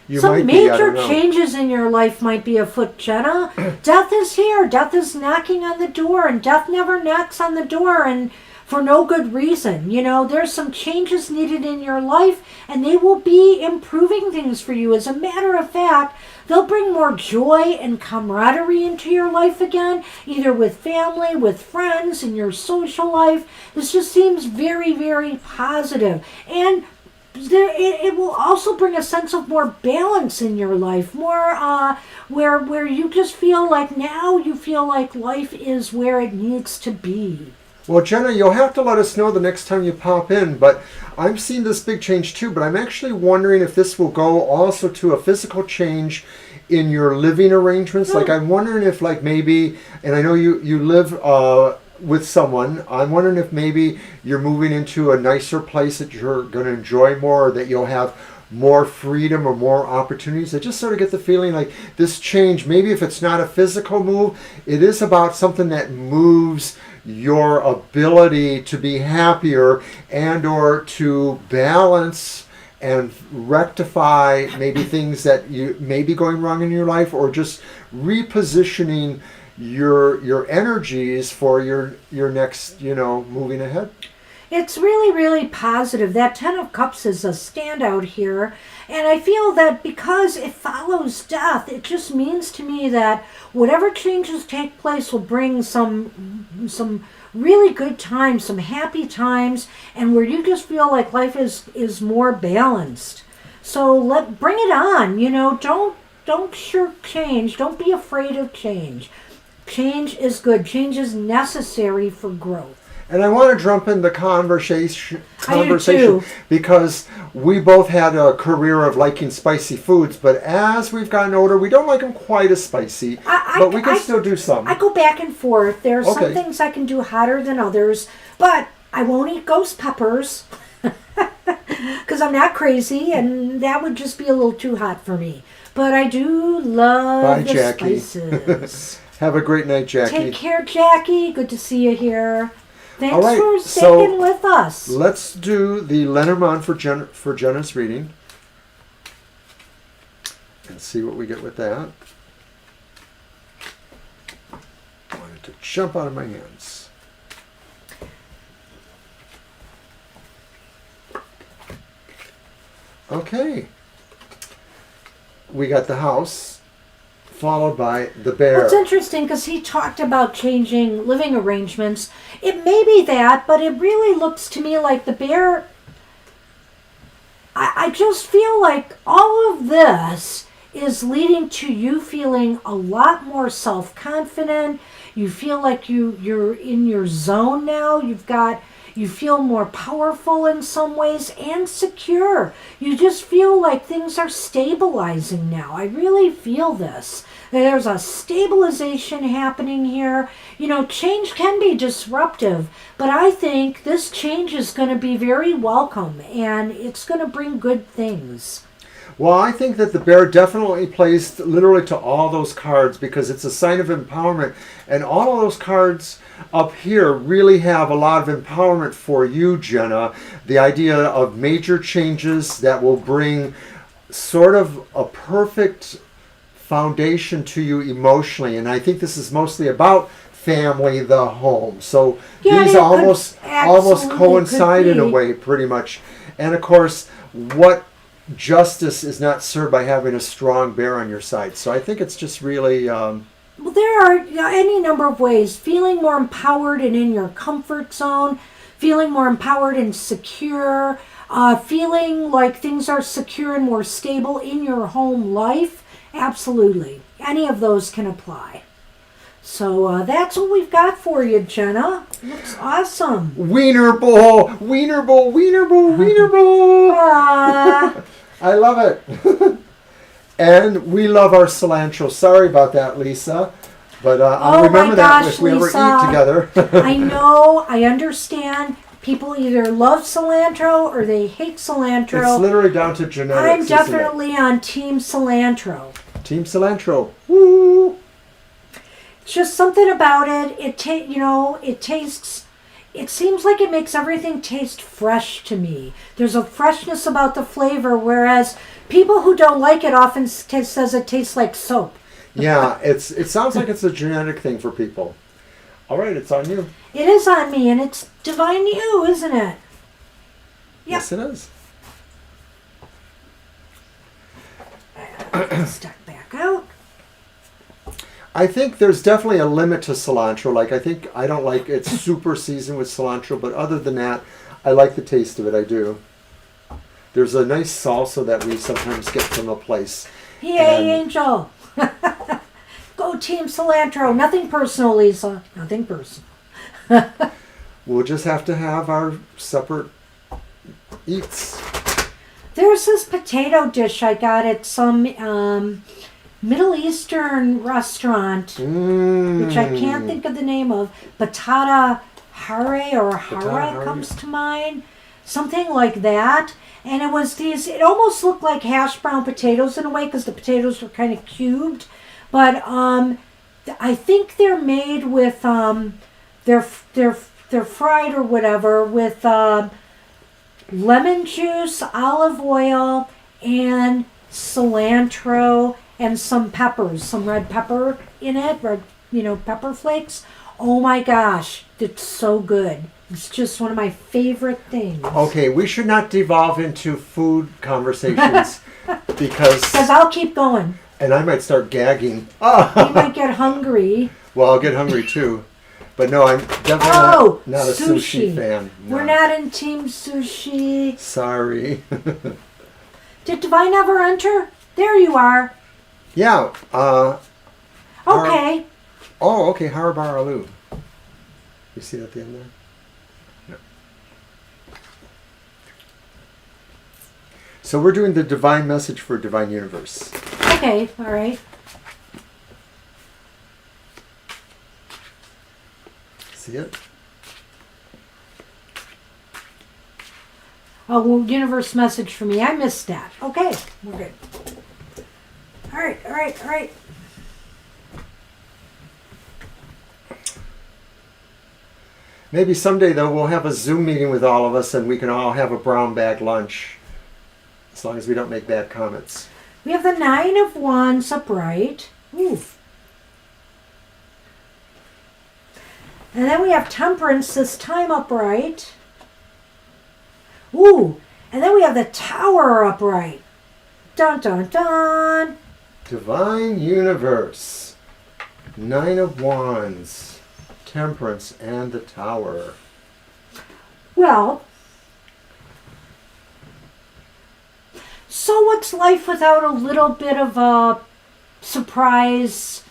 You
Some
might be, I
major
don't know.
changes in your life might be afoot, Jenna. Death is here. Death is knocking on the door, and death never knocks on the door and for no good reason. You know, there's some changes needed in your life, and they will be improving things for you. As a matter of fact, they'll bring more joy and camaraderie into your life again, either with family, with friends, in your social life. This just seems very, very positive. And it will also bring a sense of more balance in your life, more where you just feel like now you feel like life is where it needs to be.
Well, Jenna, you'll have to let us know the next time you pop in, but I'm seeing this big change too, but I'm actually wondering if this will go also to a physical change in your living arrangements. Like, I'm wondering if, like, maybe, and I know you live with someone, I'm wondering if maybe you're moving into a nicer place that you're going to enjoy more, or that you'll have more freedom or more opportunities. I just sort of get the feeling like this change, maybe if it's not a physical move, it is about something that moves your ability to be happier and or to balance and rectify maybe things that you may be going wrong in your life, or just repositioning your energies for your next, moving ahead.
It's really, really positive. That Ten of Cups is a standout here. And I feel that because it follows death, it just means to me that whatever changes take place will bring some really good times, some happy times, and where you just feel like life is more balanced. So bring it on. Don't shirk change. Don't be afraid of change. Change is good. Change is necessary for growth.
And I want to jump in the conversation
I do too.
because we both had a career of liking spicy foods, but as we've gotten older, we don't like them quite as spicy, but we can still do some.
I go back and forth. There are some
Okay.
things I can do hotter than others, but I won't eat ghost peppers because I'm not crazy, and that would just be a little too hot for me. But I do love
Bye,
the
Jackie.
spices.
Have a great night, Jackie.
Take care, Jackie. Good to see you here. Thanks
All right,
for
so
sticking with us.
let's do the Lenormand for Jenna's reading. And see what we get with that. I wanted to jump out of my hands. Okay. We got the house, followed by the bear.
Well, it's interesting because he talked about changing living arrangements. It may be that, but it really looks to me like the bear. I just feel like all of this is leading to you feeling a lot more self-confident. You feel like you're in your zone now. You feel more powerful in some ways and secure. You just feel like things are stabilizing now. I really feel this. There's a stabilization happening here. You know, change can be disruptive, but I think this change is going to be very welcome and it's going to bring good things.
Well, I think that the bear definitely plays literally to all those cards because it's a sign of empowerment. And all of those cards up here really have a lot of empowerment for you, Jenna. The idea of major changes that will bring sort of a perfect foundation to you emotionally. And I think this is mostly about family, the home. So
Yeah,
these
it
almost
absolutely
coincide
could
in a
be.
way, pretty much. And of course, what justice is not served by having a strong bear on your side. So I think it's just really
Well, there are any number of ways. Feeling more empowered and in your comfort zone, feeling more empowered and secure, feeling like things are secure and more stable in your home life. Absolutely. Any of those can apply. So that's what we've got for you, Jenna. Looks awesome.
Wiener Bowl, Wiener Bowl, Wiener Bowl, Wiener Bowl. I love it. And we love our cilantro. Sorry about that, Lisa. But I'll
Oh
remember
my
that
gosh,
if we ever
Lisa.
eat together.
I know, I understand. People either love cilantro or they hate cilantro.
It's literally down to genetics.
I'm
isn't it?
definitely on Team Cilantro.
Team cilantro. Woo!
It's just something about it. It tastes. It seems like it makes everything taste fresh to me. There's a freshness about the flavor, whereas people who don't like it often says it tastes like soap.
Yeah, it sounds like it's a genetic thing for people. All right, it's on you.
It is on me, and it's divine you, isn't it? Yep.
Yes, it is.
Stuck back out.
I think there's definitely a limit to cilantro. Like, I don't like it super seasoned with cilantro, but other than that, I like the taste of it. I do. There's a nice salsa that we sometimes get from a place.
Yay,
And-
Angel. Go Team Cilantro. Nothing personal, Lisa. Nothing personal.
We'll just have to have our separate eats.
There's this potato dish I got at some Middle Eastern restaurant, which I can't think of the name of. Batata hare or hara
hare.
comes to mind. Something like that. And it was it almost looked like hash brown potatoes in a way because the potatoes were kind of cubed. But I think they're made with, they're fried or whatever with lemon juice, olive oil, and cilantro and some peppers, some red pepper in it, red, pepper flakes. Oh my gosh, it's so good. It's just one of my favorite things.
Okay, we should not devolve into food conversations because
I'll keep going.
and I might start gagging.
You might get hungry.
Well, I'll get hungry too. But no, I'm definitely not a sushi fan. No.
We're not in Team Sushi.
Sorry.
Did Divine ever enter? There you are.
Yeah.
Okay.
Okay. Harabar Alu. You see that at the end there? No. So we're doing the divine message for Divine Universe.
Okay, all right.
See it?
Oh, well, universe message for me. I missed that. Okay, we're good. All right.
Maybe someday, though, we'll have a Zoom meeting with all of us and we can all have a brown bag lunch. As long as we don't make bad comments.
We have the Nine of Wands upright. Ooh. And then we have Temperance this time upright. Ooh. And then we have the Tower upright. Dun, dun, dun.
Divine Universe. Nine of Wands. Temperance and the Tower.
Well, so what's life without a little bit of a surprise,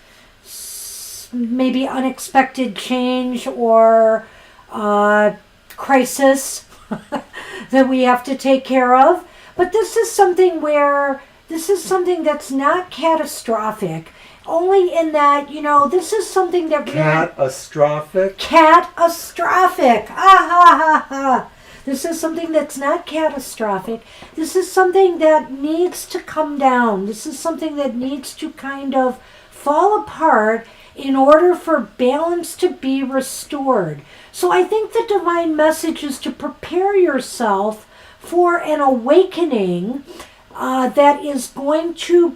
maybe unexpected change or crisis that we have to take care of? But this is something that's not catastrophic. Only in that, this is something that
Catastrophic?
Catastrophic. Ah, ha, ha, ha. This is something that's not catastrophic. This is something that needs to come down. This is something that needs to kind of fall apart in order for balance to be restored. So I think the divine message is to prepare yourself for an awakening that is going to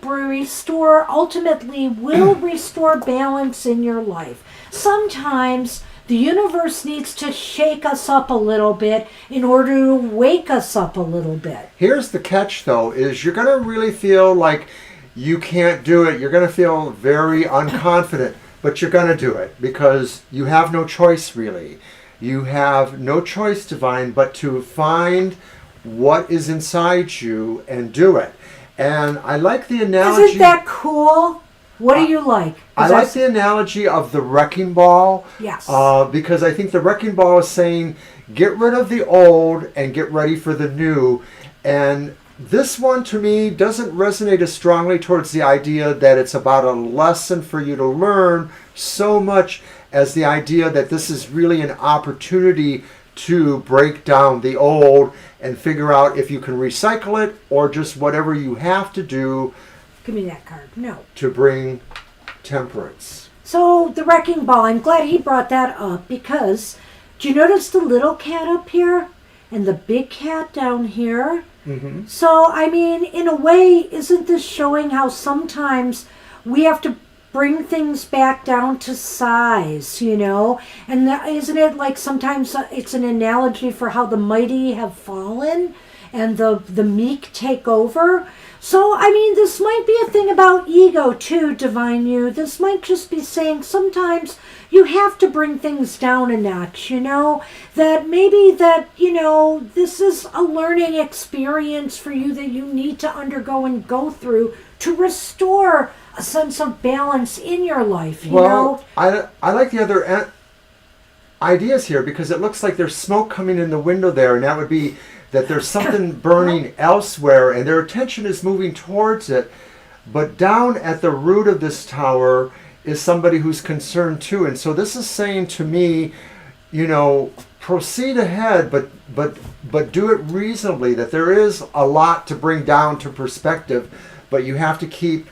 ultimately will restore balance in your life. Sometimes the universe needs to shake us up a little bit in order to wake us up a little bit.
Here's the catch, though, is you're going to really feel like you can't do it. You're going to feel very unconfident, but you're going to do it because you have no choice, really. You have no choice, Divine, but to find what is inside you and do it. And I like the analogy.
Isn't that cool? What do you like?
I like the analogy of the wrecking ball.
Yes.
Because I think the wrecking ball is saying, get rid of the old and get ready for the new. And this one, to me, doesn't resonate as strongly towards the idea that it's about a lesson for you to learn so much as the idea that this is really an opportunity to break down the old and figure out if you can recycle it or just whatever you have to do.
Give me that card. No.
To bring temperance.
So the wrecking ball, I'm glad he brought that up because do you notice the little cat up here and the big cat down here?
Mm-hmm.
So, I mean, in a way, isn't this showing how sometimes we have to bring things back down to size, And isn't it like sometimes it's an analogy for how the mighty have fallen and the meek take over? So, I mean, this might be a thing about ego too, Divine You. This might just be saying sometimes you have to bring things down a notch, that maybe this is a learning experience for you that you need to undergo and go through to restore a sense of balance in your life, you know?
I like the other ideas here because it looks like there's smoke coming in the window there, and that would be that there's something burning elsewhere and their attention is moving towards it. But down at the root of this tower is somebody who's concerned too. And so this is saying to me, proceed ahead, but do it reasonably, that there is a lot to bring down to perspective, but you have to keep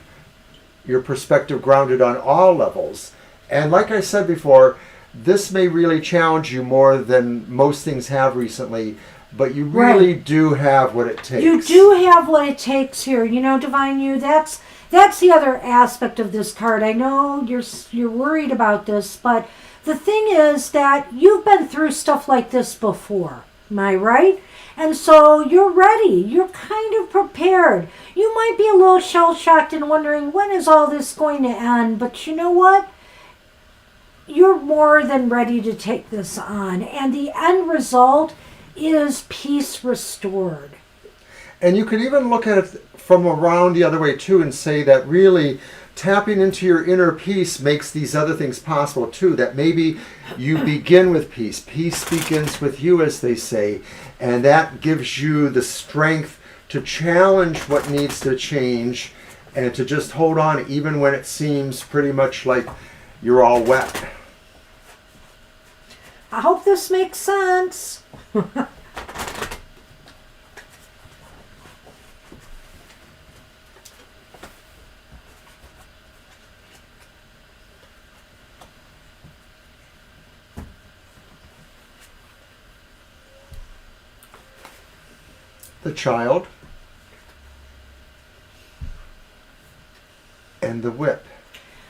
your perspective grounded on all levels. And like I said before, this may really challenge you more than most things have recently, but you really do have what it takes.
You do have what it takes here. Divine You, that's the other aspect of this card. I know you're worried about this, but the thing is that you've been through stuff like this before. Am I right? And so you're ready. You're kind of prepared. You might be a little shell-shocked and wondering, when is all this going to end? But you know what? You're more than ready to take this on. And the end result is peace restored.
And you could even look at it from around the other way too and say that really tapping into your inner peace makes these other things possible too, that maybe you begin with peace. Peace begins with you, as they say, and that gives you the strength to challenge what needs to change and to just hold on even when it seems pretty much like you're all wet.
I hope this makes sense.
the child, and the whip.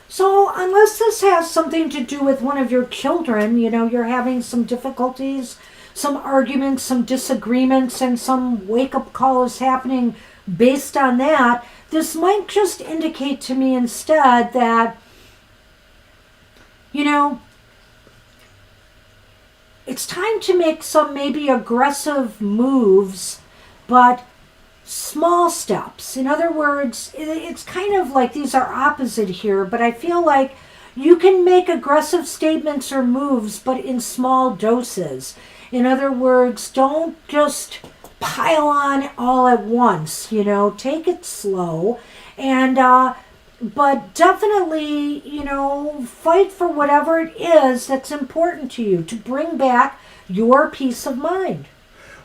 So unless this has something to do with one of your children, you know, you're having some difficulties, some arguments, some disagreements, and some wake-up call is happening based on that, this might just indicate to me instead that, you know, it's time to make some maybe aggressive moves, but small steps. In other words, it's kind of like these are opposite here, but I feel like you can make aggressive statements or moves, but in small doses. In other words, don't just pile on all at once, you know, take it slow, and but definitely, you know, fight for whatever it is that's important to you to bring back your peace of mind.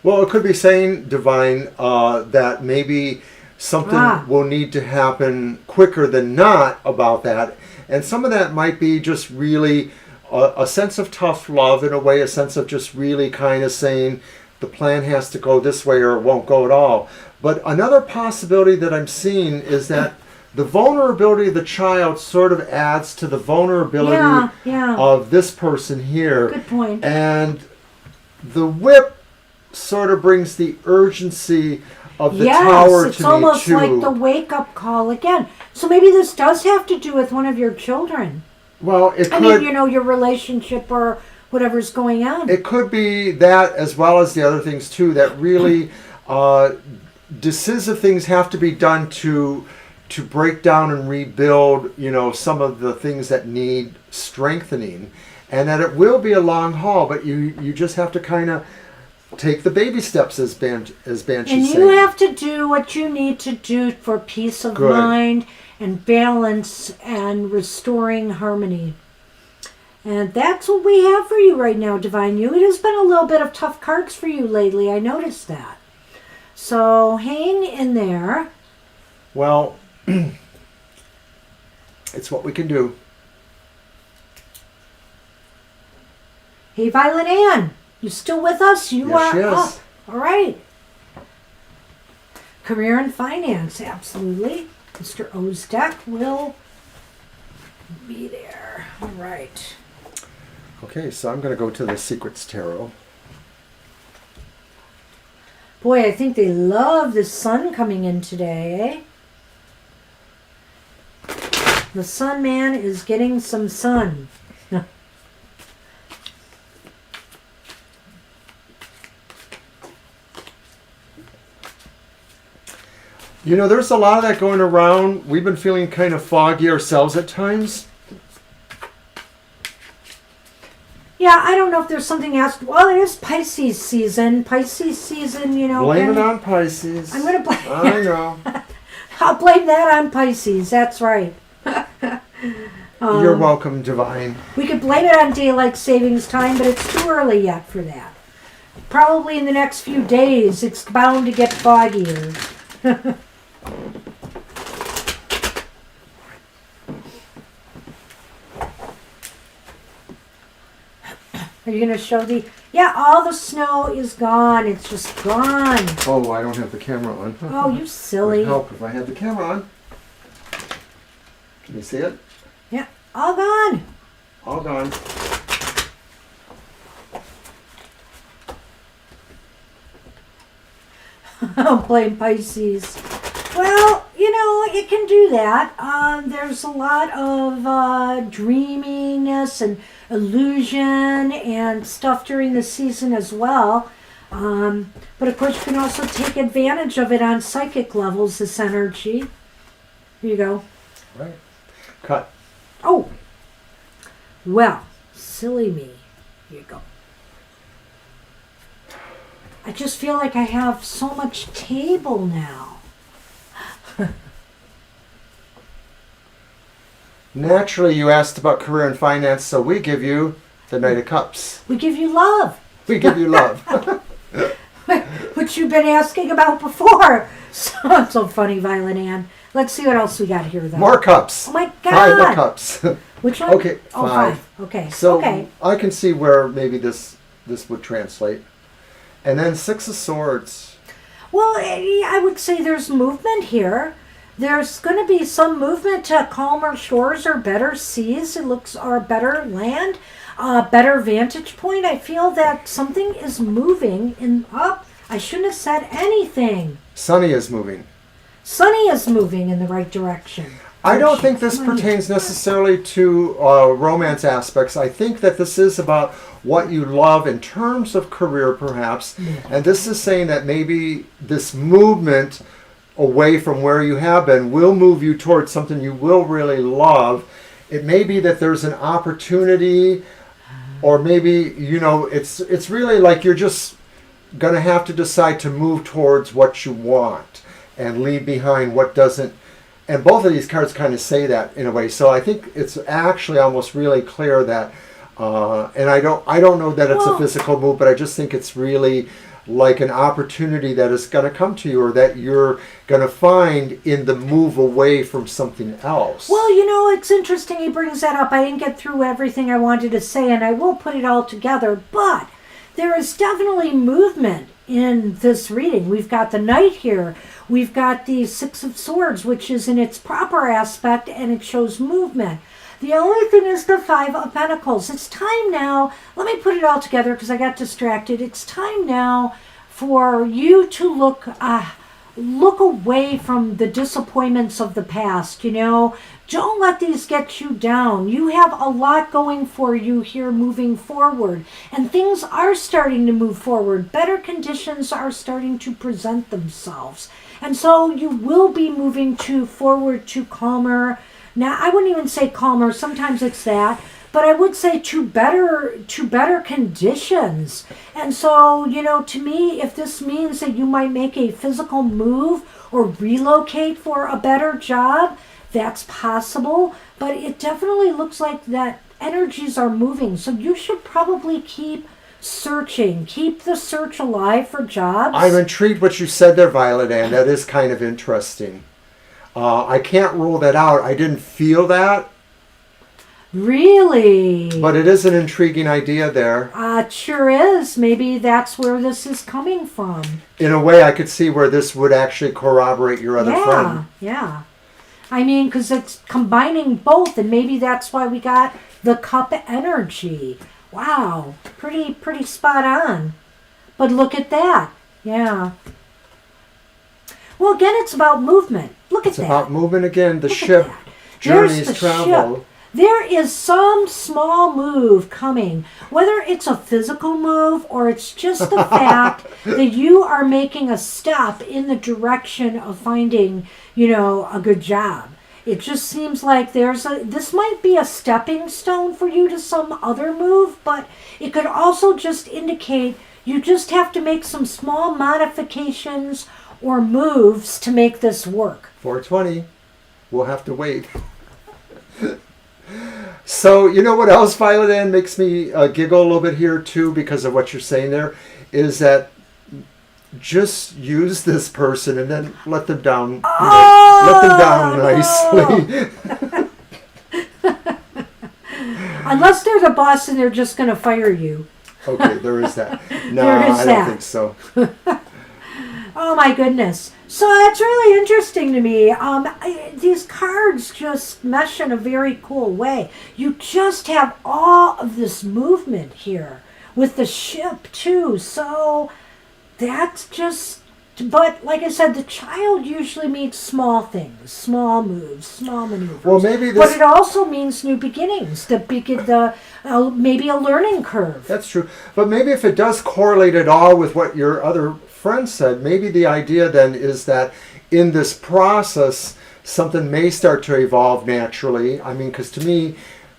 Well, it could be saying, Divine, that maybe something will need to happen quicker than not about that. And some of that might be just really a sense of tough love, in a way, a sense of just really kind of saying the plan has to go this way or it won't go at all. But another possibility that I'm seeing is that the vulnerability of the child sort of adds to the vulnerability of this person here.
Good point.
And the whip sort of brings the urgency of the tower to me too.
Yes, it's almost like the wake-up call again. So maybe this does have to do with one of your children.
Well, it could.
I mean, you know, your relationship or whatever's going on.
It could be that, as well as the other things too, that really decisive things have to be done to break down and rebuild, you know, some of the things that need strengthening, and that it will be a long haul, but you just have to kind of take the baby steps, as Banshee
and
saying.
you have to do what you need to do for peace of mind and balance and restoring harmony. And that's what we have for you right now, Divine You. It has been a little bit of tough cards for you lately. I noticed that. So hang in there.
Well, it's what we can do.
Hey, Violet Ann, you still with us? You
Yes,
are
she is.
up. All right. Career and finance, absolutely. Mr. O's deck will be there. All right.
Okay, so I'm going to go to the Secrets Tarot.
Boy, I think they love the sun coming in today, eh? The sun man is getting some sun.
You know, there's a lot of that going around. We've been feeling kind of foggy ourselves at times.
Yeah, I don't know if there's something else. Well, it is Pisces season. Pisces season, you know.
Blame it on Pisces.
I'm going to blame
I know.
I'll blame that on Pisces. That's right.
You're welcome, Divine.
We could blame it on daylight savings time, but it's too early yet for that. Probably in the next few days, it's bound to get foggier. Are you going to show the... Yeah, all the snow is gone. It's just gone.
Oh, I don't have the camera on.
Oh, you silly.
Would help if I had the camera on. Can you see it?
Yeah, all gone.
All gone.
I'll blame Pisces. Well, you know, it can do that. There's a lot of dreaminess and illusion and stuff during the season as well. But of course, you can also take advantage of it on psychic levels, this energy. Here you go.
Right. Cut.
Oh. Well, silly me. Here you go. I just feel like I have so much table now.
Naturally, you asked about career and finance, so we give you the Knight of Cups.
We give you love.
We give you love.
Which you've been asking about before. So funny, Violet Ann. Let's see what else we got here, though.
More cups.
Oh, my God.
5 of Cups.
Which one?
Okay,
Oh,
5.
Okay.
So
okay.
I can see where maybe this would translate. And then 6 of Swords.
Well, I would say there's movement here. There's going to be some movement to calmer shores or better seas. It looks, or better land, better vantage point. I feel that something is moving in up. I shouldn't have said anything.
Sunny is moving.
Sunny is moving in the right direction.
I don't think this pertains necessarily to romance aspects. I think that this is about what you love in terms of career, perhaps. And this is saying that maybe this movement away from where you have been will move you towards something you will really love. It may be that there's an opportunity, or maybe, it's really like you're just going to have to decide to move towards what you want and leave behind what doesn't. And both of these cards kind of say that in a way. So I think it's actually almost really clear that, and I don't know that it's a physical move, but I just think it's really like an opportunity that is going to come to you, or that you're going to find in the move away from something else.
Well, it's interesting he brings that up. I didn't get through everything I wanted to say, and I will put it all together, but there is definitely movement in this reading. We've got the Knight here. We've got the Six of Swords, which is in its proper aspect, and it shows movement. The only thing is the Five of Pentacles. It's time now. Let me put it all together because I got distracted. It's time now for you to look away from the disappointments of the past. Don't let these get you down. You have a lot going for you here moving forward, and things are starting to move forward. Better conditions are starting to present themselves, and so you will be moving forward to calmer. Now, I wouldn't even say calmer. Sometimes it's that, but I would say to better conditions. And so, to me, if this means that you might make a physical move or relocate for a better job, that's possible. But it definitely looks like that energies are moving. So you should probably keep searching. Keep the search alive for jobs.
I'm intrigued what you said there, Violet Ann. That is kind of interesting. I can't rule that out. I didn't feel that.
Really?
But it is an intriguing idea there.
It sure is. Maybe that's where this is coming from.
In a way, I could see where this would actually corroborate your other friend.
Yeah. I mean, because it's combining both, and maybe that's why we got the Cup energy. Wow. Pretty spot on. But look at that. Yeah. Well, again, it's about movement. Look at that.
It's about movement again. The
Look
ship journeys travel.
Ship. There is some small move coming, whether it's a physical move or it's just the fact that you are making a step in the direction of finding, a good job. It just seems like this might be a stepping stone for you to some other move, but it could also just indicate you just have to make some small modifications or moves to make this work.
420. We'll have to wait. So, you know what else, Violet Ann, makes me giggle a little bit here, too, because of what you're saying there, is that just use this person and then let them down. Let them down nicely.
Unless they're the boss and they're just going to fire you.
Okay, there is that. No, I don't think so.
Oh my goodness. So that's really interesting to me. These cards just mesh in a very cool way. You just have all of this movement here with the ship too. So that's just, but like I said, the child usually means small things, small moves, small maneuvers.
Well, maybe this,
but it also means new beginnings, maybe a learning curve.
That's true. But maybe if it does correlate at all with what your other friend said, maybe the idea then is that in this process, something may start to evolve naturally. I mean, because to me,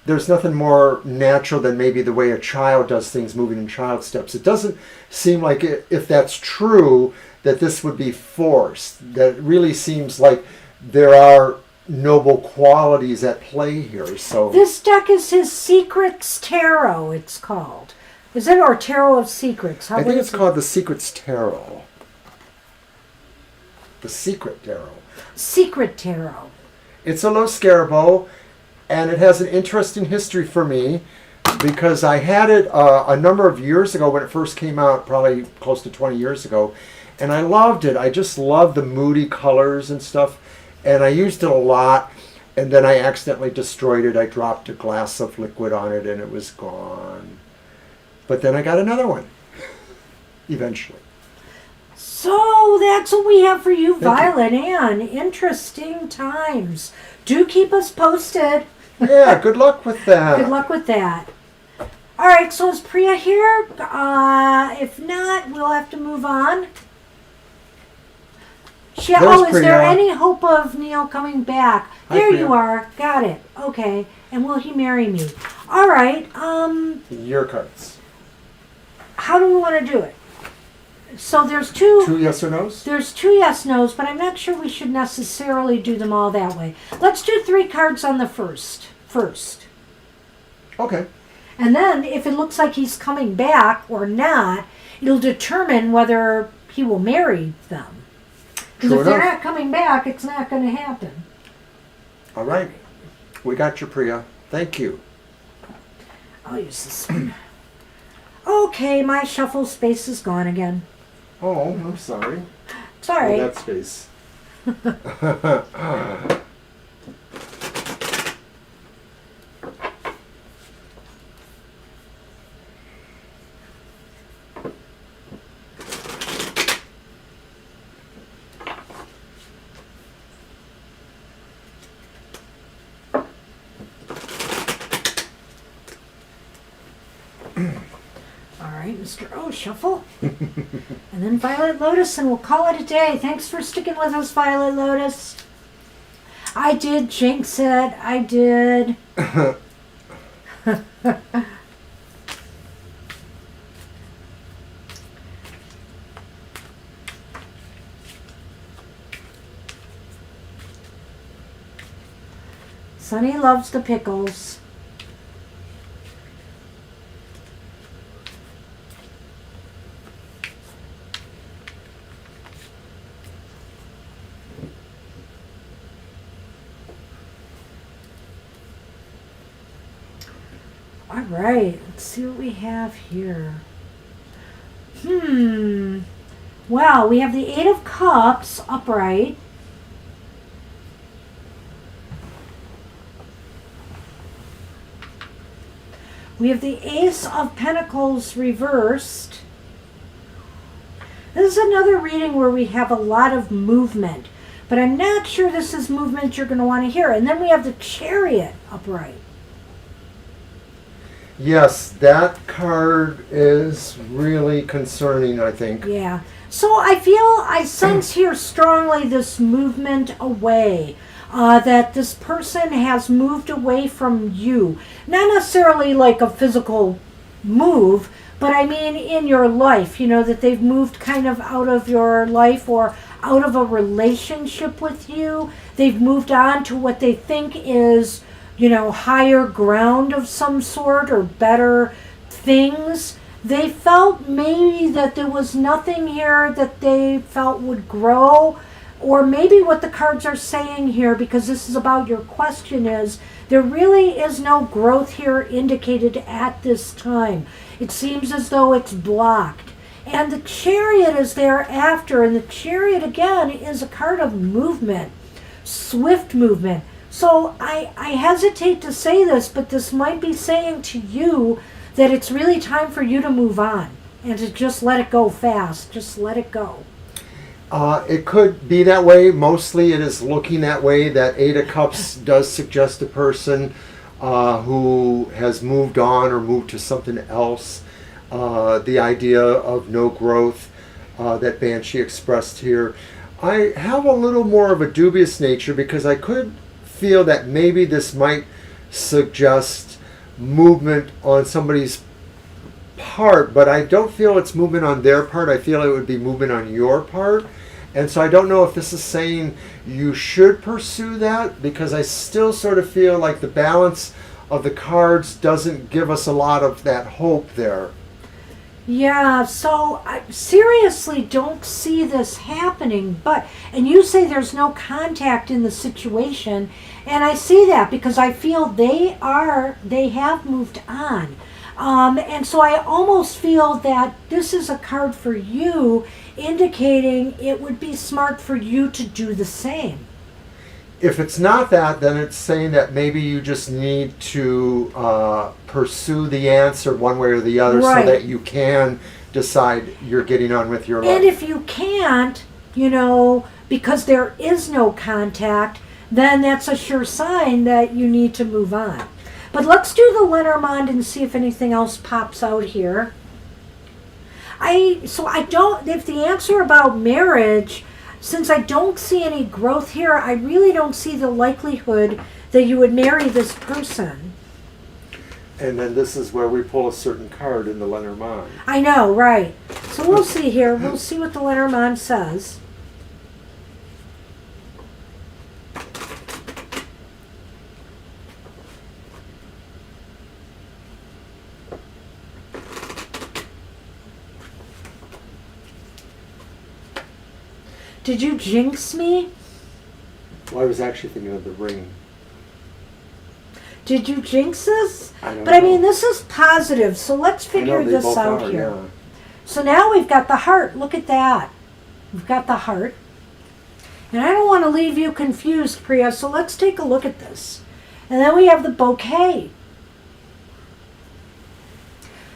there's nothing more natural than maybe the way a child does things, moving in child steps. It doesn't seem like, if that's true, that this would be forced. That really seems like there are noble qualities at play here. So
this deck is his Secrets Tarot, it's called. Is it, or Tarot of Secrets?
I think it's called the Secrets Tarot. The Secret Tarot.
Secret Tarot.
It's a Lo Scarabo, and it has an interesting history for me because I had it a number of years ago when it first came out, probably close to 20 years ago, And I loved it. I just loved the moody colors and stuff. And I used it a lot. And then I accidentally destroyed it. I dropped a glass of liquid on it and it was gone. But then I got another one. Eventually.
So that's what we have for you,
Thank
Violet Ann. Interesting times. Do keep us posted.
Yeah, good luck with that.
Good luck with that. All right, so is Priya here? If not, we'll have to move on.
There's
is there
Priya.
any hope of Neil coming back?
Hi,
There
Priya.
you are. Got it. Okay. And will he marry me? All right.
Your cards.
How do we want to do it? So there's two.
2 yes or no's?
There's 2 yes nos, but I'm not sure we should necessarily do them all that way. Let's do 3 cards on the first.
Okay.
And then if it looks like he's coming back or not, it'll determine whether he will marry them. Because
True
if they're
enough.
not coming back, it's not going to happen.
All right. We got you, Priya. Thank you.
I'll use this one. Okay, my shuffle space is gone again.
Oh, I'm sorry.
It's all right.
Oh, that space.
All right, Mr. O, shuffle. And then Violet Lotus, and we'll call it a day. Thanks for sticking with us, Violet Lotus. I did jinx it. I did. Sonny loves the pickles. All right, let's see what we have here. Well, we have the 8 of Cups upright. We have the Ace of Pentacles reversed. This is another reading where we have a lot of movement, but I'm not sure this is movement you're going to want to hear. And then we have the Chariot upright.
Yes, that card is really concerning, I think.
Yeah. So I sense here strongly this movement away. That this person has moved away from you. Not necessarily like a physical move, but I mean in your life, that they've moved kind of out of your life or out of a relationship with you. They've moved on to what they think is, higher ground of some sort or better things. They felt maybe that there was nothing here that they felt would grow. Or maybe what the cards are saying here, because this is about your question, is there really is no growth here indicated at this time. It seems as though it's blocked. And the Chariot is there after, and the Chariot again is a card of movement, swift movement. So I hesitate to say this, but this might be saying to you that it's really time for you to move on and to just let it go fast. Just let it go.
It could be that way. Mostly it is looking that way. That 8 of Cups does suggest a person who has moved on or moved to something else. The idea of no growth that Banshee expressed here. I have a little more of a dubious nature because I could feel that maybe this might suggest movement on somebody's part, but I don't feel it's movement on their part. I feel it would be movement on your part. And so I don't know if this is saying you should pursue that, because I still sort of feel like the balance of the cards doesn't give us a lot of that hope there.
Yeah, so I seriously don't see this happening, and you say there's no contact in the situation, and I see that because I feel they have moved on. And so I almost feel that this is a card for you, indicating it would be smart for you to do the same.
If it's not that, then it's saying that maybe you just need to pursue the answer one way or the other,
Right.
so that you can decide you're getting on with your life.
And if you can't, because there is no contact, then that's a sure sign that you need to move on. But let's do the Lenormand and see if anything else pops out here. If the answer about marriage, since I don't see any growth here, I really don't see the likelihood that you would marry this person.
And then this is where we pull a certain card in the Lenormand.
I know, right. So we'll see here. We'll see what the Lenormand says. Did you jinx me?
Well, I was actually thinking of the ring.
Did you jinx this?
I don't
But I
know.
mean, this is positive, so let's
I
figure
know they
this
both
out
are,
here.
yeah.
So now we've got the heart. Look at that. We've got the heart. And I don't want to leave you confused, Priya, so let's take a look at this. And then we have the bouquet.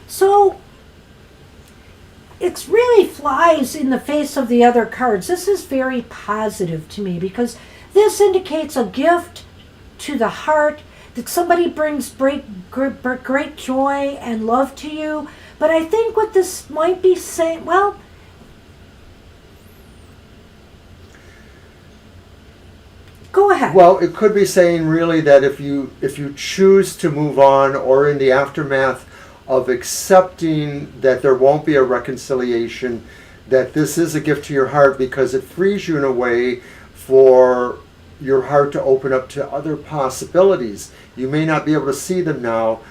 So it really flies in the face of the other cards. This is very positive to me because this indicates a gift to the heart, that somebody brings great joy and love to you. But I think what this might be saying, well, go ahead.
Well, it could be saying really that if you choose to move on, or in the aftermath of accepting that there won't be a reconciliation, that this is a gift to your heart because it frees you in a way for your heart to open up to other possibilities. You may not be able to see them now,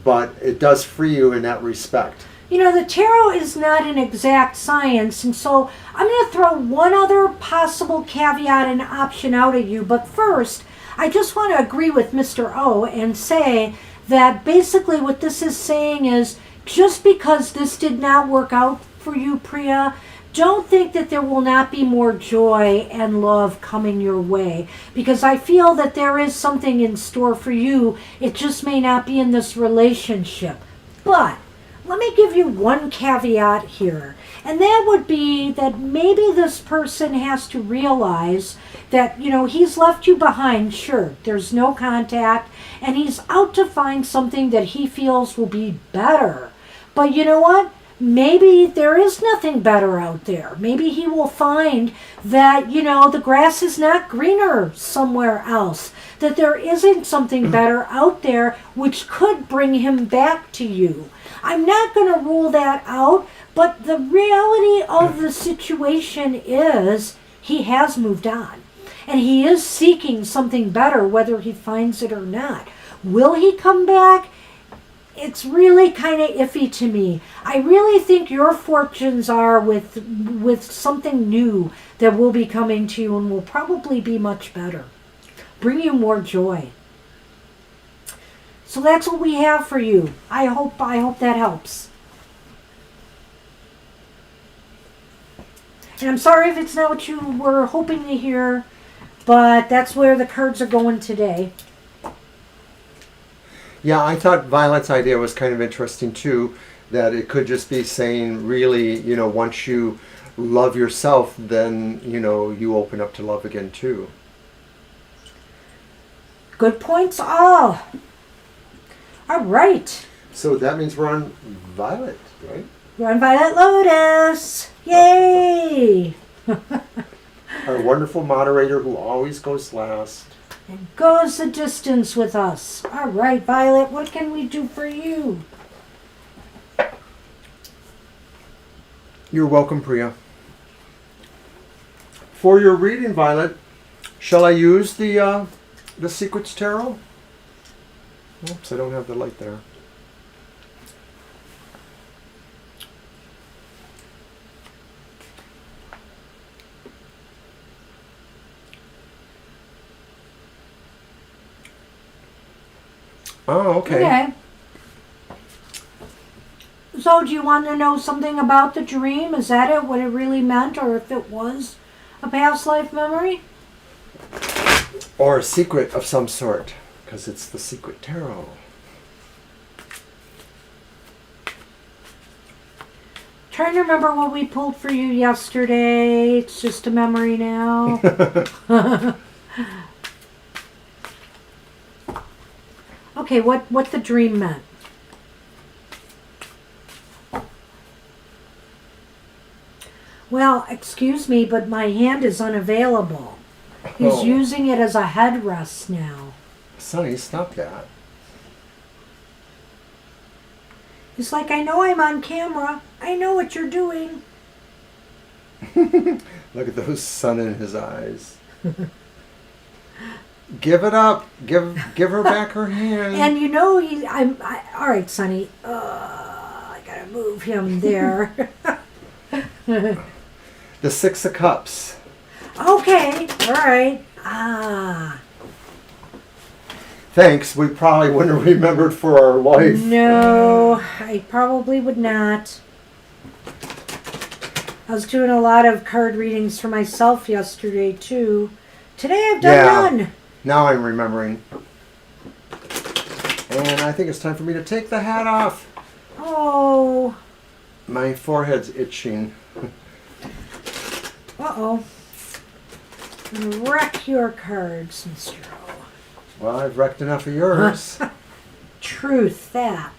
but it does free you in that respect.
The tarot is not an exact science, and so I'm going to throw one other possible caveat and option out at you. But first, I just want to agree with Mr. O and say that basically what this is saying is, just because this did not work out for you, Priya, don't think that there will not be more joy and love coming your way, because I feel that there is something in store for you. It just may not be in this relationship. But let me give you one caveat here, and that would be that maybe this person has to realize that, he's left you behind. Sure, there's no contact, and he's out to find something that he feels will be better. But you know what? Maybe there is nothing better out there. Maybe he will find that, the grass is not greener somewhere else, that there isn't something better out there which could bring him back to you. I'm not going to rule that out, but the reality of the situation is he has moved on, and he is seeking something better, whether he finds it or not. Will he come back? It's really kind of iffy to me. I really think your fortunes are with something new that will be coming to you and will probably be much better. Bring you more joy. So that's what we have for you. I hope that helps. And I'm sorry if it's not what you were hoping to hear, but that's where the cards are going today.
Yeah, I thought Violet's idea was kind of interesting too, that it could just be saying really, once you love yourself, then, you open up to love again too.
Good points all. All right.
So that means we're on Violet, right?
We're on Violet Lotus. Yay!
Our wonderful moderator who always goes last.
And goes the distance with us. All right, Violet, what can we do for you?
You're welcome, Priya. For your reading, Violet, shall I use the Secrets Tarot? Oops, I don't have the light there. Oh, okay.
So, do you want to know something about the dream? Is that it? What it really meant, or if it was a past life memory?
Or a secret of some sort, because it's the secret tarot.
Trying to remember what we pulled for you yesterday. It's just a memory now. Okay, what the dream meant. Well, excuse me, but my hand is unavailable. He's
Oh.
using it as a headrest now.
Sonny, stop that.
He's like, I know I'm on camera. I know what you're doing.
Look at those sun in his eyes. Give it up. Give her back her hand.
And you know, all right, Sonny. I gotta move him there.
The Six of Cups.
Okay, all right. Ah.
Thanks. We probably wouldn't have remembered for our life.
No, I probably would not. I was doing a lot of card readings for myself yesterday, too. Today I've done none.
Now I'm remembering. And I think it's time for me to take the hat off.
Oh.
My forehead's itching.
Uh-oh. I'm gonna wreck your cards, Mr. O.
Well, I've wrecked enough of yours.
Truth, that.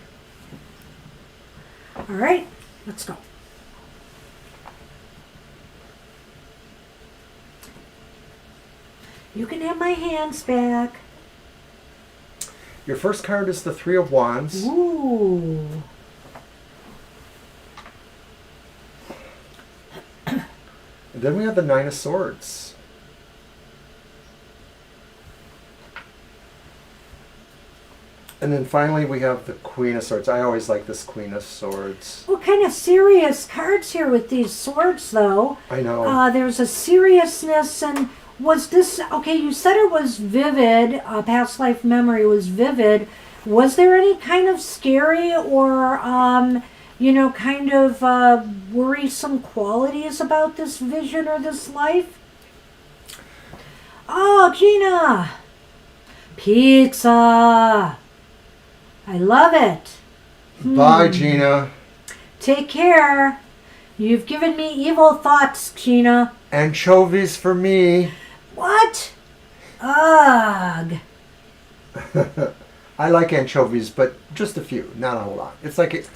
All right, let's go. You can have my hands back.
Your first card is the Three of Wands.
Ooh.
And then we have the Nine of Swords. And then finally we have the Queen of Swords. I always like this Queen of Swords.
What kind of serious cards here with these swords, though?
I know.
There's a seriousness, and was this... Okay, you said it was vivid. Past life memory was vivid. Was there any kind of scary or, kind of worrisome qualities about this vision or this life? Oh, Gina! Pizza! I love it.
Bye, Gina.
Take care. You've given me evil thoughts, Gina.
Anchovies for me.
What? Ugh.
I like anchovies, but just a few, not a whole lot. It's like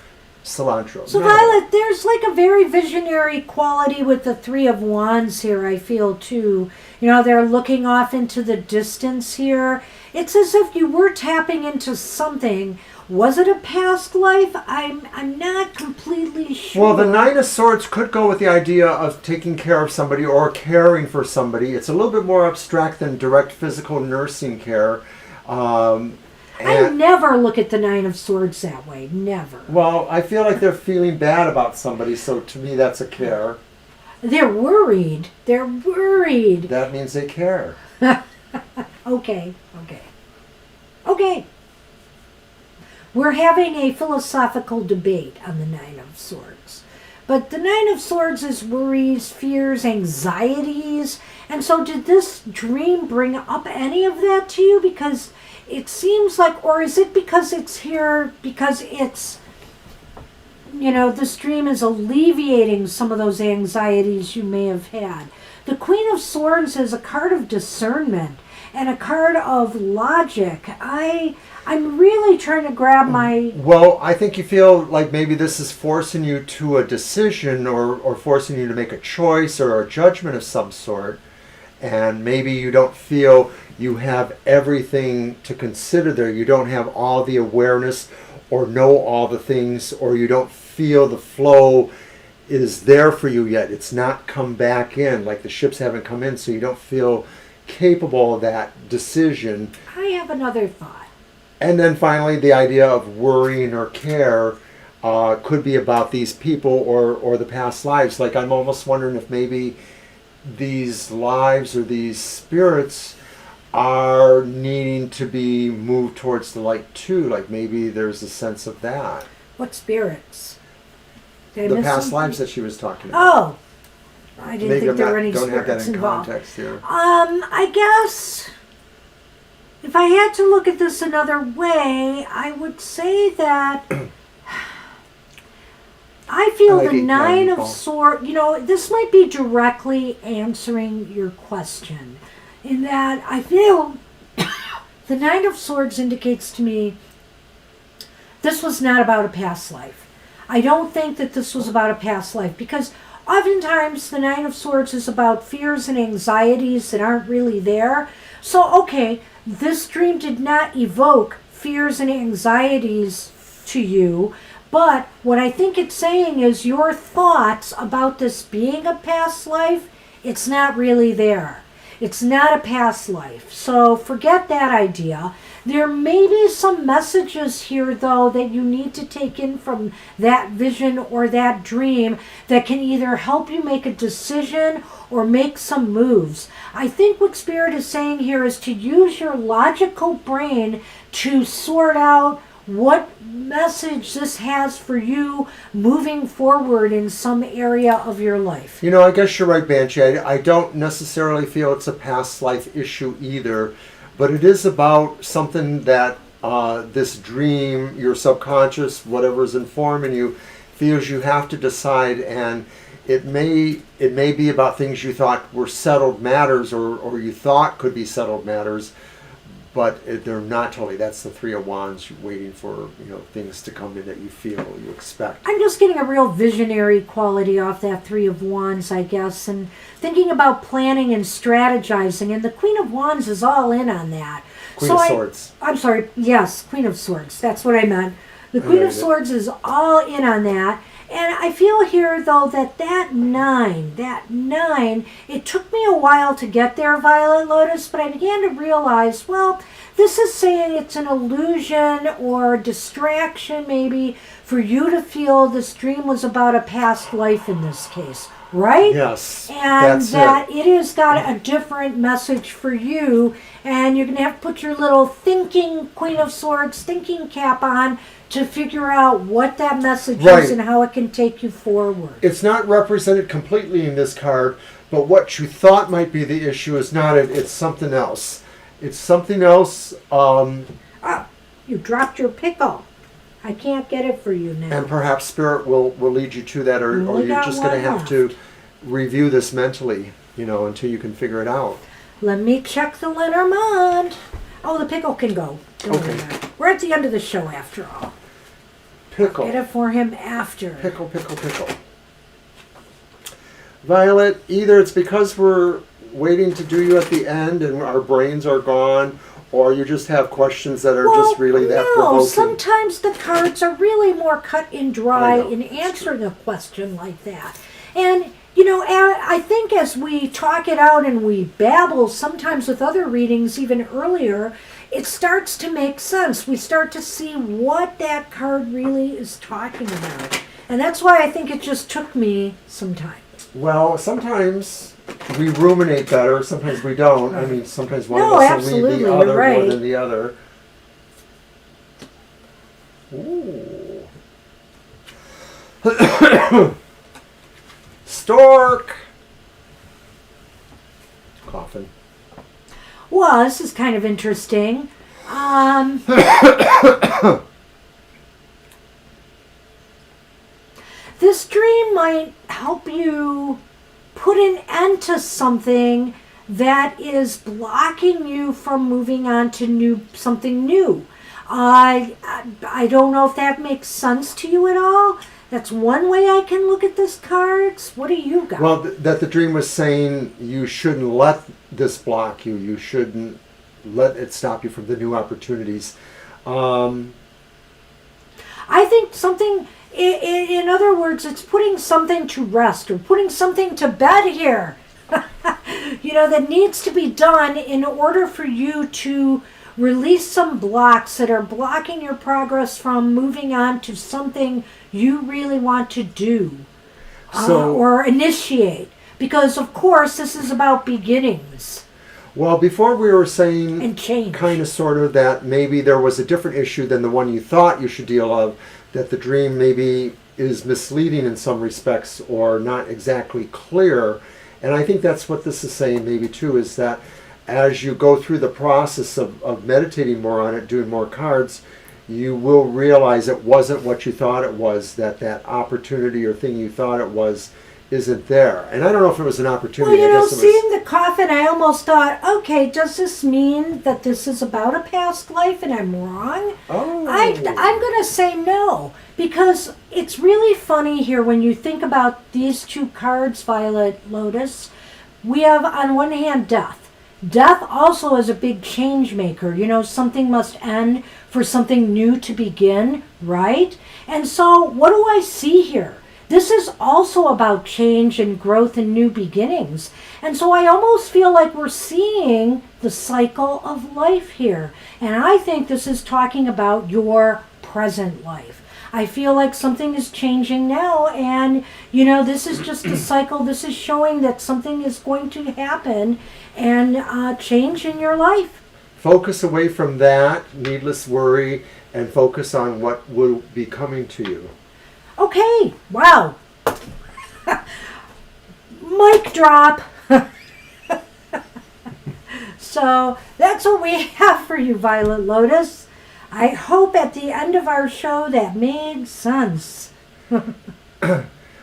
cilantro.
So,
No.
Violet, there's like a very visionary quality with the Three of Wands here, I feel, too. You know, they're looking off into the distance here. It's as if you were tapping into something. Was it a past life? I'm not completely sure.
Well, the Nine of Swords could go with the idea of taking care of somebody or caring for somebody. It's a little bit more abstract than direct physical nursing care.
I never look at the Nine of Swords that way. Never.
Well, I feel like they're feeling bad about somebody, so to me that's a care.
They're worried. They're worried.
That means they care.
Okay. We're having a philosophical debate on the Nine of Swords. But the Nine of Swords is worries, fears, anxieties. And so did this dream bring up any of that to you? Because it seems like, or is it because it's here, because it's, this dream is alleviating some of those anxieties you may have had. The Queen of Swords is a card of discernment and a card of logic. I'm really trying to grab my...
Well, I think you feel like maybe this is forcing you to a decision or forcing you to make a choice or a judgment of some sort. And maybe you don't feel you have everything to consider there. You don't have all the awareness or know all the things, or you don't feel the flow is there for you yet. It's not come back in, like the ships haven't come in, so you don't feel capable of that decision.
I have another thought.
And then finally, the idea of worrying or care could be about these people or the past lives. Like, I'm almost wondering if maybe these lives or these spirits are needing to be moved towards the light too. Like, maybe there's a sense of that.
What spirits? Did I
the
miss
past
something?
lives that she was talking about.
Oh, I didn't
Maybe
think there were
I
any
don't have that
spirits
in
involved.
context here.
I guess if I had to look at this another way, I would say that I feel
I like
the
it,
Nine of
Paul.
Swords, this might be directly answering your question, in that I feel the Nine of Swords indicates to me this was not about a past life. I don't think that this was about a past life, because oftentimes the Nine of Swords is about fears and anxieties that aren't really there. So, okay, this dream did not evoke fears and anxieties to you, but what I think it's saying is your thoughts about this being a past life, it's not really there. It's not a past life. So forget that idea. There may be some messages here, though, that you need to take in from that vision or that dream that can either help you make a decision or make some moves. I think what Spirit is saying here is to use your logical brain to sort out what message this has for you moving forward in some area of your life.
I guess you're right, Banshee. I don't necessarily feel it's a past life issue either, but it is about something that this dream, your subconscious, whatever's informing you, feels you have to decide, and it may be about things you thought were settled matters or you thought could be settled matters, but they're not totally. That's the Three of Wands, waiting for things to come in that you feel, you expect.
I'm just getting a real visionary quality off that Three of Wands, I guess, and thinking about planning and strategizing, and the Queen of Wands is all in on that.
Queen of Swords.
I'm sorry, yes, Queen of Swords, that's what I meant. The Queen of Swords is all in on that. And I feel here, though, that nine, it took me a while to get there, Violet Lotus, but I began to realize, well, this is saying it's an illusion or distraction, maybe, for you to feel this dream was about a past life in this case, right?
Yes,
And
that's
that
it.
it has got a different message for you, and you're going to have to put your little thinking Queen of Swords thinking cap on to figure out what that message
Right.
is and how it can take you forward.
It's not represented completely in this card, but what you thought might be the issue is not it. It's something else. It's something else.
You dropped your pickle. I can't get it for you now.
And perhaps Spirit will lead you to that, or
Only
you're
got
just going to
one
have
left.
to review this mentally, until you can figure it out.
Let me check the Lenormand. Oh, the pickle can go. Don't worry
Okay.
about it. We're at the end of the show after all.
Pickle.
Get it for him after.
Pickle. Violet, either it's because we're waiting to do you at the end and our brains are gone, or you just have questions that are just really that
no,
provoking.
sometimes the cards are really more cut and dry
I know,
in
it's
answering a question like that. And, I think as we talk it out and we babble, sometimes with other readings even earlier, it starts to make sense. We start to see what that card really is talking about. And that's why I think it just took me some time.
Well, sometimes we ruminate better, sometimes we don't. I mean, sometimes one
No,
of us will
absolutely,
read the
you're
other more
right.
than the other. Ooh. Stork! Coffin.
Well, this is kind of interesting. This dream might help you put an end to something that is blocking you from moving on to something new. I don't know if that makes sense to you at all. That's one way I can look at this cards. What do you got?
Well, that the dream was saying you shouldn't let this block you. You shouldn't let it stop you from the new opportunities.
I think something, in other words, it's putting something to rest or putting something to bed here. That needs to be done in order for you to release some blocks that are blocking your progress from moving on to something you really want to do or initiate. Because, of course, this is about beginnings.
Well, before we were saying
And change.
kind of sort of that maybe there was a different issue than the one you thought you should deal of, that the dream maybe is misleading in some respects or not exactly clear. And I think that's what this is saying maybe too, is that as you go through the process of meditating more on it, doing more cards, you will realize it wasn't what you thought it was, that opportunity or thing you thought it was isn't there. And I don't know if it was an opportunity.
Well,
I guess it was,
seeing the coffin, I almost thought, okay, does this mean that this is about a past life and I'm wrong?
oh.
I'm going to say no, because it's really funny here when you think about these two cards, Violet Lotus. We have on one hand death. Death also is a big change maker. Something must end for something new to begin, right? And so what do I see here? This is also about change and growth and new beginnings. And so I almost feel like we're seeing the cycle of life here. And I think this is talking about your present life. I feel like something is changing now, and this is just a cycle. This is showing that something is going to happen and change in your life.
Focus away from that needless worry and focus on what will be coming to you.
Okay, wow. Mic drop. So that's what we have for you, Violet Lotus. I hope at the end of our show that made sense.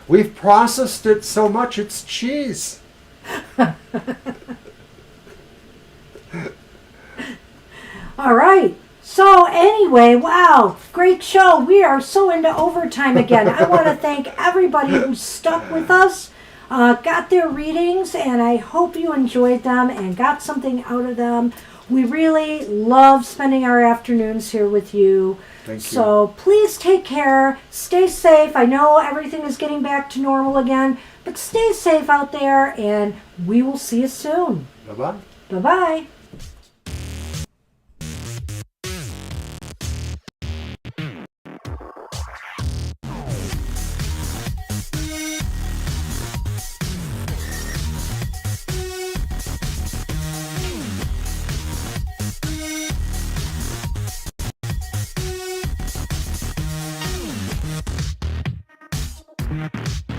We've processed it so much, it's cheese.
All right. So anyway, wow, great show. We are so into overtime again. I want to thank everybody who stuck with us, got their readings, and I hope you enjoyed them and got something out of them. We really love spending our afternoons here with you.
Thank you.
So please take care. Stay safe. I know everything is getting back to normal again, but stay safe out there, and we will see you soon.
Bye-bye.
Bye-bye.
Thank you.